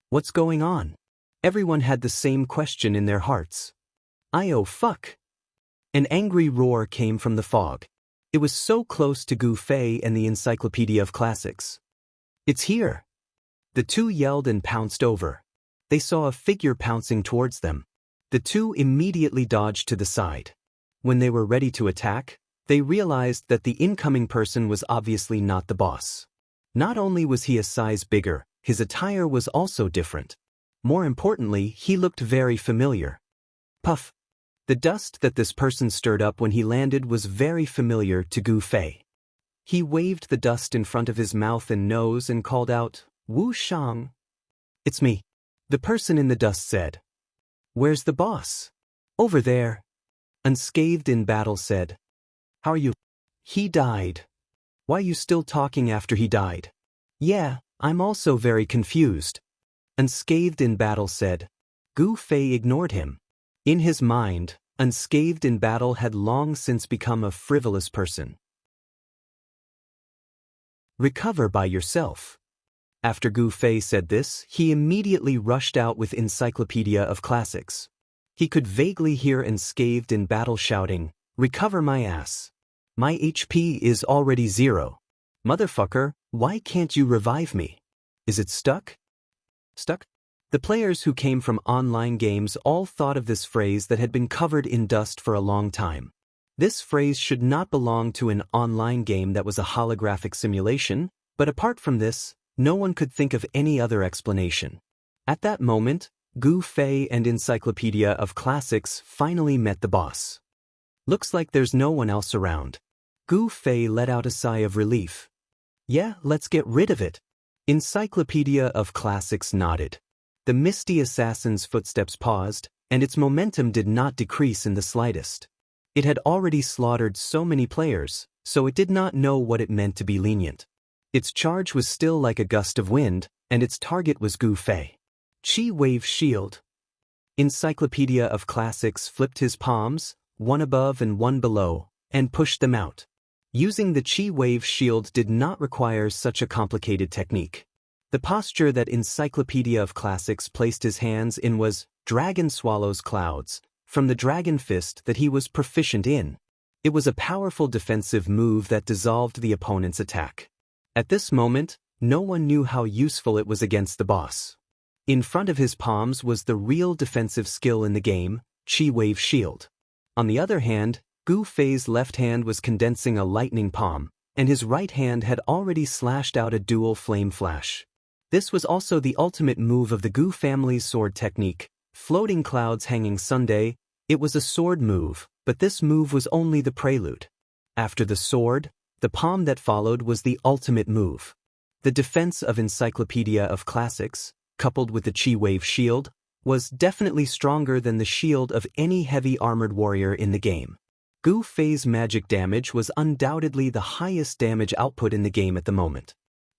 What's going on? Everyone had the same question in their hearts. Oh fuck. An angry roar came from the fog. It was so close to Gu Fei and the Encyclopedia of Classics. It's here. The two yelled and pounced over. They saw a figure pouncing towards them. The two immediately dodged to the side. When they were ready to attack, they realized that the incoming person was obviously not the boss. Not only was he a size bigger, his attire was also different. More importantly, he looked very familiar. Puff. The dust that this person stirred up when he landed was very familiar to Gu Fei. He waved the dust in front of his mouth and nose and called out, Wu Shang. It's me. The person in the dust said. Where's the boss? Over there. Unscathed in Battle said. How are you? He died. Why are you still talking after he died? Yeah, I'm also very confused. Unscathed in Battle said. Gu Fei ignored him. In his mind, Unscathed in Battle had long since become a frivolous person. Recover by yourself. After Gu Fei said this, he immediately rushed out with Encyclopedia of Classics. He could vaguely hear Unscathed in Battle shouting, Recover my ass. My HP is already 0. Motherfucker, why can't you revive me? Is it stuck? Stuck? The players who came from online games all thought of this phrase that had been covered in dust for a long time. This phrase should not belong to an online game that was a holographic simulation, but apart from this, no one could think of any other explanation. At that moment, Gu Fei and Encyclopedia of Classics finally met the boss. Looks like there's no one else around. Gu Fei let out a sigh of relief. Yeah, let's get rid of it. Encyclopedia of Classics nodded. The misty assassin's footsteps paused, and its momentum did not decrease in the slightest. It had already slaughtered so many players, so it did not know what it meant to be lenient. Its charge was still like a gust of wind, and its target was Gu Fei. Chi Wave Shield. Encyclopedia of Classics flipped his palms, one above and one below, and pushed them out. Using the Chi Wave Shield did not require such a complicated technique. The posture that Encyclopedia of Classics placed his hands in was Dragon Swallows Clouds, from the Dragon Fist that he was proficient in. It was a powerful defensive move that dissolved the opponent's attack. At this moment, no one knew how useful it was against the boss. In front of his palms was the real defensive skill in the game, Chi Wave Shield. On the other hand, Gu Fei's left hand was condensing a lightning palm, and his right hand had already slashed out a dual flame flash. This was also the ultimate move of the Gu family's sword technique, Floating Clouds Hanging Sunday. It was a sword move, but this move was only the prelude. After the sword, the palm that followed was the ultimate move. The defense of Encyclopedia of Classics, coupled with the Chi Wave Shield, was definitely stronger than the shield of any heavy armored warrior in the game. Gu Fei's magic damage was undoubtedly the highest damage output in the game at the moment.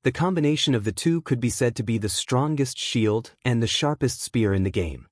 The combination of the two could be said to be the strongest shield and the sharpest spear in the game.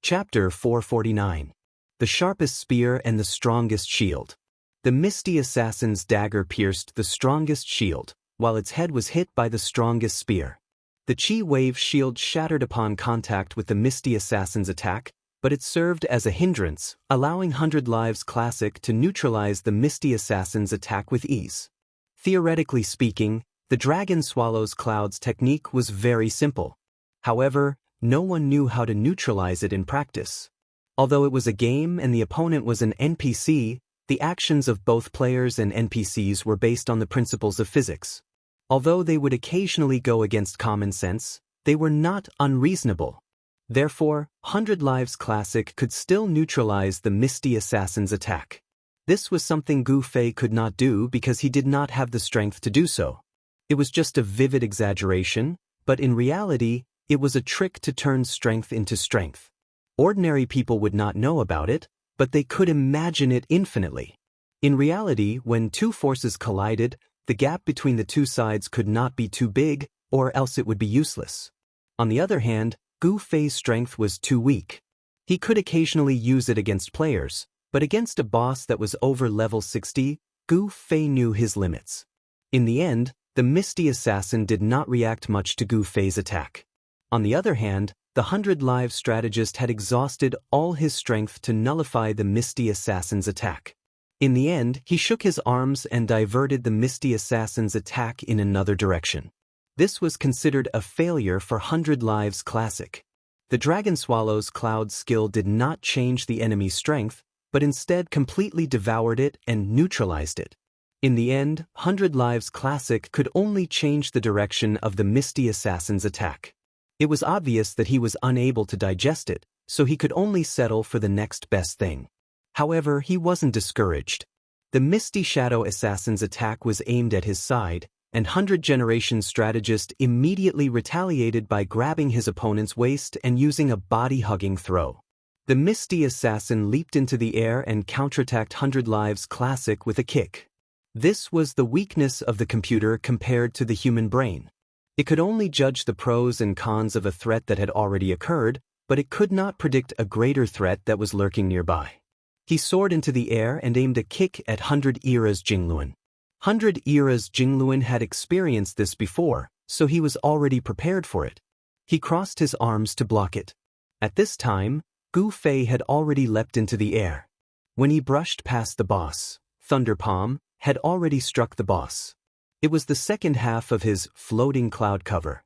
Chapter 449. The Sharpest Spear and the Strongest Shield. The misty assassin's dagger pierced the strongest shield, while its head was hit by the strongest spear. The Chi Wave Shield shattered upon contact with the misty assassin's attack, but it served as a hindrance, allowing 100 Lives Classic to neutralize the misty assassin's attack with ease. Theoretically speaking, the Dragon Swallows Clouds technique was very simple. However, no one knew how to neutralize it in practice. Although it was a game and the opponent was an NPC, the actions of both players and NPCs were based on the principles of physics. Although they would occasionally go against common sense, they were not unreasonable. Therefore, 100 Lives Classic could still neutralize the misty assassin's attack. This was something Gu Fei could not do because he did not have the strength to do so. It was just a vivid exaggeration, but in reality, it was a trick to turn strength into strength. Ordinary people would not know about it, but they could imagine it infinitely. In reality, when two forces collided, the gap between the two sides could not be too big, or else it would be useless. On the other hand, Gu Fei's strength was too weak. He could occasionally use it against players, but against a boss that was over level 60, Gu Fei knew his limits. In the end, the misty assassin did not react much to Gu Fei's attack. On the other hand, the 100 Lives strategist had exhausted all his strength to nullify the misty assassin's attack. In the end, he shook his arms and diverted the misty assassin's attack in another direction. This was considered a failure for 100 Lives Classic. The Dragon Swallows Cloud skill did not change the enemy's strength, but instead completely devoured it and neutralized it. In the end, 100 Lives Classic could only change the direction of the misty assassin's attack. It was obvious that he was unable to digest it, so he could only settle for the next best thing. However, he wasn't discouraged. The Misty Shadow Assassin's attack was aimed at his side, and 100 Generation Strategist immediately retaliated by grabbing his opponent's waist and using a body-hugging throw. The Misty Assassin leaped into the air and counterattacked 100 Lives Classic with a kick. This was the weakness of the computer compared to the human brain. It could only judge the pros and cons of a threat that had already occurred, but it could not predict a greater threat that was lurking nearby. He soared into the air and aimed a kick at 100 Era's Jingluan. 100 Era's Jingluan had experienced this before, so he was already prepared for it. He crossed his arms to block it. At this time, Gu Fei had already leapt into the air. When he brushed past the boss, Thunder Palm had already struck the boss. It was the second half of his floating cloud cover.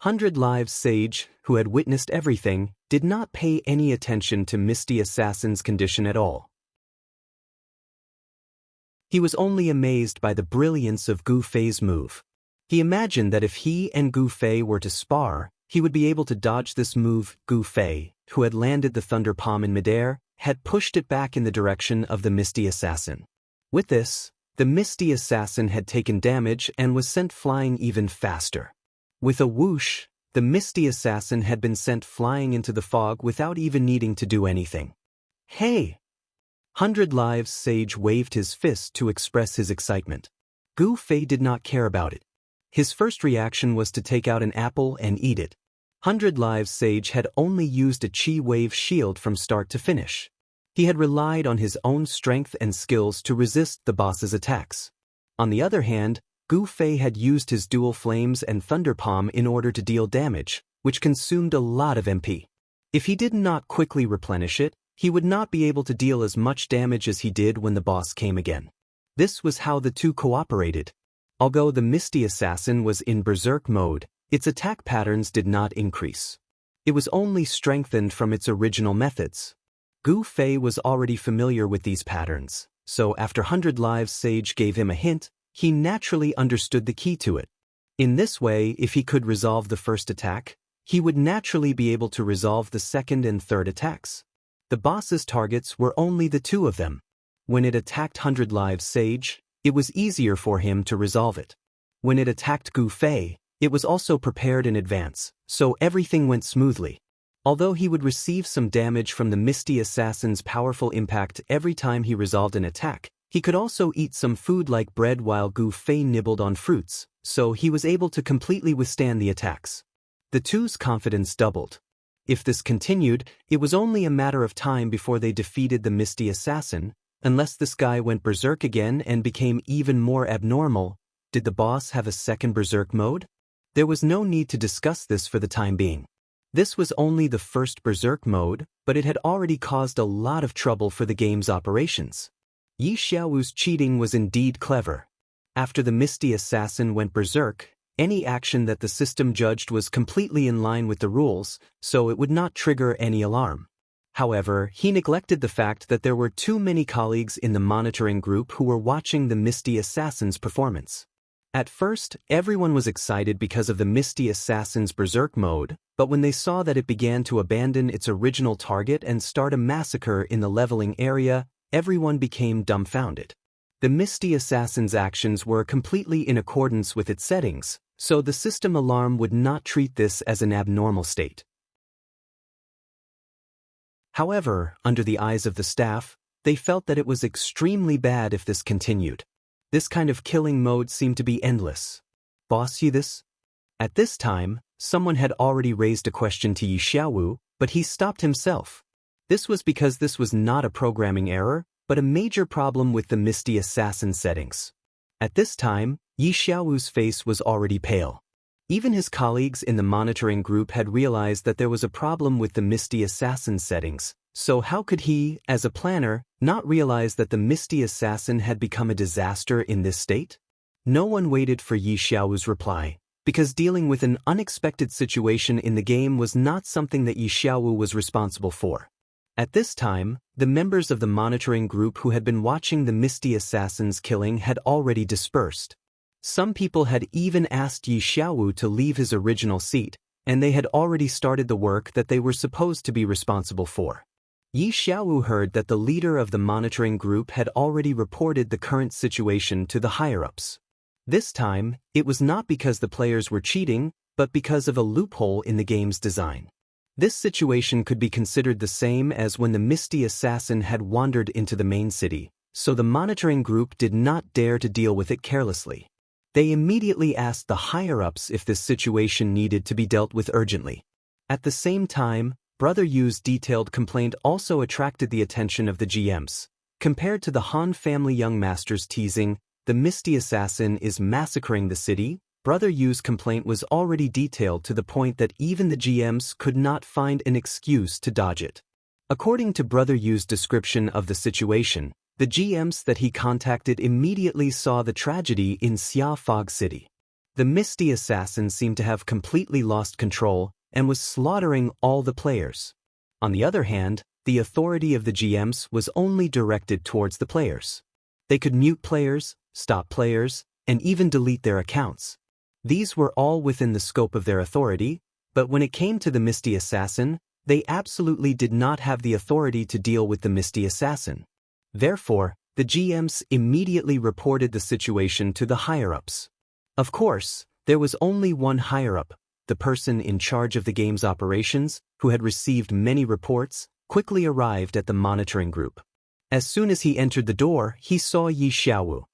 100 Lives Sage, who had witnessed everything, did not pay any attention to Misty Assassin's condition at all. He was only amazed by the brilliance of Gu Fei's move. He imagined that if he and Gu Fei were to spar, he would be able to dodge this move. Gu Fei, who had landed the Thunder Palm in midair, had pushed it back in the direction of the Misty Assassin. With this, the Misty Assassin had taken damage and was sent flying even faster. With a whoosh, the Misty Assassin had been sent flying into the fog without even needing to do anything. Hey! 100 Lives Sage waved his fist to express his excitement. Gu Fei did not care about it. His first reaction was to take out an apple and eat it. 100 Lives Sage had only used a Chi Wave shield from start to finish. He had relied on his own strength and skills to resist the boss's attacks. On the other hand, Gu Fei had used his dual flames and Thunder Palm in order to deal damage, which consumed a lot of MP. If he did not quickly replenish it, he would not be able to deal as much damage as he did when the boss came again. This was how the two cooperated. Although the Misty Assassin was in berserk mode, its attack patterns did not increase. It was only strengthened from its original methods. Gu Fei was already familiar with these patterns, so after 100 Lives Sage gave him a hint, he naturally understood the key to it. In this way, if he could resolve the first attack, he would naturally be able to resolve the second and third attacks. The boss's targets were only the two of them. When it attacked 100 Lives Sage, it was easier for him to resolve it. When it attacked Gu Fei, it was also prepared in advance, so everything went smoothly. Although he would receive some damage from the Misty Assassin's powerful impact every time he resolved an attack, he could also eat some food like bread while Gu Fei nibbled on fruits, so he was able to completely withstand the attacks. The two's confidence doubled. If this continued, it was only a matter of time before they defeated the Misty Assassin, unless this guy went berserk again and became even more abnormal. Did the boss have a second berserk mode? There was no need to discuss this for the time being. This was only the first berserk mode, but it had already caused a lot of trouble for the game's operations. Yi Xiaowu's cheating was indeed clever. After the Misty Assassin went berserk, any action that the system judged was completely in line with the rules, so it would not trigger any alarm. However, he neglected the fact that there were too many colleagues in the monitoring group who were watching the Misty Assassin's performance. At first, everyone was excited because of the Misty Assassin's berserk mode, but when they saw that it began to abandon its original target and start a massacre in the leveling area, everyone became dumbfounded. The Misty Assassin's actions were completely in accordance with its settings, so the system alarm would not treat this as an abnormal state. However, under the eyes of the staff, they felt that it was extremely bad if this continued. This kind of killing mode seemed to be endless. Boss, see this? At this time, someone had already raised a question to Yi Xiaowu, but he stopped himself. This was because this was not a programming error, but a major problem with the Misty Assassin settings. At this time, Yi Xiaowu's face was already pale. Even his colleagues in the monitoring group had realized that there was a problem with the Misty Assassin settings, so how could he, as a planner, not realize that the Misty Assassin had become a disaster in this state? No one waited for Yi Xiaowu's reply, because dealing with an unexpected situation in the game was not something that Yi Xiaowu was responsible for. At this time, the members of the monitoring group who had been watching the Misty Assassin's killing had already dispersed. Some people had even asked Yi Xiaowu to leave his original seat, and they had already started the work that they were supposed to be responsible for. Yi Xiaowu heard that the leader of the monitoring group had already reported the current situation to the higher-ups. This time, it was not because the players were cheating, but because of a loophole in the game's design. This situation could be considered the same as when the Misty Assassin had wandered into the main city, so the monitoring group did not dare to deal with it carelessly. They immediately asked the higher-ups if this situation needed to be dealt with urgently. At the same time, Brother Yu's detailed complaint also attracted the attention of the GMs. Compared to the Han family young masters teasing, the Misty Assassin is massacring the city, Brother Yu's complaint was already detailed to the point that even the GMs could not find an excuse to dodge it. According to Brother Yu's description of the situation, the GMs that he contacted immediately saw the tragedy in Xia Fog City. The Misty Assassin seemed to have completely lost control and was slaughtering all the players. On the other hand, the authority of the GMs was only directed towards the players. They could mute players, stop players, and even delete their accounts. These were all within the scope of their authority, but when it came to the Misty Assassin, they absolutely did not have the authority to deal with the Misty Assassin. Therefore, the GMs immediately reported the situation to the higher-ups. Of course, there was only one higher-up, the person in charge of the game's operations, who had received many reports, quickly arrived at the monitoring group. As soon as he entered the door, he saw Yi Xiaowu.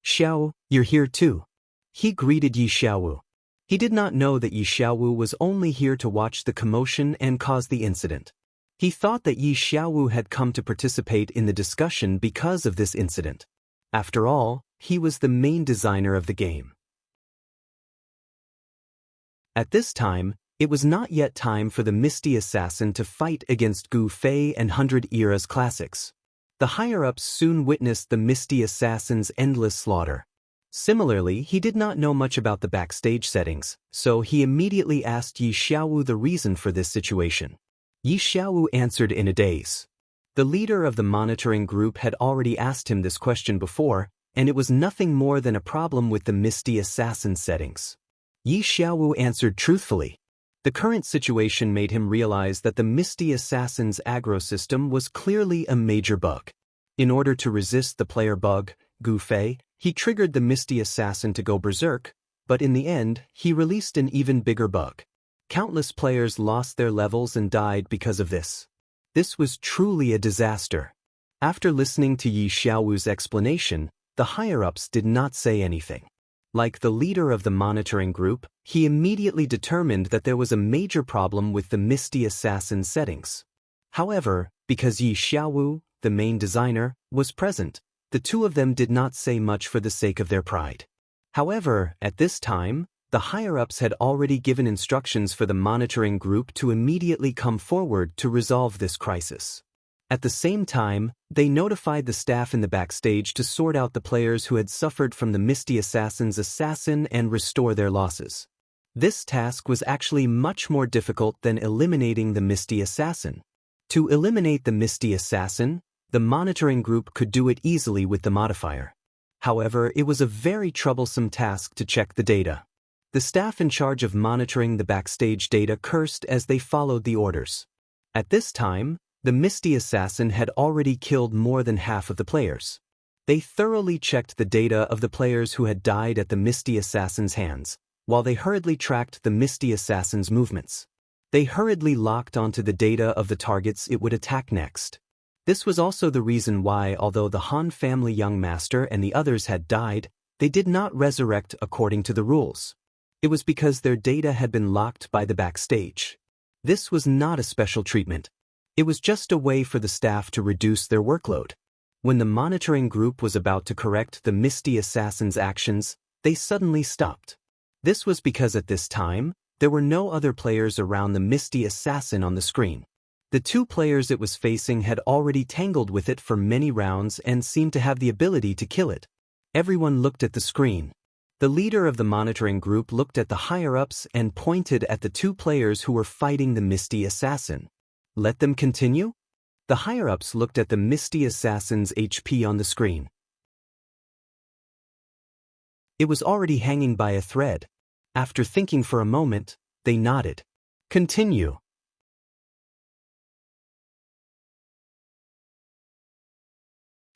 "Xiao, you're here too." He greeted Yi Xiaowu. He did not know that Yi Xiaowu was only here to watch the commotion and cause the incident. He thought that Yi Xiaowu had come to participate in the discussion because of this incident. After all, he was the main designer of the game. At this time, it was not yet time for the Misty Assassin to fight against Gu Fei and 100 Eras Classics. The higher-ups soon witnessed the Misty Assassin's endless slaughter. Similarly, he did not know much about the backstage settings, so he immediately asked Yi Xiaowu the reason for this situation. Yi Xiaowu answered in a daze. The leader of the monitoring group had already asked him this question before, and it was nothing more than a problem with the Misty Assassin settings. Yi Xiaowu answered truthfully. The current situation made him realize that the Misty Assassin's aggro system was clearly a major bug. In order to resist the player bug, Gu Fei, he triggered the Misty Assassin to go berserk, but in the end, he released an even bigger bug. Countless players lost their levels and died because of this. This was truly a disaster. After listening to Yi Xiaowu's explanation, the higher-ups did not say anything. Like the leader of the monitoring group, he immediately determined that there was a major problem with the Misty Assassin settings. However, because Yi Xiaowu, the main designer, was present, the two of them did not say much for the sake of their pride. However, at this time, the higher-ups had already given instructions for the monitoring group to immediately come forward to resolve this crisis. At the same time, they notified the staff in the backstage to sort out the players who had suffered from the Misty Assassin's assassin and restore their losses. This task was actually much more difficult than eliminating the Misty Assassin. To eliminate the Misty Assassin, the monitoring group could do it easily with the modifier. However, it was a very troublesome task to check the data. The staff in charge of monitoring the backstage data cursed as they followed the orders. At this time, the Misty Assassin had already killed more than half of the players. They thoroughly checked the data of the players who had died at the Misty Assassin's hands, while they hurriedly tracked the Misty Assassin's movements. They hurriedly locked onto the data of the targets it would attack next. This was also the reason why, although the Han family young master and the others had died, they did not resurrect according to the rules. It was because their data had been locked by the backstage. This was not a special treatment. It was just a way for the staff to reduce their workload. When the monitoring group was about to correct the Misty Assassin's actions, they suddenly stopped. This was because at this time, there were no other players around the Misty Assassin on the screen. The two players it was facing had already tangled with it for many rounds and seemed to have the ability to kill it. Everyone looked at the screen. The leader of the monitoring group looked at the higher-ups and pointed at the two players who were fighting the Misty Assassin. Let them continue? The higher-ups looked at the Misty Assassin's HP on the screen. It was already hanging by a thread. After thinking for a moment, they nodded. Continue.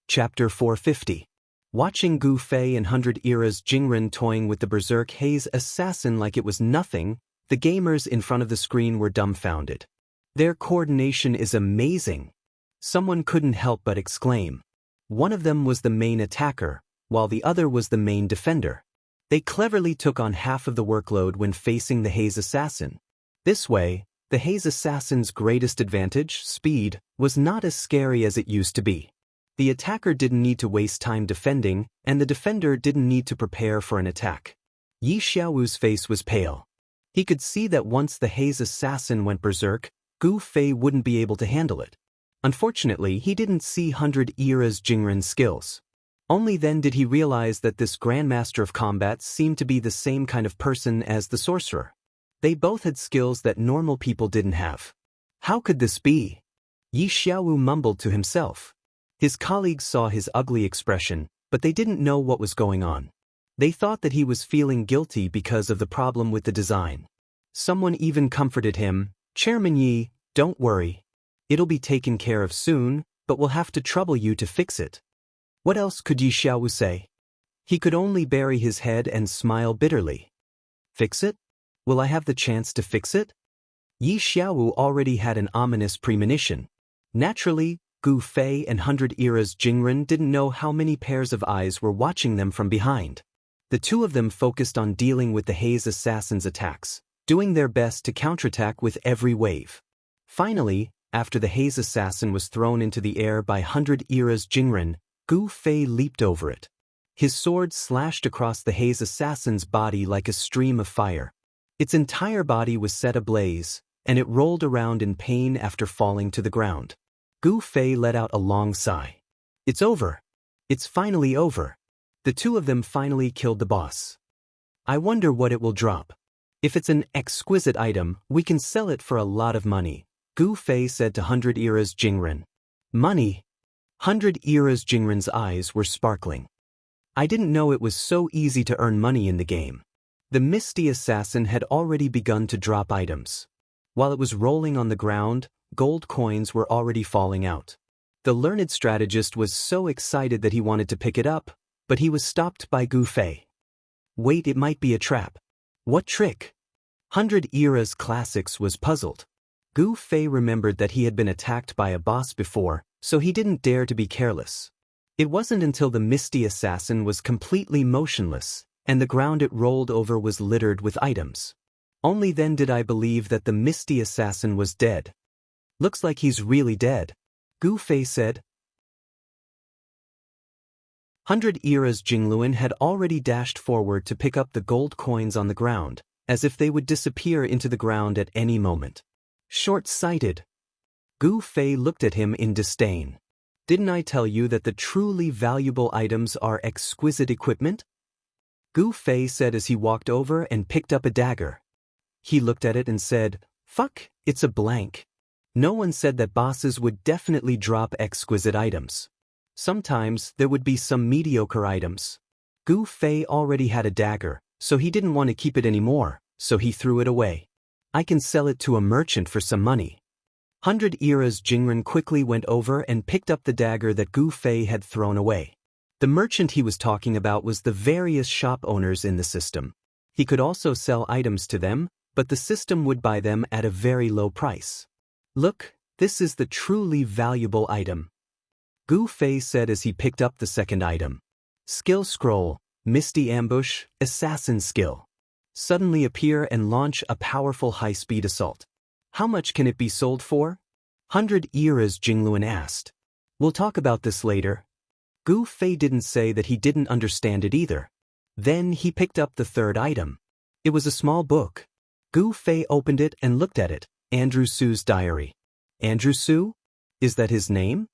Chapter 450. Watching Gu Fei and 100 Eras Jingren toying with the Berserk Haze assassin like it was nothing, the gamers in front of the screen were dumbfounded. Their coordination is amazing. Someone couldn't help but exclaim. One of them was the main attacker, while the other was the main defender. They cleverly took on half of the workload when facing the Haze Assassin. This way, the Haze Assassin's greatest advantage, speed, was not as scary as it used to be. The attacker didn't need to waste time defending, and the defender didn't need to prepare for an attack. Yi Xiaowu's face was pale. He could see that once the Haze Assassin went berserk, Gu Fei wouldn't be able to handle it. Unfortunately, he didn't see 100 Eras Jingren's skills. Only then did he realize that this Grandmaster of Combat seemed to be the same kind of person as the sorcerer. They both had skills that normal people didn't have. How could this be? Yi Xiaowu mumbled to himself. His colleagues saw his ugly expression, but they didn't know what was going on. They thought that he was feeling guilty because of the problem with the design. Someone even comforted him, "Chairman Yi, don't worry. It'll be taken care of soon, but we'll have to trouble you to fix it." What else could Yi Xiaowu say? He could only bury his head and smile bitterly. Fix it? Will I have the chance to fix it? Yi Xiaowu already had an ominous premonition. Naturally, Gu Fei and 100 Era's Jingren didn't know how many pairs of eyes were watching them from behind. The two of them focused on dealing with the Haze Assassin's attacks, doing their best to counterattack with every wave. Finally, after the Haze Assassin was thrown into the air by 100 Era's Jingren, Gu Fei leaped over it. His sword slashed across the Haze Assassin's body like a stream of fire. Its entire body was set ablaze, and it rolled around in pain after falling to the ground. Gu Fei let out a long sigh. It's over. It's finally over. The two of them finally killed the boss. I wonder what it will drop. If it's an exquisite item, we can sell it for a lot of money, Gu Fei said to 100 Era's Jingren. Money? 100 Era's Jingren's eyes were sparkling. I didn't know it was so easy to earn money in the game. The Misty Assassin had already begun to drop items. While it was rolling on the ground, gold coins were already falling out. The learned strategist was so excited that he wanted to pick it up, but he was stopped by Gu Fei. Wait, it might be a trap. What trick? 100 Era's Classics was puzzled. Gu Fei remembered that he had been attacked by a boss before, so he didn't dare to be careless. It wasn't until the Misty Assassin was completely motionless, and the ground it rolled over was littered with items. Only then did I believe that the Misty Assassin was dead. Looks like he's really dead, Gu Fei said. 100 Era's Jingluan had already dashed forward to pick up the gold coins on the ground, as if they would disappear into the ground at any moment. Short-sighted. Gu Fei looked at him in disdain. Didn't I tell you that the truly valuable items are exquisite equipment? Gu Fei said as he walked over and picked up a dagger. He looked at it and said, "Fuck, it's a blank." No one said that bosses would definitely drop exquisite items. Sometimes there would be some mediocre items. Gu Fei already had a dagger, so he didn't want to keep it anymore, so he threw it away. I can sell it to a merchant for some money. 100 Era's Jingren quickly went over and picked up the dagger that Gu Fei had thrown away. The merchant he was talking about was the various shop owners in the system. He could also sell items to them, but the system would buy them at a very low price. Look, this is the truly valuable item, Gu Fei said as he picked up the second item. Skill Scroll, Misty Ambush, Assassin Skill. Suddenly appear and launch a powerful high-speed assault. How much can it be sold for? 100 Era's Jingluan asked. We'll talk about this later. Gu Fei didn't say that he didn't understand it either. Then he picked up the third item. It was a small book. Gu Fei opened it and looked at it. Andrew Su's diary. Andrew Su? Is that his name?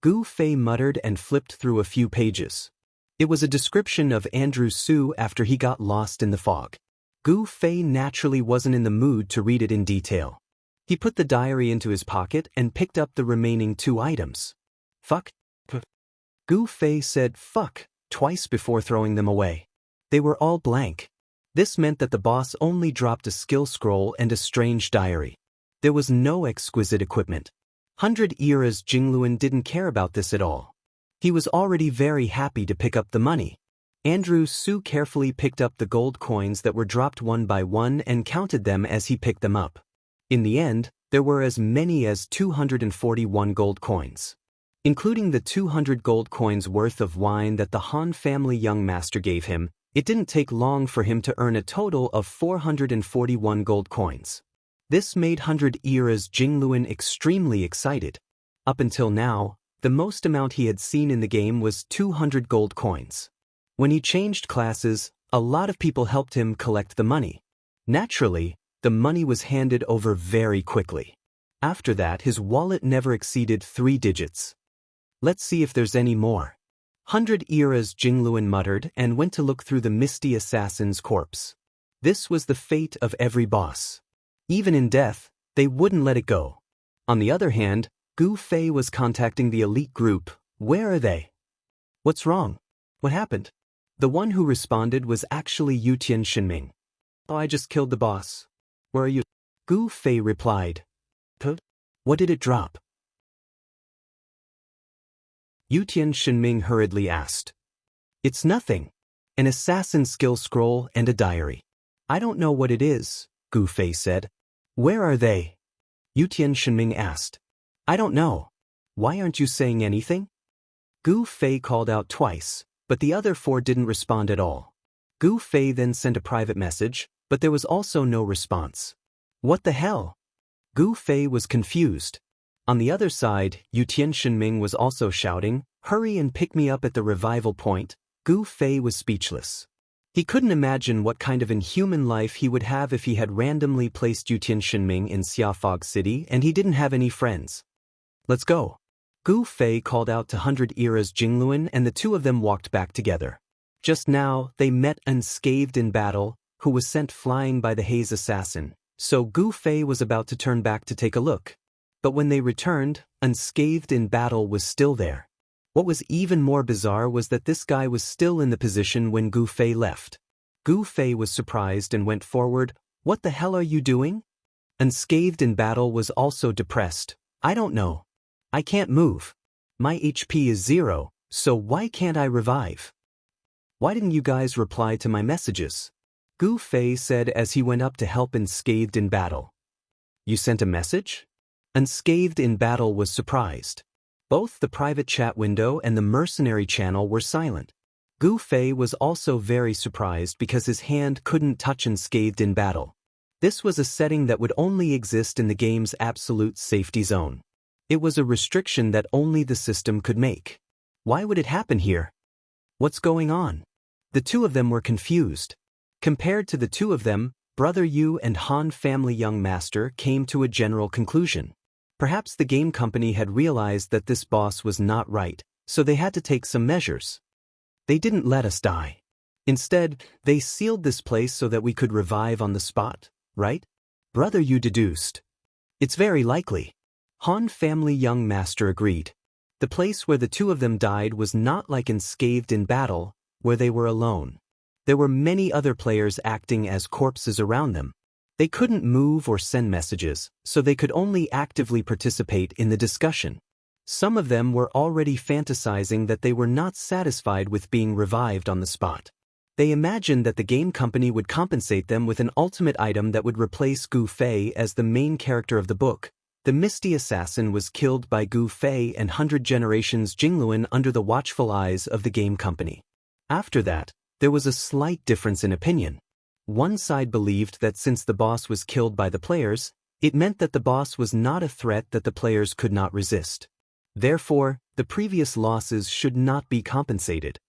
Gu Fei muttered and flipped through a few pages. It was a description of Andrew Su after he got lost in the fog. Gu Fei naturally wasn't in the mood to read it in detail. He put the diary into his pocket and picked up the remaining two items. Fuck. Gu Fei said fuck twice before throwing them away. They were all blank. This meant that the boss only dropped a skill scroll and a strange diary. There was no exquisite equipment. 100 Era's Jingluan didn't care about this at all. He was already very happy to pick up the money. Andrew Su carefully picked up the gold coins that were dropped one by one and counted them as he picked them up. In the end, there were as many as 241 gold coins. Including the 200 gold coins worth of wine that the Han family young master gave him, it didn't take long for him to earn a total of 441 gold coins. This made 100 Era's Jingluan extremely excited. Up until now, the most amount he had seen in the game was 200 gold coins. When he changed classes, a lot of people helped him collect the money. Naturally, the money was handed over very quickly. After that, his wallet never exceeded 3 digits. Let's see if there's any more. 100 eras, Jingluan muttered and went to look through the misty assassin's corpse. This was the fate of every boss. Even in death, they wouldn't let it go. On the other hand, Gu Fei was contacting the elite group. Where are they? What's wrong? What happened? The one who responded was actually Yutian Shinming. Oh, I just killed the boss. Where are you? Gu Fei replied. Huh? What did it drop? Yutian Shinming hurriedly asked. It's nothing. An assassin skill scroll and a diary. I don't know what it is, Gu Fei said. Where are they? Yutian Shinming asked. I don't know. Why aren't you saying anything? Gu Fei called out twice, but the other 4 didn't respond at all. Gu Fei then sent a private message, but there was also no response. What the hell? Gu Fei was confused. On the other side, Yutian Shinming was also shouting, hurry and pick me up at the revival point. Gu Fei was speechless. He couldn't imagine what kind of inhuman life he would have if he had randomly placed Yutian Shinming in Xiafog City and he didn't have any friends. Let's go. Gu Fei called out to 100 eras Jingluan and the 2 of them walked back together. Just now, they met unscathed in battle, who was sent flying by the Haze assassin, so Gu Fei was about to turn back to take a look. But when they returned, unscathed in battle was still there. What was even more bizarre was that this guy was still in the position when Gu Fei left. Gu Fei was surprised and went forward. What the hell are you doing? Unscathed in battle was also depressed. I don't know. I can't move. My HP is 0, so why can't I revive? Why didn't you guys reply to my messages? Gu Fei said as he went up to help Unscathed in battle. You sent a message? Unscathed in battle was surprised. Both the private chat window and the mercenary channel were silent. Gu Fei was also very surprised because his hand couldn't touch Unscathed in battle. This was a setting that would only exist in the game's absolute safety zone. It was a restriction that only the system could make. Why would it happen here? What's going on? The 2 of them were confused. Compared to the 2 of them, Brother Yu and Han family young master came to a general conclusion. Perhaps the game company had realized that this boss was not right, so they had to take some measures. They didn't let us die. Instead, they sealed this place so that we could revive on the spot, right? Brother Yu deduced. It's very likely. Han family young master agreed. The place where the 2 of them died was not like Unscathed in battle, where they were alone. There were many other players acting as corpses around them. They couldn't move or send messages, so they could only actively participate in the discussion. Some of them were already fantasizing that they were not satisfied with being revived on the spot. They imagined that the game company would compensate them with an ultimate item that would replace Gu Fei as the main character of the book. The Misty Assassin was killed by Gu Fei and 100 Generations Jingluan under the watchful eyes of the game company. After that, there was a slight difference in opinion. One side believed that since the boss was killed by the players, it meant that the boss was not a threat that the players could not resist. Therefore, the previous losses should not be compensated.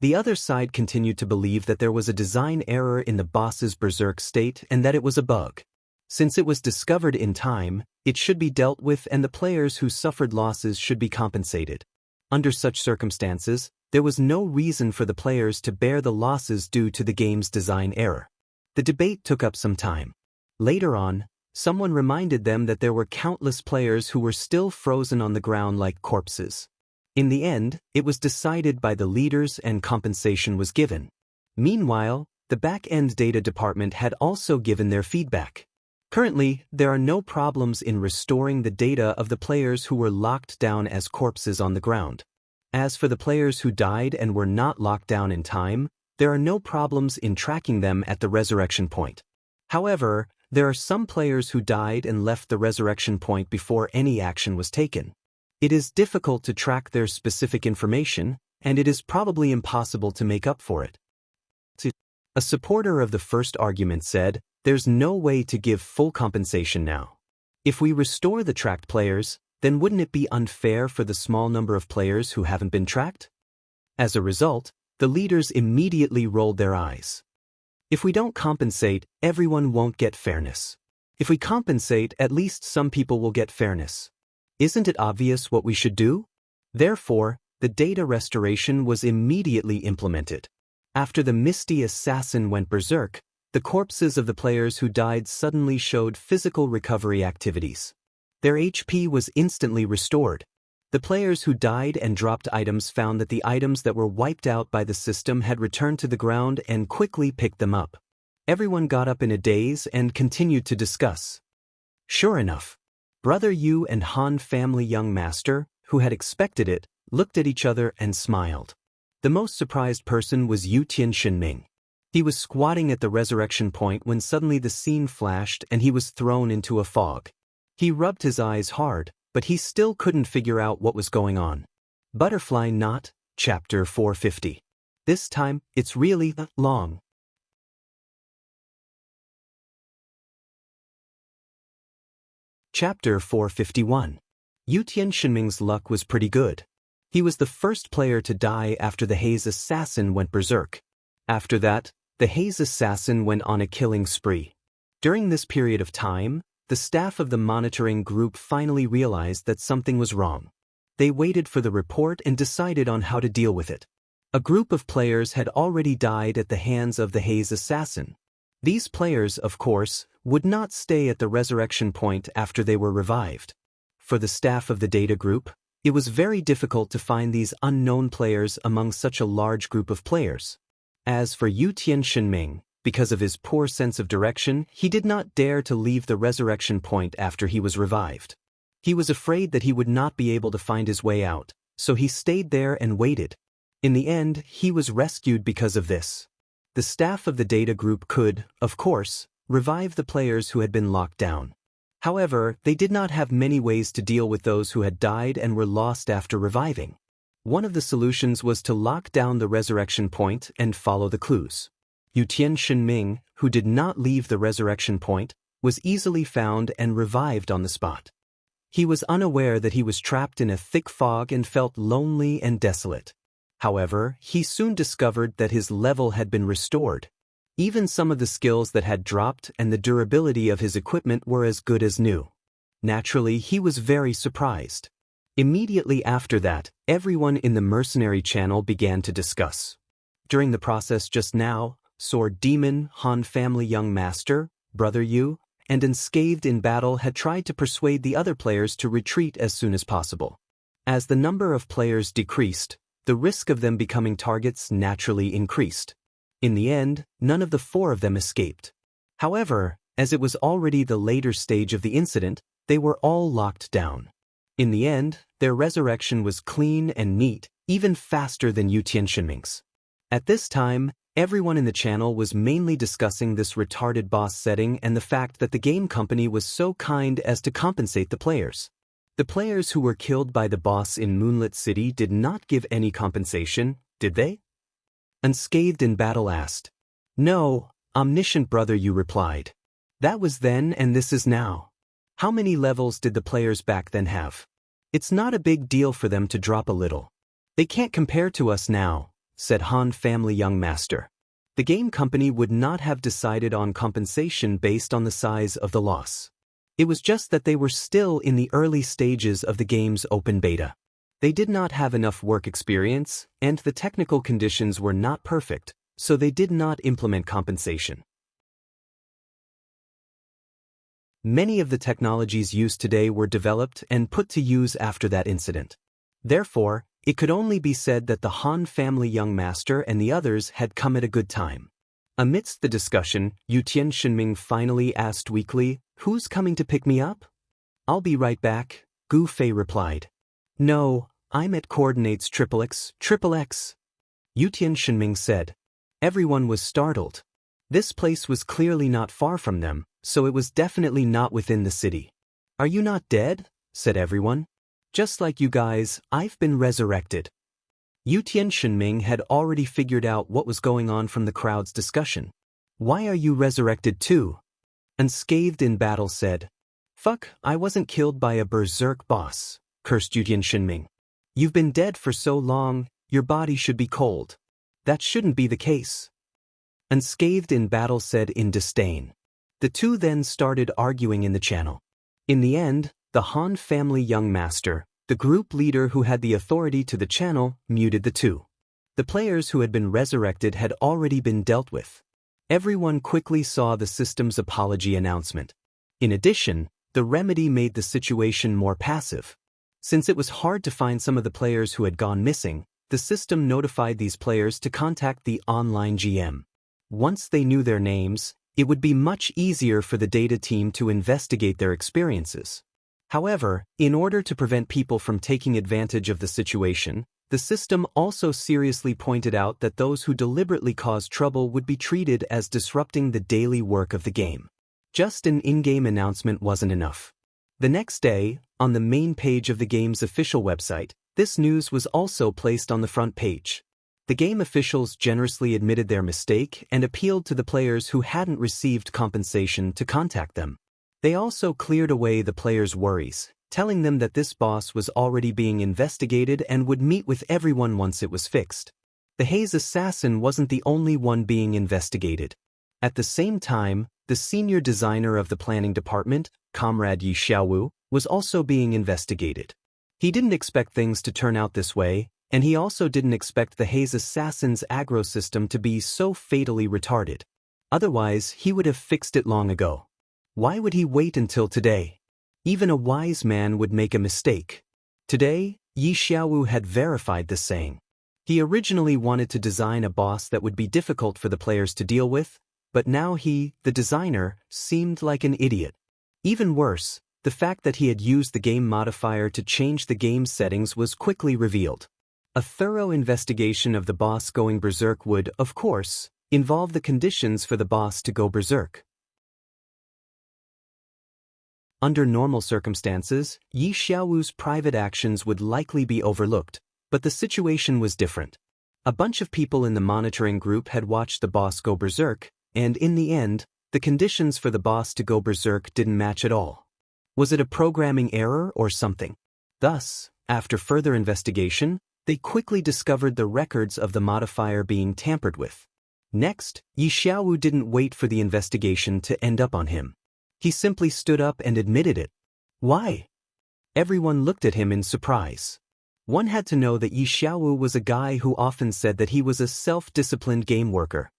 The other side continued to believe that there was a design error in the boss's berserk state and that it was a bug. Since it was discovered in time, it should be dealt with and the players who suffered losses should be compensated. Under such circumstances, there was no reason for the players to bear the losses due to the game's design error. The debate took up some time. Later on, someone reminded them that there were countless players who were still frozen on the ground like corpses. In the end, it was decided by the leaders and compensation was given. Meanwhile, the back-end data department had also given their feedback. Currently, there are no problems in restoring the data of the players who were locked down as corpses on the ground. As for the players who died and were not locked down in time, there are no problems in tracking them at the resurrection point. However, there are some players who died and left the resurrection point before any action was taken. It is difficult to track their specific information, and it is probably impossible to make up for it. A supporter of the first argument said, "There's no way to give full compensation now. If we restore the tracked players, then wouldn't it be unfair for the small number of players who haven't been tracked?" As a result, the leaders immediately rolled their eyes. If we don't compensate, everyone won't get fairness. If we compensate, at least some people will get fairness. Isn't it obvious what we should do? Therefore, the data restoration was immediately implemented. After the misty assassin went berserk, the corpses of the players who died suddenly showed physical recovery activities. Their HP was instantly restored. The players who died and dropped items found that the items that were wiped out by the system had returned to the ground and quickly picked them up. Everyone got up in a daze and continued to discuss. Sure enough, Brother Yu and Han family young master, who had expected it, looked at each other and smiled. The most surprised person was Yu Tianxinming. He was squatting at the resurrection point when suddenly the scene flashed and he was thrown into a fog. He rubbed his eyes hard, but he still couldn't figure out what was going on. Butterfly Knot, Chapter 450. This time, it's really long. Chapter 451. Yu Tianxinming's luck was pretty good. He was the first player to die after the Haze Assassin went berserk. After that, the Haze Assassin went on a killing spree. During this period of time, the staff of the monitoring group finally realized that something was wrong. They waited for the report and decided on how to deal with it. A group of players had already died at the hands of the Haze Assassin. These players, of course, would not stay at the resurrection point after they were revived. For the staff of the data group, it was very difficult to find these unknown players among such a large group of players. As for Yu Tianxinming, because of his poor sense of direction, he did not dare to leave the resurrection point after he was revived. He was afraid that he would not be able to find his way out, so he stayed there and waited. In the end, he was rescued because of this. The staff of the data group could, of course, revive the players who had been locked down. However, they did not have many ways to deal with those who had died and were lost after reviving. One of the solutions was to lock down the resurrection point and follow the clues. Yu Tianxinming, who did not leave the resurrection point, was easily found and revived on the spot. He was unaware that he was trapped in a thick fog and felt lonely and desolate. However, he soon discovered that his level had been restored. Even some of the skills that had dropped and the durability of his equipment were as good as new. Naturally, he was very surprised. Immediately after that, everyone in the mercenary channel began to discuss. During the process just now, Sword Demon, Han family young master, Brother Yu, and Unscathed in battle had tried to persuade the other players to retreat as soon as possible. As the number of players decreased, the risk of them becoming targets naturally increased. In the end, none of the four of them escaped. However, as it was already the later stage of the incident, they were all locked down. In the end, their resurrection was clean and neat, even faster than Yu Tianxinming's. At this time, everyone in the channel was mainly discussing this retarded boss setting and the fact that the game company was so kind as to compensate the players. The players who were killed by the boss in Moonlit City did not give any compensation, did they? Unscathed in battle asked. No, omniscient Brother Yu replied. That was then and this is now. How many levels did the players back then have? It's not a big deal for them to drop a little. They can't compare to us now, said Han family young master. The game company would not have decided on compensation based on the size of the loss. It was just that they were still in the early stages of the game's open beta. They did not have enough work experience, and the technical conditions were not perfect, so they did not implement compensation. Many of the technologies used today were developed and put to use after that incident. Therefore, it could only be said that the Han family young master and the others had come at a good time. Amidst the discussion, Yu Tianxinming finally asked weakly, "Who's coming to pick me up?" "I'll be right back," Gu Fei replied. "No, I'm at coordinates XXX. Yu Tianxinming said. Everyone was startled. This place was clearly not far from them, so it was definitely not within the city. "Are you not dead?" said everyone. "Just like you guys, I've been resurrected." Yu Tianxinming had already figured out what was going on from the crowd's discussion. "Why are you resurrected too?" Unscathed in battle said. "Fuck, I wasn't killed by a berserk boss," cursed Yu Tianxinming. "You've been dead for so long, your body should be cold. That shouldn't be the case." Unscathed in battle said in disdain. The two then started arguing in the channel. In the end, the Han family young master, The group leader who had the authority to the channel muted the two. The players who had been resurrected had already been dealt with. Everyone quickly saw the system's apology announcement. In addition, the remedy made the situation more passive. Since it was hard to find some of the players who had gone missing, the system notified these players to contact the online GM. Once they knew their names, it would be much easier for the data team to investigate their experiences. However, in order to prevent people from taking advantage of the situation, the system also seriously pointed out that those who deliberately caused trouble would be treated as disrupting the daily work of the game. Just an in-game announcement wasn't enough. The next day, on the main page of the game's official website, this news was also placed on the front page. The game officials generously admitted their mistake and appealed to the players who hadn't received compensation to contact them. They also cleared away the players' worries, telling them that this boss was already being investigated and would meet with everyone once it was fixed. The Haze assassin wasn't the only one being investigated. At the same time, the senior designer of the planning department, Comrade Yi Xiaowu, was also being investigated. He didn't expect things to turn out this way, and he also didn't expect the Haze assassin's aggro system to be so fatally retarded. Otherwise, he would have fixed it long ago. Why would he wait until today? Even a wise man would make a mistake. Today, Yi Xiaowu had verified this saying. He originally wanted to design a boss that would be difficult for the players to deal with, but now he, the designer, seemed like an idiot. Even worse, the fact that he had used the game modifier to change the game's settings was quickly revealed. A thorough investigation of the boss going berserk would, of course, involve the conditions for the boss to go berserk. Under normal circumstances, Yi Xiaowu's private actions would likely be overlooked, but the situation was different. A bunch of people in the monitoring group had watched the boss go berserk, and in the end, the conditions for the boss to go berserk didn't match at all. Was it a programming error or something? Thus, after further investigation, they quickly discovered the records of the modifier being tampered with. Next, Yi Xiaowu didn't wait for the investigation to end up on him. He simply stood up and admitted it. Why? Everyone looked at him in surprise. One had to know that Yi Xiaowu was a guy who often said that he was a self-disciplined game worker.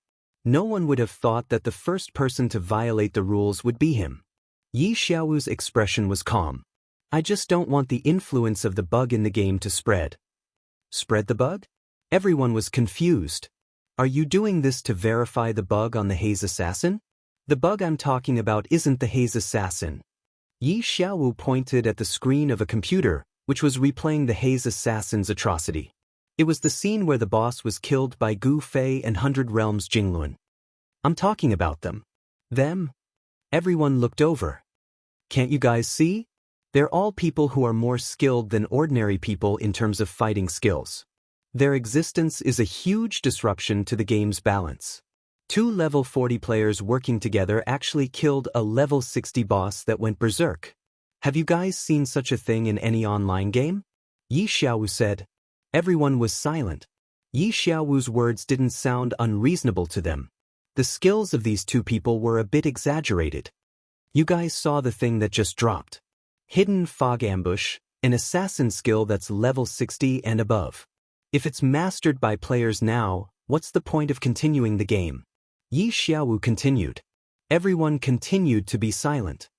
No one would have thought that the first person to violate the rules would be him. Yi Xiaowu's expression was calm. I just don't want the influence of the bug in the game to spread. Spread the bug? Everyone was confused. Are you doing this to verify the bug on the Haze assassin? The bug I'm talking about isn't the Haze assassin. Yi Xiaowu pointed at the screen of a computer, which was replaying the Haze assassin's atrocity. It was the scene where the boss was killed by Gu Fei and 100 Realms Jingluan. I'm talking about them. Them? Everyone looked over. Can't you guys see? They're all people who are more skilled than ordinary people in terms of fighting skills. Their existence is a huge disruption to the game's balance. Two level 40 players working together actually killed a level 60 boss that went berserk. Have you guys seen such a thing in any online game? Yi Xiaowu said. Everyone was silent. Yi Xiaowu's words didn't sound unreasonable to them. The skills of these two people were a bit exaggerated. You guys saw the thing that just dropped. Hidden Fog Ambush, an assassin skill that's level 60 and above. If it's mastered by players now, what's the point of continuing the game? Yi Xiaowu continued. Everyone continued to be silent.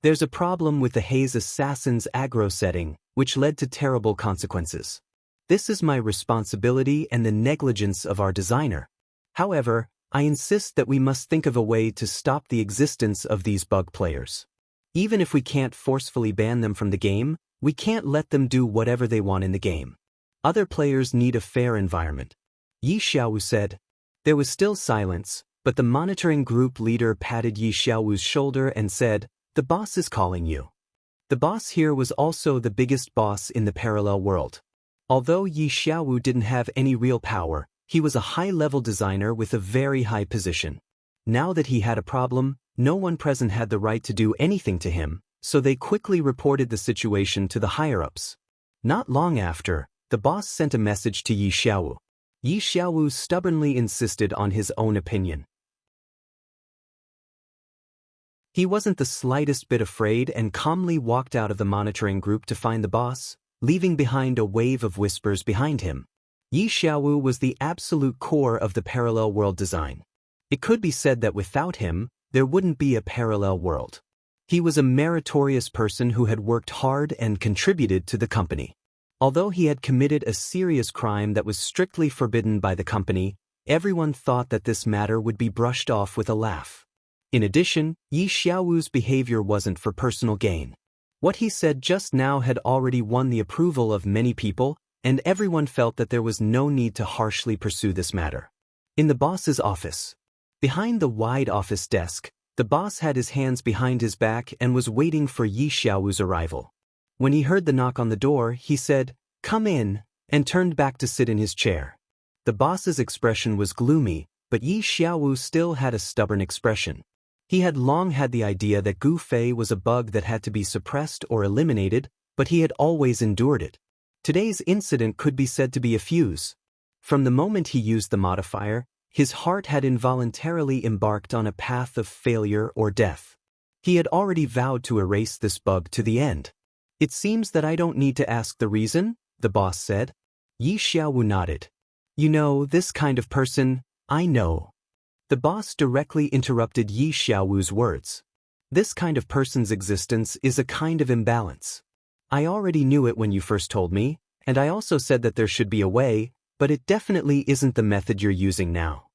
There's a problem with the Haze assassin's aggro setting, which led to terrible consequences. This is my responsibility and the negligence of our designer. However, I insist that we must think of a way to stop the existence of these bug players. Even if we can't forcefully ban them from the game, we can't let them do whatever they want in the game. Other players need a fair environment. Yi Xiaowu said. There was still silence, but the monitoring group leader patted Yi Xiaowu's shoulder and said, "The boss is calling you." The boss here was also the biggest boss in the parallel world. Although Yi Xiaowu didn't have any real power, he was a high-level designer with a very high position. Now that he had a problem, no one present had the right to do anything to him, so they quickly reported the situation to the higher-ups. Not long after, the boss sent a message to Yi Xiaowu. Yi Xiaowu stubbornly insisted on his own opinion. He wasn't the slightest bit afraid and calmly walked out of the monitoring group to find the boss, leaving behind a wave of whispers behind him. Yi Xiaowu was the absolute core of the parallel world design. It could be said that without him, there wouldn't be a parallel world. He was a meritorious person who had worked hard and contributed to the company. Although he had committed a serious crime that was strictly forbidden by the company, everyone thought that this matter would be brushed off with a laugh. In addition, Yi Xiaowu's behavior wasn't for personal gain. What he said just now had already won the approval of many people, and everyone felt that there was no need to harshly pursue this matter. In the boss's office. Behind the wide office desk, the boss had his hands behind his back and was waiting for Yi Xiaowu's arrival. When he heard the knock on the door, he said, "Come in," and turned back to sit in his chair. The boss's expression was gloomy, but Yi Xiaowu still had a stubborn expression. He had long had the idea that Gu Fei was a bug that had to be suppressed or eliminated, but he had always endured it. Today's incident could be said to be a fuse. From the moment he used the modifier, his heart had involuntarily embarked on a path of failure or death. He had already vowed to erase this bug to the end. "It seems that I don't need to ask the reason," the boss said. Yi Xiaowu nodded. "You know, this kind of person, I know." The boss directly interrupted Yi Xiaowu's words. "This kind of person's existence is a kind of imbalance. I already knew it when you first told me, and I also said that there should be a way, but it definitely isn't the method you're using now."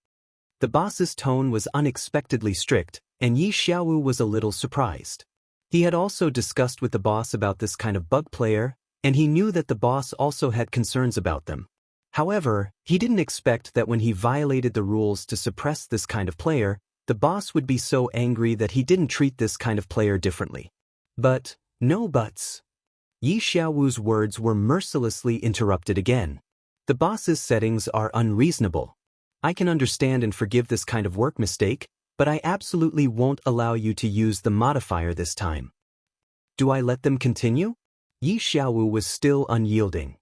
The boss's tone was unexpectedly strict, and Yi Xiaowu was a little surprised. He had also discussed with the boss about this kind of bug player, and he knew that the boss also had concerns about them. However, he didn't expect that when he violated the rules to suppress this kind of player, the boss would be so angry that he didn't treat this kind of player differently. But, no buts. Yi Xiaowu's words were mercilessly interrupted again. "The boss's settings are unreasonable. I can understand and forgive this kind of work mistake, but I absolutely won't allow you to use the modifier this time." "Do I let them continue?" Yi Xiaowu was still unyielding.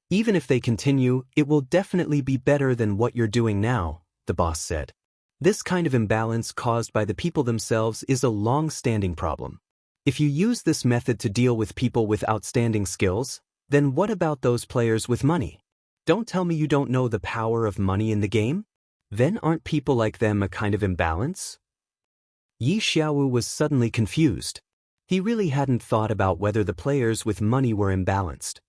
"Even if they continue, it will definitely be better than what you're doing now," the boss said. "This kind of imbalance caused by the people themselves is a long-standing problem. If you use this method to deal with people with outstanding skills, then what about those players with money? Don't tell me you don't know the power of money in the game? Then aren't people like them a kind of imbalance?" Yi Xiaowu was suddenly confused. He really hadn't thought about whether the players with money were imbalanced.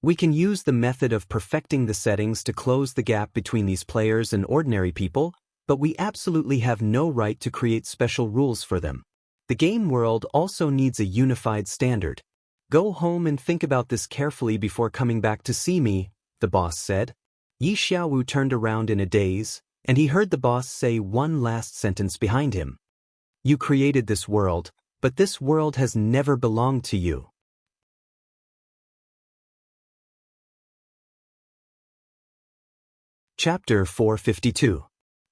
"We can use the method of perfecting the settings to close the gap between these players and ordinary people, but we absolutely have no right to create special rules for them. The game world also needs a unified standard. Go home and think about this carefully before coming back to see me," the boss said. Yi Xiaowu turned around in a daze, and he heard the boss say one last sentence behind him. "You created this world, but this world has never belonged to you." Chapter 452.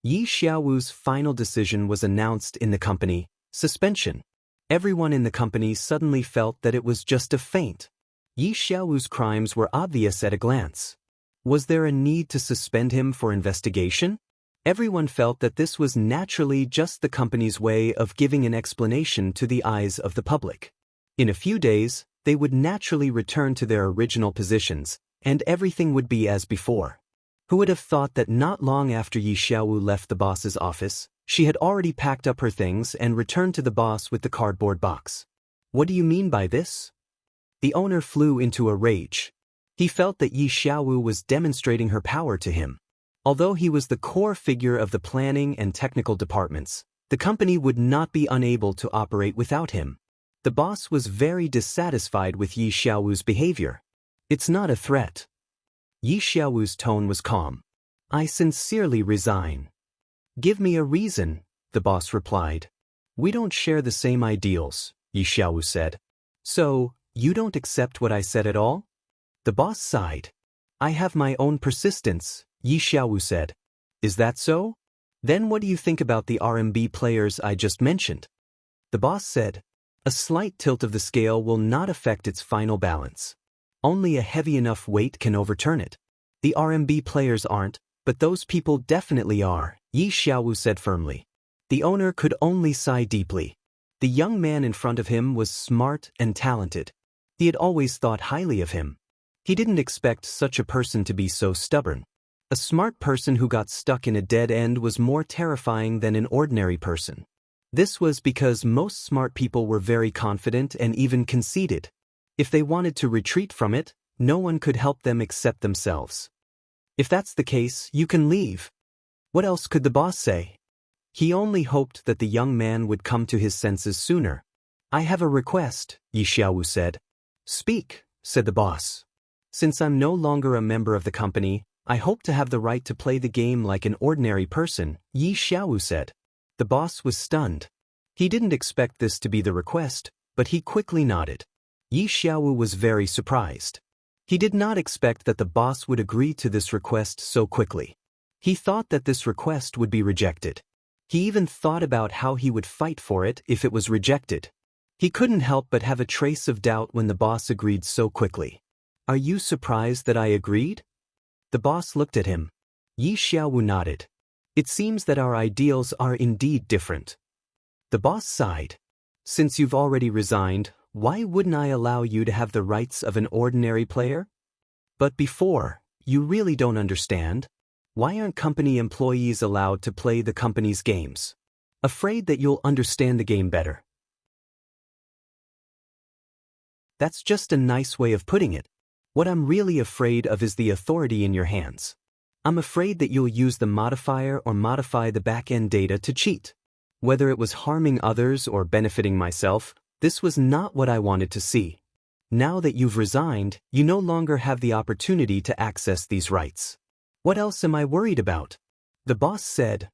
Yi Xiaowu's final decision was announced in the company, suspension. Everyone in the company suddenly felt that it was just a feint. Yi Xiaowu's crimes were obvious at a glance. Was there a need to suspend him for investigation? Everyone felt that this was naturally just the company's way of giving an explanation to the eyes of the public. In a few days, they would naturally return to their original positions, and everything would be as before. Who would have thought that not long after Yi Xiaowu left the boss's office, she had already packed up her things and returned to the boss with the cardboard box? "What do you mean by this?" The owner flew into a rage. He felt that Yi Xiaowu was demonstrating her power to him. Although he was the core figure of the planning and technical departments, the company would not be unable to operate without him. The boss was very dissatisfied with Yi Xiaowu's behavior. "It's not a threat." Yi Xiaowu's tone was calm. "I sincerely resign." "Give me a reason," the boss replied. "We don't share the same ideals," Yi Xiaowu said. "So, you don't accept what I said at all?" The boss sighed. "I have my own persistence," Yi Xiaowu said. "Is that so? Then what do you think about the RMB players I just mentioned?" The boss said, "A slight tilt of the scale will not affect its final balance. Only a heavy enough weight can overturn it. The RMB players aren't, but those people definitely are," Yi Xiaowu said firmly. The owner could only sigh deeply. The young man in front of him was smart and talented. He had always thought highly of him. He didn't expect such a person to be so stubborn. A smart person who got stuck in a dead end was more terrifying than an ordinary person. This was because most smart people were very confident and even conceited. If they wanted to retreat from it, no one could help them except themselves. If that's the case, you can leave. What else could the boss say? He only hoped that the young man would come to his senses sooner. I have a request, Yi Xiaowu said. Speak, said the boss. Since I'm no longer a member of the company, I hope to have the right to play the game like an ordinary person, Yi Xiaowu said. The boss was stunned. He didn't expect this to be the request, but he quickly nodded. Yi Xiaowu was very surprised. He did not expect that the boss would agree to this request so quickly. He thought that this request would be rejected. He even thought about how he would fight for it if it was rejected. He couldn't help but have a trace of doubt when the boss agreed so quickly. Are you surprised that I agreed? The boss looked at him. Yi Xiaowu nodded. It seems that our ideals are indeed different. The boss sighed. Since you've already resigned, why wouldn't I allow you to have the rights of an ordinary player? But before, you really don't understand. Why aren't company employees allowed to play the company's games? Afraid that you'll understand the game better. That's just a nice way of putting it. What I'm really afraid of is the authority in your hands. I'm afraid that you'll use the modifier or modify the back-end data to cheat. Whether it was harming others or benefiting myself, this was not what I wanted to see. Now that you've resigned, you no longer have the opportunity to access these rights. What else am I worried about? The boss said.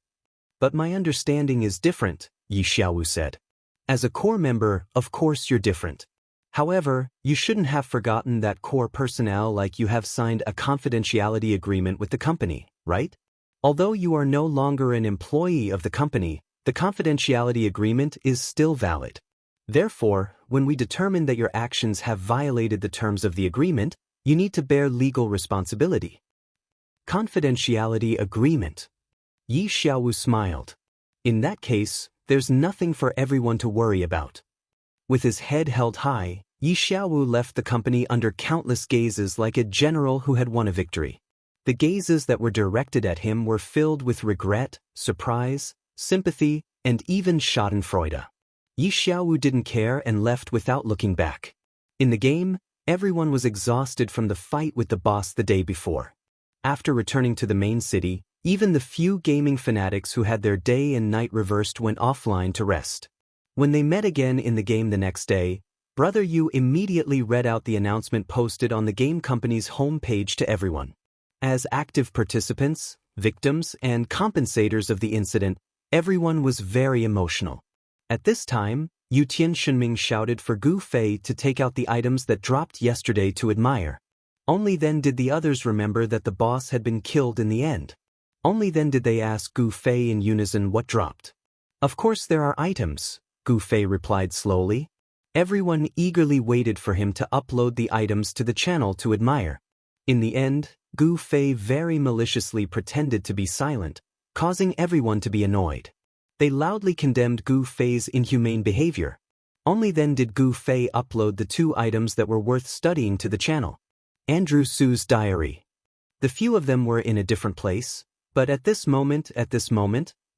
But my understanding is different, Yi Xiaowu said. As a core member, of course you're different. However, you shouldn't have forgotten that core personnel like you have signed a confidentiality agreement with the company, right? Although you are no longer an employee of the company, the confidentiality agreement is still valid. Therefore, when we determine that your actions have violated the terms of the agreement, you need to bear legal responsibility. Confidentiality agreement. Yi Xiaowu smiled. In that case, there's nothing for everyone to worry about. With his head held high, Yi Xiaowu left the company under countless gazes like a general who had won a victory. The gazes that were directed at him were filled with regret, surprise, sympathy, and even schadenfreude. Yi Xiaowu didn't care and left without looking back. In the game, everyone was exhausted from the fight with the boss the day before. After returning to the main city, even the few gaming fanatics who had their day and night reversed went offline to rest. When they met again in the game the next day, Brother Yu immediately read out the announcement posted on the game company's homepage to everyone. As active participants, victims, and compensators of the incident, everyone was very emotional. At this time, Yu Tianshunming shouted for Gu Fei to take out the items that dropped yesterday to admire. Only then did the others remember that the boss had been killed in the end. Only then did they ask Gu Fei in unison what dropped. Of course there are items, Gu Fei replied slowly. Everyone eagerly waited for him to upload the items to the channel to admire. In the end, Gu Fei very maliciously pretended to be silent, causing everyone to be annoyed. They loudly condemned Gu Fei's inhumane behavior. Only then did Gu Fei upload the 2 items that were worth studying to the channel. Andrew Su's diary. The few of them were in a different place, but at this moment,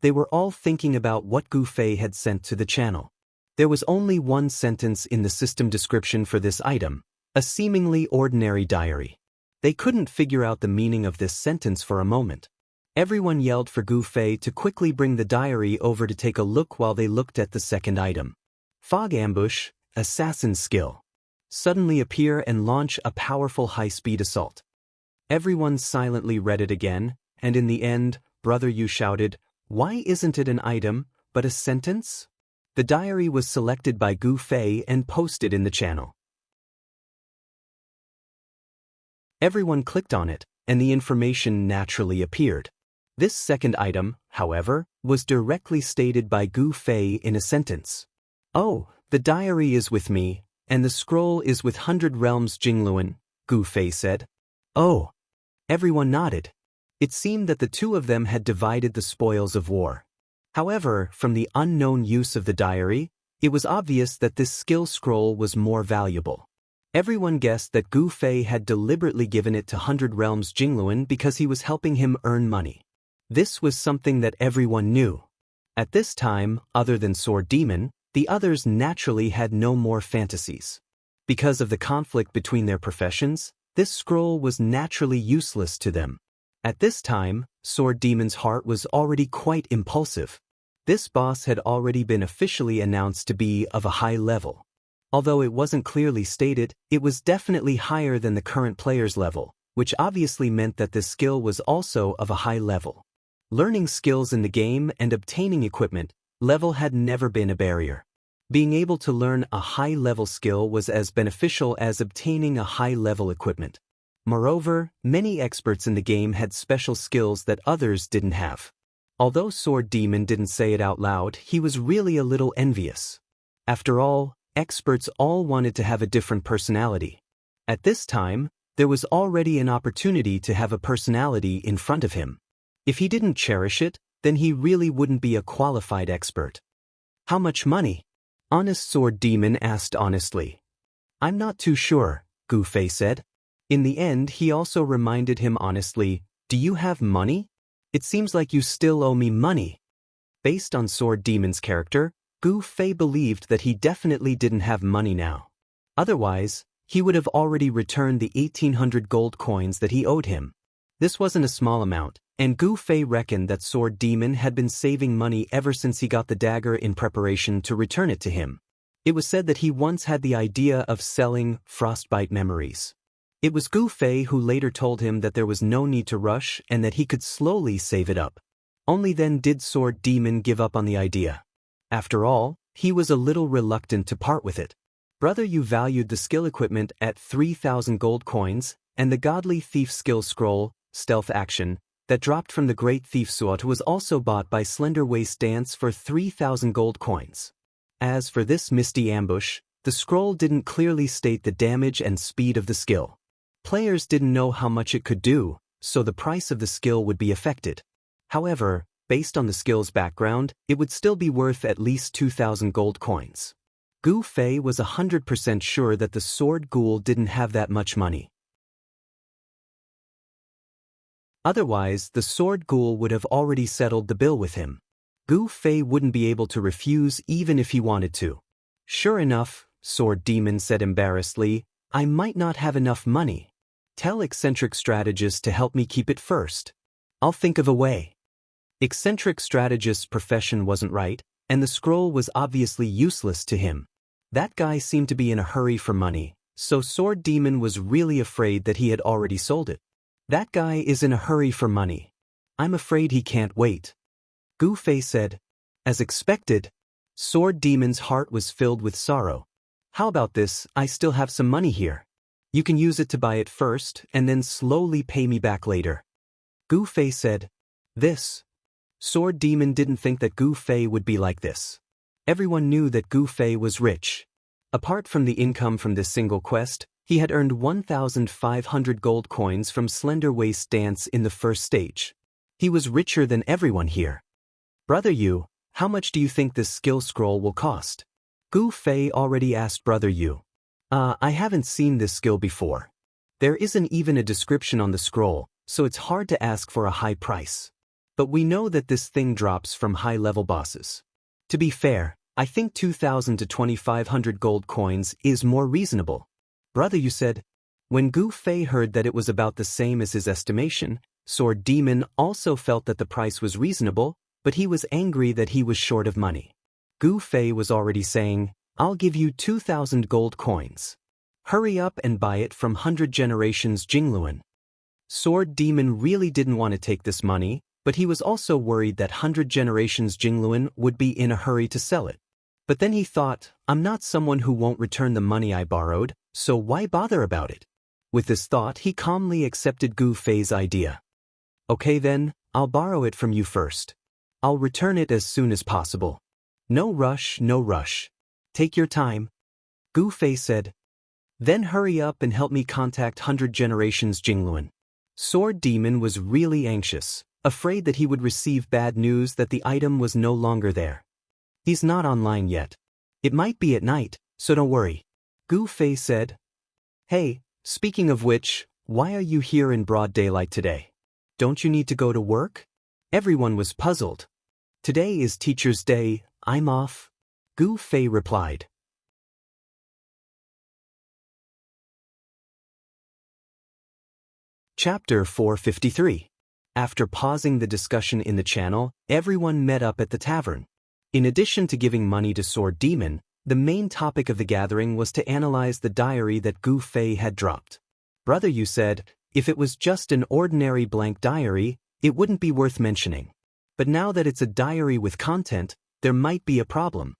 they were all thinking about what Gu Fei had sent to the channel. There was only one sentence in the system description for this item, a seemingly ordinary diary. They couldn't figure out the meaning of this sentence for a moment. Everyone yelled for Gu Fei to quickly bring the diary over to take a look while they looked at the second item. Fog ambush, assassin skill. Suddenly appear and launch a powerful high-speed assault. Everyone silently read it again, and in the end, Brother Yu shouted, "Why isn't it an item, but a sentence?" The diary was selected by Gu Fei and posted in the channel. Everyone clicked on it, and the information naturally appeared. This second item, however, was directly stated by Gu Fei in a sentence. "Oh, the diary is with me, and the scroll is with 100 Realms Jingluan," Gu Fei said. "Oh." Everyone nodded. It seemed that the 2 of them had divided the spoils of war. However, from the unknown use of the diary, It was obvious that this skill scroll was more valuable. Everyone guessed that Gu Fei had deliberately given it to 100 Realms Jingluan because he was helping him earn money. This was something that everyone knew. At this time, other than Sword Demon, the others naturally had no more fantasies. Because of the conflict between their professions, this scroll was naturally useless to them. At this time, Sword Demon's heart was already quite impulsive. This boss had already been officially announced to be of a high level. Although it wasn't clearly stated, it was definitely higher than the current player's level, which obviously meant that this skill was also of a high level. Learning skills in the game and obtaining equipment, level had never been a barrier. Being able to learn a high-level skill was as beneficial as obtaining a high-level equipment. Moreover, many experts in the game had special skills that others didn't have. Although Sword Demon didn't say it out loud, he was really a little envious. After all, experts all wanted to have a different personality. At this time, there was already an opportunity to have a personality in front of him. If he didn't cherish it, then he really wouldn't be a qualified expert. How much money? Honest Sword Demon asked honestly. I'm not too sure, Gu Fei said. In the end, he also reminded him honestly, do you have money? It seems like you still owe me money. Based on Sword Demon's character, Gu Fei believed that he definitely didn't have money now. Otherwise, he would have already returned the 1,800 gold coins that he owed him. This wasn't a small amount, and Gu Fei reckoned that Sword Demon had been saving money ever since he got the dagger in preparation to return it to him. It was said that he once had the idea of selling frostbite memories. It was Gu Fei who later told him that there was no need to rush and that he could slowly save it up. Only then did Sword Demon give up on the idea. After all, he was a little reluctant to part with it. Brother Yu valued the skill equipment at 3,000 gold coins, and the Godly Thief skill scroll, Stealth Action, that dropped from the Great Thief Sword was also bought by Slender Waist Dance for 3,000 gold coins. As for this Misty Ambush, the scroll didn't clearly state the damage and speed of the skill. Players didn't know how much it could do, so the price of the skill would be affected. However, based on the skill's background, it would still be worth at least 2,000 gold coins. Gu Fei was 100% sure that the Sword Ghoul didn't have that much money. Otherwise, the Sword Ghoul would have already settled the bill with him. Gu Fei wouldn't be able to refuse even if he wanted to. Sure enough, Sword Demon said embarrassedly, I might not have enough money. Tell Eccentric Strategist to help me keep it first. I'll think of a way. Eccentric Strategist's profession wasn't right, and the scroll was obviously useless to him. That guy seemed to be in a hurry for money, so Sword Demon was really afraid that he had already sold it. That guy is in a hurry for money. I'm afraid he can't wait. Gu Fei said. As expected, Sword Demon's heart was filled with sorrow. How about this, I still have some money here. You can use it to buy it first and then slowly pay me back later. Gu Fei said. This. Sword Demon didn't think that Gu Fei would be like this. Everyone knew that Gu Fei was rich. Apart from the income from this single quest, he had earned 1,500 gold coins from Slender Waist Dance in the first stage. He was richer than everyone here. Brother Yu, how much do you think this skill scroll will cost? Gu Fei already asked Brother Yu. I haven't seen this skill before. There isn't even a description on the scroll, so it's hard to ask for a high price. But we know that this thing drops from high-level bosses. To be fair, I think 2,000 to 2,500 gold coins is more reasonable. Brother Yu said. When Gu Fei heard that it was about the same as his estimation, Sword Demon also felt that the price was reasonable, but he was angry that he was short of money. Gu Fei was already saying, I'll give you 2,000 gold coins. Hurry up and buy it from 100 Generations Jingluan. Sword Demon really didn't want to take this money, but he was also worried that 100 Generations Jingluan would be in a hurry to sell it. But then he thought, I'm not someone who won't return the money I borrowed, so why bother about it? With this thought, he calmly accepted Gu Fei's idea. Okay then, I'll borrow it from you first. I'll return it as soon as possible. No rush, no rush. Take your time. Gu Fei said. Then hurry up and help me contact 100 Generations Jingluan. Sword Demon was really anxious, afraid that he would receive bad news that the item was no longer there. He's not online yet. It might be at night, so don't worry. Gu Fei said. Hey, speaking of which, why are you here in broad daylight today? Don't you need to go to work? Everyone was puzzled. Today is Teacher's Day, I'm off. Gu Fei replied. Chapter 453. After pausing the discussion in the channel, everyone met up at the tavern. In addition to giving money to Sword Demon, the main topic of the gathering was to analyze the diary that Gu Fei had dropped. Brother Yu said, if it was just an ordinary blank diary, it wouldn't be worth mentioning. But now that it's a diary with content, there might be a problem.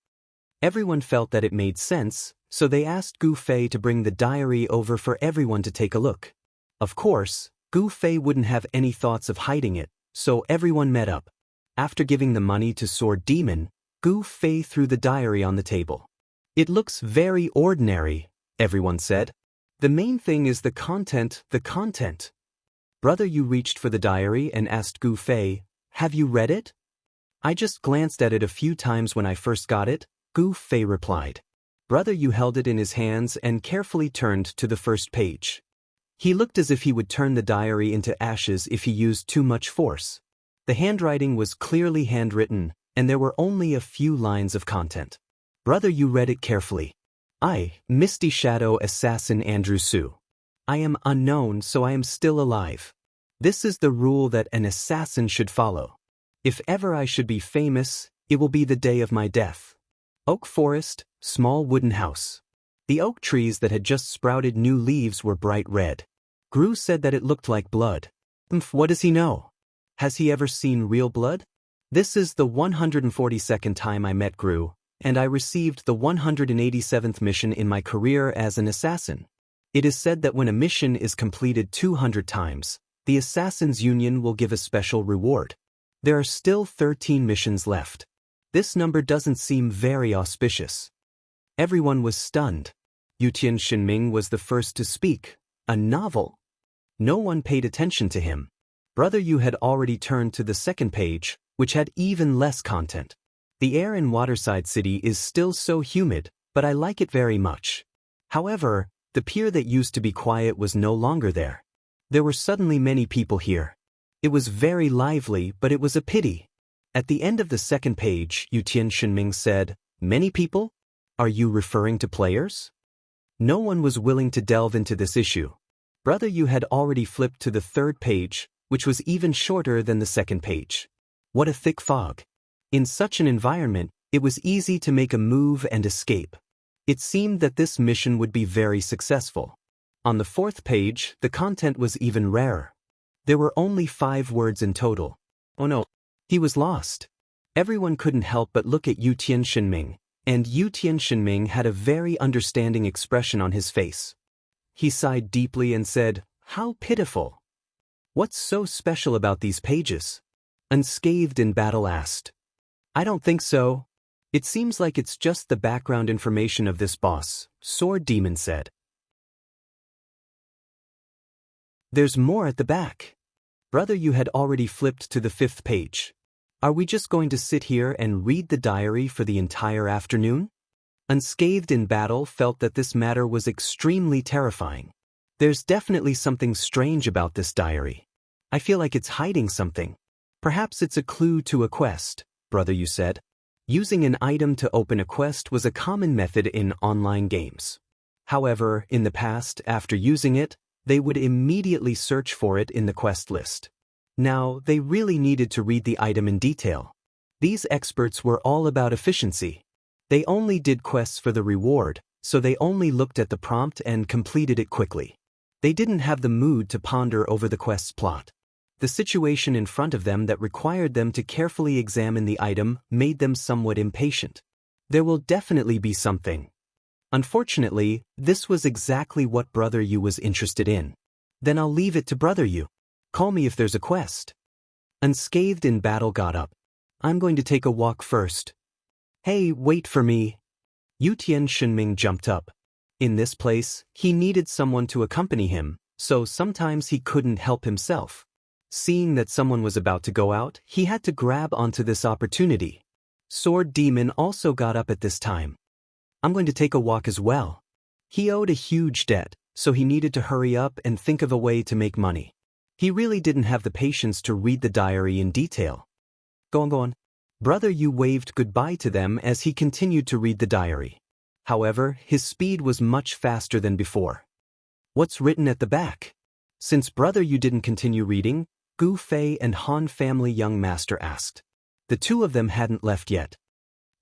Everyone felt that it made sense, so they asked Gu Fei to bring the diary over for everyone to take a look. Of course, Gu Fei wouldn't have any thoughts of hiding it, so everyone met up. After giving the money to Sword Demon, Gu Fei threw the diary on the table. It looks very ordinary, everyone said. The main thing is the content. Brother Yu reached for the diary and asked Gu Fei, have you read it? I just glanced at it a few times when I first got it, Gu Fei replied. Brother Yu held it in his hands and carefully turned to the first page. He looked as if he would turn the diary into ashes if he used too much force. The handwriting was clearly handwritten, and there were only a few lines of content. Brother Yu read it carefully. I, Misty Shadow Assassin Andrew Su. I am unknown, so I am still alive. This is the rule that an assassin should follow. If ever I should be famous, it will be the day of my death. Oak forest, small wooden house. The oak trees that had just sprouted new leaves were bright red. Gru said that it looked like blood. What does he know? Has he ever seen real blood? This is the 142nd time I met Gru, and I received the 187th mission in my career as an assassin. It is said that when a mission is completed 200 times, the Assassins' Union will give a special reward. There are still 13 missions left. This number doesn't seem very auspicious. Everyone was stunned. Yutian Shinming was the first to speak. A novel? No one paid attention to him. Brother Yu had already turned to the second page, which had even less content. The air in Waterside City is still so humid, but I like it very much. However, the pier that used to be quiet was no longer there. There were suddenly many people here. It was very lively, but it was a pity. At the end of the second page, Yutian Shinming said, many people? Are you referring to players? No one was willing to delve into this issue. Brother Yu had already flipped to the third page, which was even shorter than the second page. What a thick fog. In such an environment, it was easy to make a move and escape. It seemed that this mission would be very successful. On the fourth page, the content was even rarer. There were only 5 words in total. Oh no, he was lost. Everyone couldn't help but look at Yutian Shinming, and Yutian Shinming had a very understanding expression on his face. He sighed deeply and said, how pitiful. What's so special about these pages? Unscathed in Battle asked. I don't think so. It seems like it's just the background information of this boss, Sword Demon said. There's more at the back. Brother Yu had already flipped to the 5th page. Are we just going to sit here and read the diary for the entire afternoon? Unscathed in Battle felt that this matter was extremely terrifying. There's definitely something strange about this diary. I feel like it's hiding something. Perhaps it's a clue to a quest, Brother Yu said. Using an item to open a quest was a common method in online games. However, in the past, after using it, they would immediately search for it in the quest list. Now, they really needed to read the item in detail. These experts were all about efficiency. They only did quests for the reward, so they only looked at the prompt and completed it quickly. They didn't have the mood to ponder over the quest's plot. The situation in front of them that required them to carefully examine the item made them somewhat impatient. There will definitely be something. Unfortunately, this was exactly what Brother Yu was interested in. Then I'll leave it to Brother Yu. Call me if there's a quest. Unscathed in Battle got up. I'm going to take a walk first. Hey, wait for me. Yutian Shinming jumped up. In this place, he needed someone to accompany him, so sometimes he couldn't help himself. Seeing that someone was about to go out, he had to grab onto this opportunity. Sword Demon also got up at this time. I'm going to take a walk as well. He owed a huge debt, so he needed to hurry up and think of a way to make money. He really didn't have the patience to read the diary in detail. Go on. Brother Yu waved goodbye to them as he continued to read the diary. However, his speed was much faster than before. What's written at the back? Since Brother Yu didn't continue reading, Gu Fei and Han family young master asked. The two of them hadn't left yet.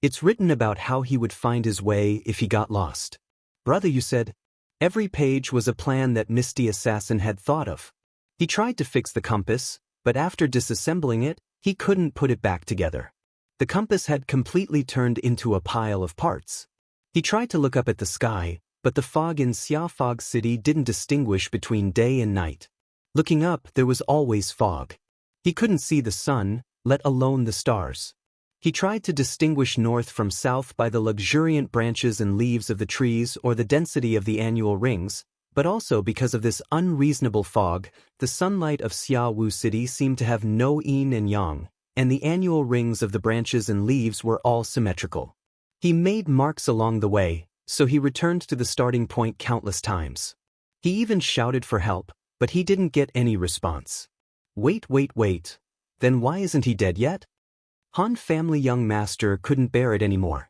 It's written about how he would find his way if he got lost. Brother Yu said. Every page was a plan that Misty Assassin had thought of. He tried to fix the compass, but after disassembling it, he couldn't put it back together. The compass had completely turned into a pile of parts. He tried to look up at the sky, but the fog in Xia Fog City didn't distinguish between day and night. Looking up, there was always fog. He couldn't see the sun, let alone the stars. He tried to distinguish north from south by the luxuriant branches and leaves of the trees or the density of the annual rings, but also because of this unreasonable fog, the sunlight of Xia Wu City seemed to have no yin and yang, and the annual rings of the branches and leaves were all symmetrical. He made marks along the way, so he returned to the starting point countless times. He even shouted for help, but he didn't get any response. Wait. Then why isn't he dead yet? Han family young master couldn't bear it anymore.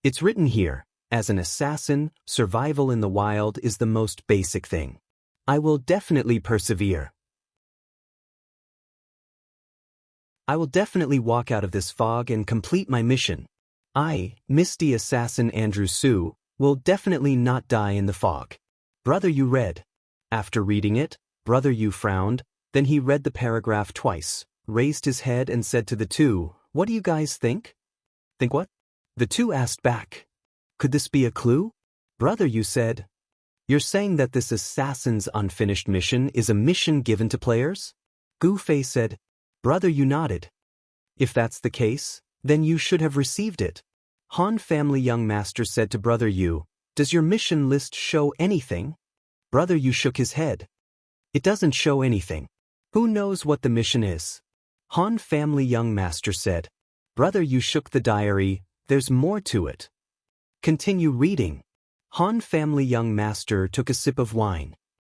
It's written here, as an assassin, survival in the wild is the most basic thing. I will definitely persevere. I will definitely walk out of this fog and complete my mission. I, Misty Assassin Andrew Su, will definitely not die in the fog. Brother Yu read. After reading it, Brother Yu frowned, then he read the paragraph twice, raised his head and said to the two, "What do you guys think?" "Think what?" The two asked back. "Could this be a clue?" Brother Yu said, "You're saying that this assassin's unfinished mission is a mission given to players?" Gu Fei said. Brother Yu nodded. "If that's the case, then you should have received it." Han family young master said to Brother Yu, "Does your mission list show anything?" Brother Yu shook his head. "It doesn't show anything. Who knows what the mission is?" Han family young master said. Brother Yu shook the diary. "There's more to it." "Continue reading." Han family young master took a sip of wine.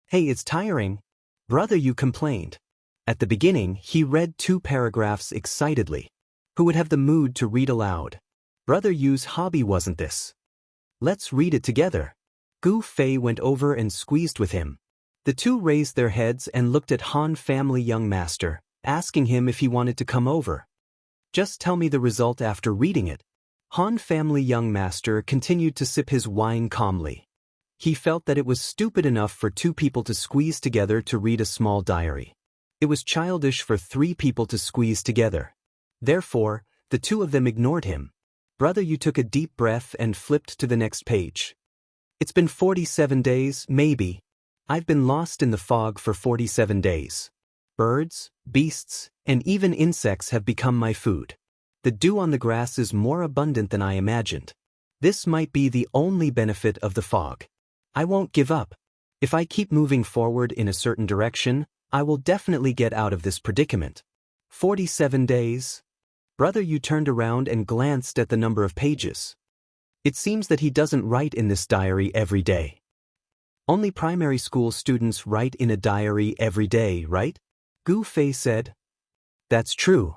"Hey, it's tiring." Brother Yu complained. At the beginning, he read 2 paragraphs excitedly. Who would have the mood to read aloud? Brother Yu's hobby wasn't this. "Let's read it together." Gu Fei went over and squeezed with him. The two raised their heads and looked at Han family young master, asking him if he wanted to come over. "Just tell me the result after reading it." Han family young master continued to sip his wine calmly. He felt that it was stupid enough for 2 people to squeeze together to read a small diary. It was childish for 3 people to squeeze together. Therefore, the 2 of them ignored him. Brother Yu took a deep breath and flipped to the next page. "It's been 47 days, maybe. I've been lost in the fog for 47 days. Birds, beasts, and even insects have become my food. The dew on the grass is more abundant than I imagined. This might be the only benefit of the fog. I won't give up. If I keep moving forward in a certain direction, I will definitely get out of this predicament." 47 days. Brother Yu turned around and glanced at the number of pages. It seems that he doesn't write in this diary every day. Only primary school students write in a diary every day, right? Gu Fei said. "That's true."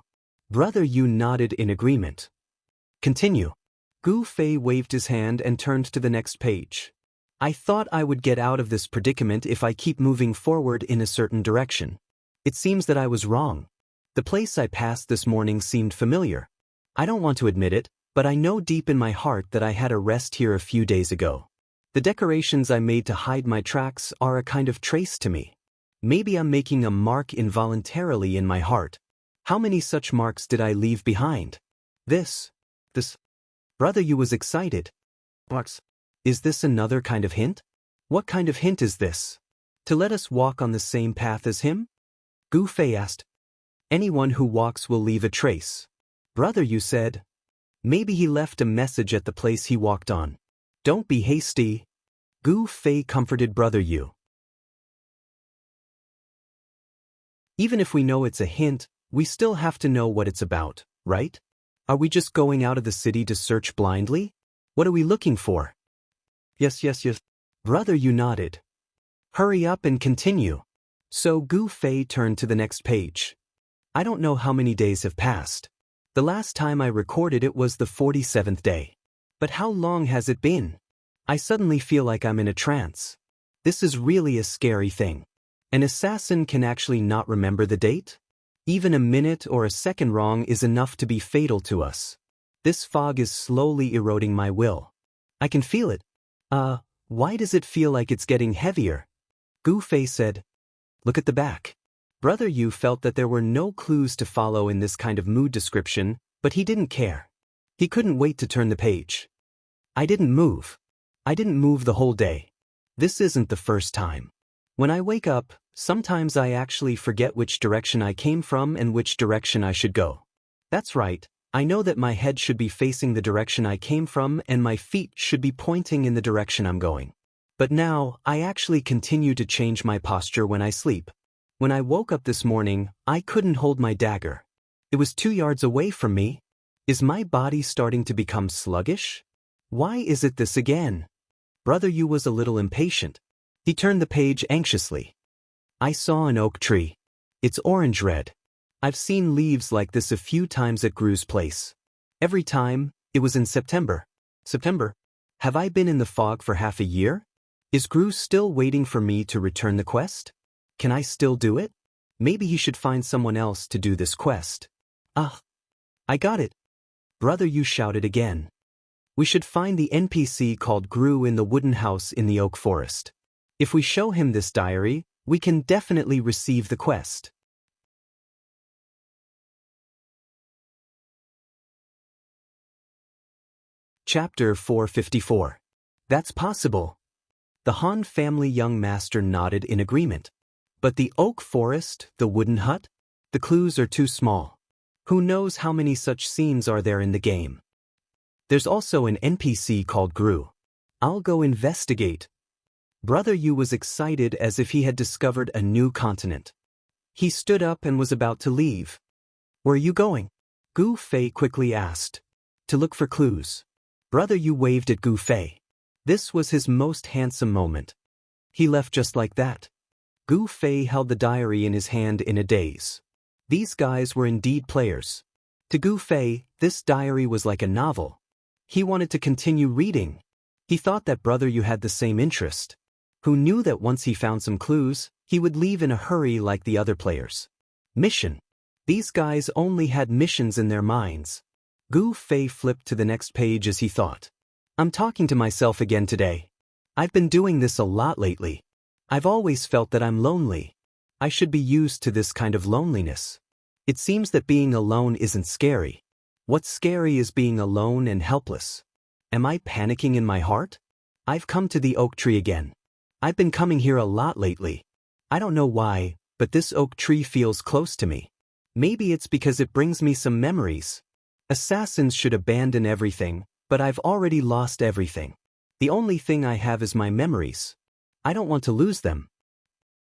Brother Yu nodded in agreement. "Continue." Gu Fei waved his hand and turned to the next page. "I thought I would get out of this predicament if I keep moving forward in a certain direction. It seems that I was wrong. The place I passed this morning seemed familiar. I don't want to admit it, but I know deep in my heart that I had a rest here a few days ago. The decorations I made to hide my tracks are a kind of trace to me. Maybe I'm making a mark involuntarily in my heart. How many such marks did I leave behind? This. Brother Yu was excited. Marks. Is this another kind of hint? What kind of hint is this? To let us walk on the same path as him? Gu Fei asked. Anyone who walks will leave a trace. Brother Yu said. Maybe he left a message at the place he walked on. Don't be hasty. Gu Fei comforted Brother Yu. Even if we know it's a hint, we still have to know what it's about, right? Are we just going out of the city to search blindly? What are we looking for? Yes. Brother Yu nodded. Hurry up and continue. So Gu Fei turned to the next page. I don't know how many days have passed. The last time I recorded it was the 47th day. But how long has it been? I suddenly feel like I'm in a trance. This is really a scary thing. An assassin can actually not remember the date? Even a minute or a second wrong is enough to be fatal to us. This fog is slowly eroding my will. I can feel it. Why does it feel like it's getting heavier? Gu Fei said. Look at the back. Brother Yu felt that there were no clues to follow in this kind of mood description, but he didn't care. He couldn't wait to turn the page. I didn't move. I didn't move the whole day. This isn't the first time. When I wake up, sometimes I actually forget which direction I came from and which direction I should go. That's right, I know that my head should be facing the direction I came from and my feet should be pointing in the direction I'm going. But now, I actually continue to change my posture when I sleep. When I woke up this morning, I couldn't hold my dagger. It was 2 yards away from me. Is my body starting to become sluggish? Why is it this again? Brother Yu was a little impatient. He turned the page anxiously. I saw an oak tree. It's orange-red. I've seen leaves like this a few times at Gru's place. Every time, it was in September. September? Have I been in the fog for half a year? Is Gru still waiting for me to return the quest? Can I still do it? Maybe he should find someone else to do this quest. I got it. Brother Yu shouted again. We should find the NPC called Gru in the wooden house in the oak forest. If we show him this diary, we can definitely receive the quest. Chapter 454. That's possible. The Han family young master nodded in agreement. But the oak forest, the wooden hut? The clues are too small. Who knows how many such scenes are there in the game? There's also an NPC called Gru. I'll go investigate. Brother Yu was excited as if he had discovered a new continent. He stood up and was about to leave. Where are you going? Gu Fei quickly asked. To look for clues. Brother Yu waved at Gu Fei. This was his most handsome moment. He left just like that. Gu Fei held the diary in his hand in a daze. These guys were indeed players. To Gu Fei, this diary was like a novel. He wanted to continue reading. He thought that Brother Yu had the same interest. Who knew that once he found some clues, he would leave in a hurry like the other players. Mission. These guys only had missions in their minds. Gu Fei flipped to the next page as he thought. I'm talking to myself again today. I've been doing this a lot lately. I've always felt that I'm lonely. I should be used to this kind of loneliness. It seems that being alone isn't scary. What's scary is being alone and helpless. Am I panicking in my heart? I've come to the oak tree again. I've been coming here a lot lately. I don't know why, but this oak tree feels close to me. Maybe it's because it brings me some memories. Assassins should abandon everything, but I've already lost everything. The only thing I have is my memories. I don't want to lose them.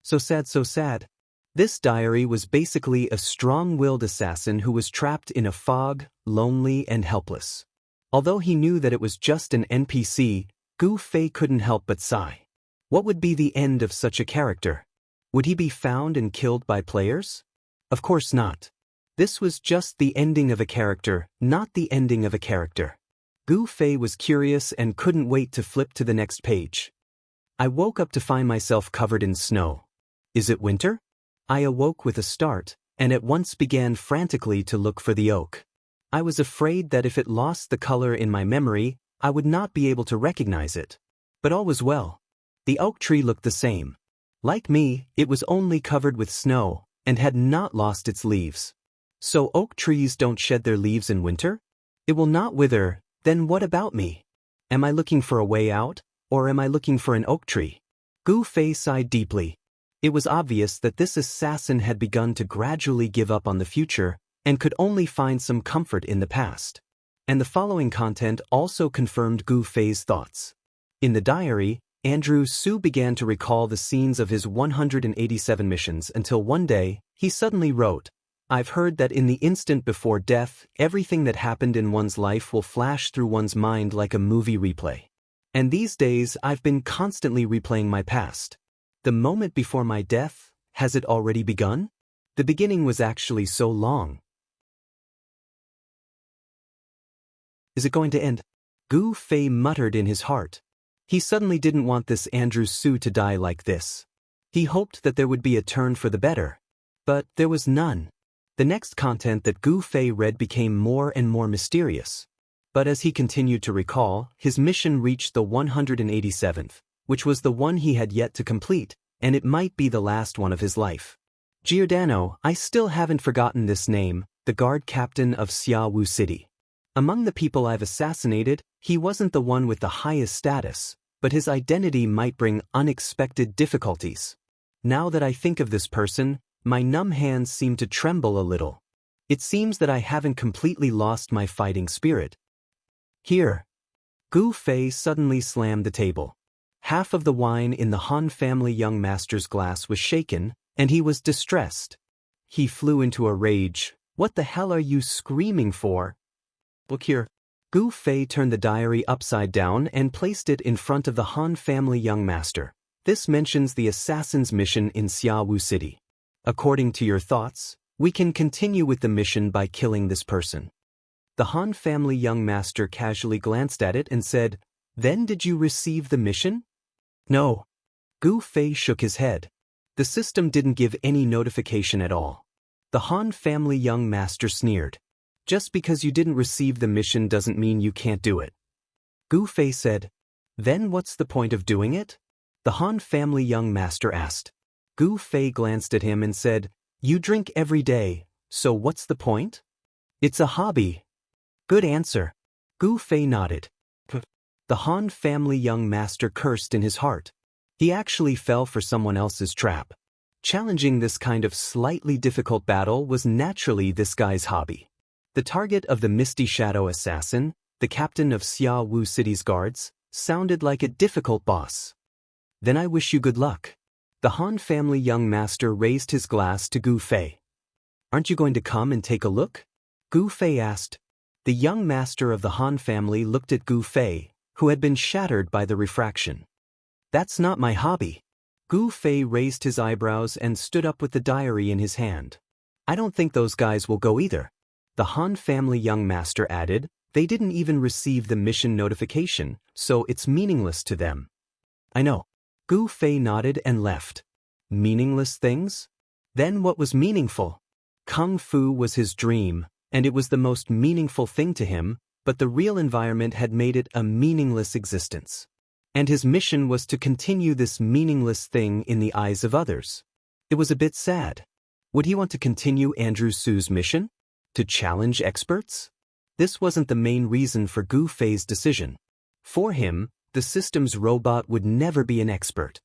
So sad, so sad. This diary was basically a strong-willed assassin who was trapped in a fog, lonely and helpless. Although he knew that it was just an NPC, Gu Fei couldn't help but sigh. What would be the end of such a character? Would he be found and killed by players? Of course not. This was just the ending of a character, not the ending of a character. Gu Fei was curious and couldn't wait to flip to the next page. I woke up to find myself covered in snow. Is it winter? I awoke with a start, and at once began frantically to look for the oak. I was afraid that if it lost the color in my memory, I would not be able to recognize it. But all was well. The oak tree looked the same. Like me, it was only covered with snow, and had not lost its leaves. So oak trees don't shed their leaves in winter? It will not wither, then what about me? Am I looking for a way out, or am I looking for an oak tree? Gu Fei sighed deeply. It was obvious that this assassin had begun to gradually give up on the future, and could only find some comfort in the past. And the following content also confirmed Gu Fei's thoughts. In the diary, Andrew Su began to recall the scenes of his 187 missions until one day, he suddenly wrote, I've heard that in the instant before death, everything that happened in one's life will flash through one's mind like a movie replay. And these days, I've been constantly replaying my past. The moment before my death, has it already begun? The beginning was actually so long. Is it going to end? Gu Fei muttered in his heart. He suddenly didn't want this Andrew Su to die like this. He hoped that there would be a turn for the better. But there was none. The next content that Gu Fei read became more and more mysterious. But as he continued to recall, his mission reached the 187th, which was the one he had yet to complete, and it might be the last one of his life. Giordano, I still haven't forgotten this name, the guard captain of Xiaowu City. Among the people I've assassinated, he wasn't the one with the highest status, but his identity might bring unexpected difficulties. Now that I think of this person, my numb hands seem to tremble a little. It seems that I haven't completely lost my fighting spirit. Here. Gu Fei suddenly slammed the table. Half of the wine in the Han family young master's glass was shaken, and he was distressed. He flew into a rage. What the hell are you screaming for? Look here. Gu Fei turned the diary upside down and placed it in front of the Han family young master. This mentions the assassin's mission in Xiaowu City. According to your thoughts, we can continue with the mission by killing this person. The Han family young master casually glanced at it and said, Then did you receive the mission? No. Gu Fei shook his head. The system didn't give any notification at all. The Han family young master sneered. Just because you didn't receive the mission doesn't mean you can't do it. Gu Fei said, Then what's the point of doing it? The Han family young master asked. Gu Fei glanced at him and said, You drink every day, so what's the point? It's a hobby. Good answer. Gu Fei nodded. The Han family young master cursed in his heart. He actually fell for someone else's trap. Challenging this kind of slightly difficult battle was naturally this guy's hobby. The target of the Misty Shadow assassin, the captain of Xiaowu City's guards, sounded like a difficult boss. Then I wish you good luck. The Han family young master raised his glass to Gu Fei. Aren't you going to come and take a look? Gu Fei asked. The young master of the Han family looked at Gu Fei, who had been shattered by the refraction. That's not my hobby. Gu Fei raised his eyebrows and stood up with the diary in his hand. I don't think those guys will go either. The Han family young master added, They didn't even receive the mission notification, so it's meaningless to them. I know. Gu Fei nodded and left. Meaningless things? Then what was meaningful? Kung Fu was his dream, and it was the most meaningful thing to him, but the real environment had made it a meaningless existence. And his mission was to continue this meaningless thing in the eyes of others. It was a bit sad. Would he want to continue Andrew Su's mission? To challenge experts? This wasn't the main reason for Gu Fei's decision. For him, the system's robot would never be an expert.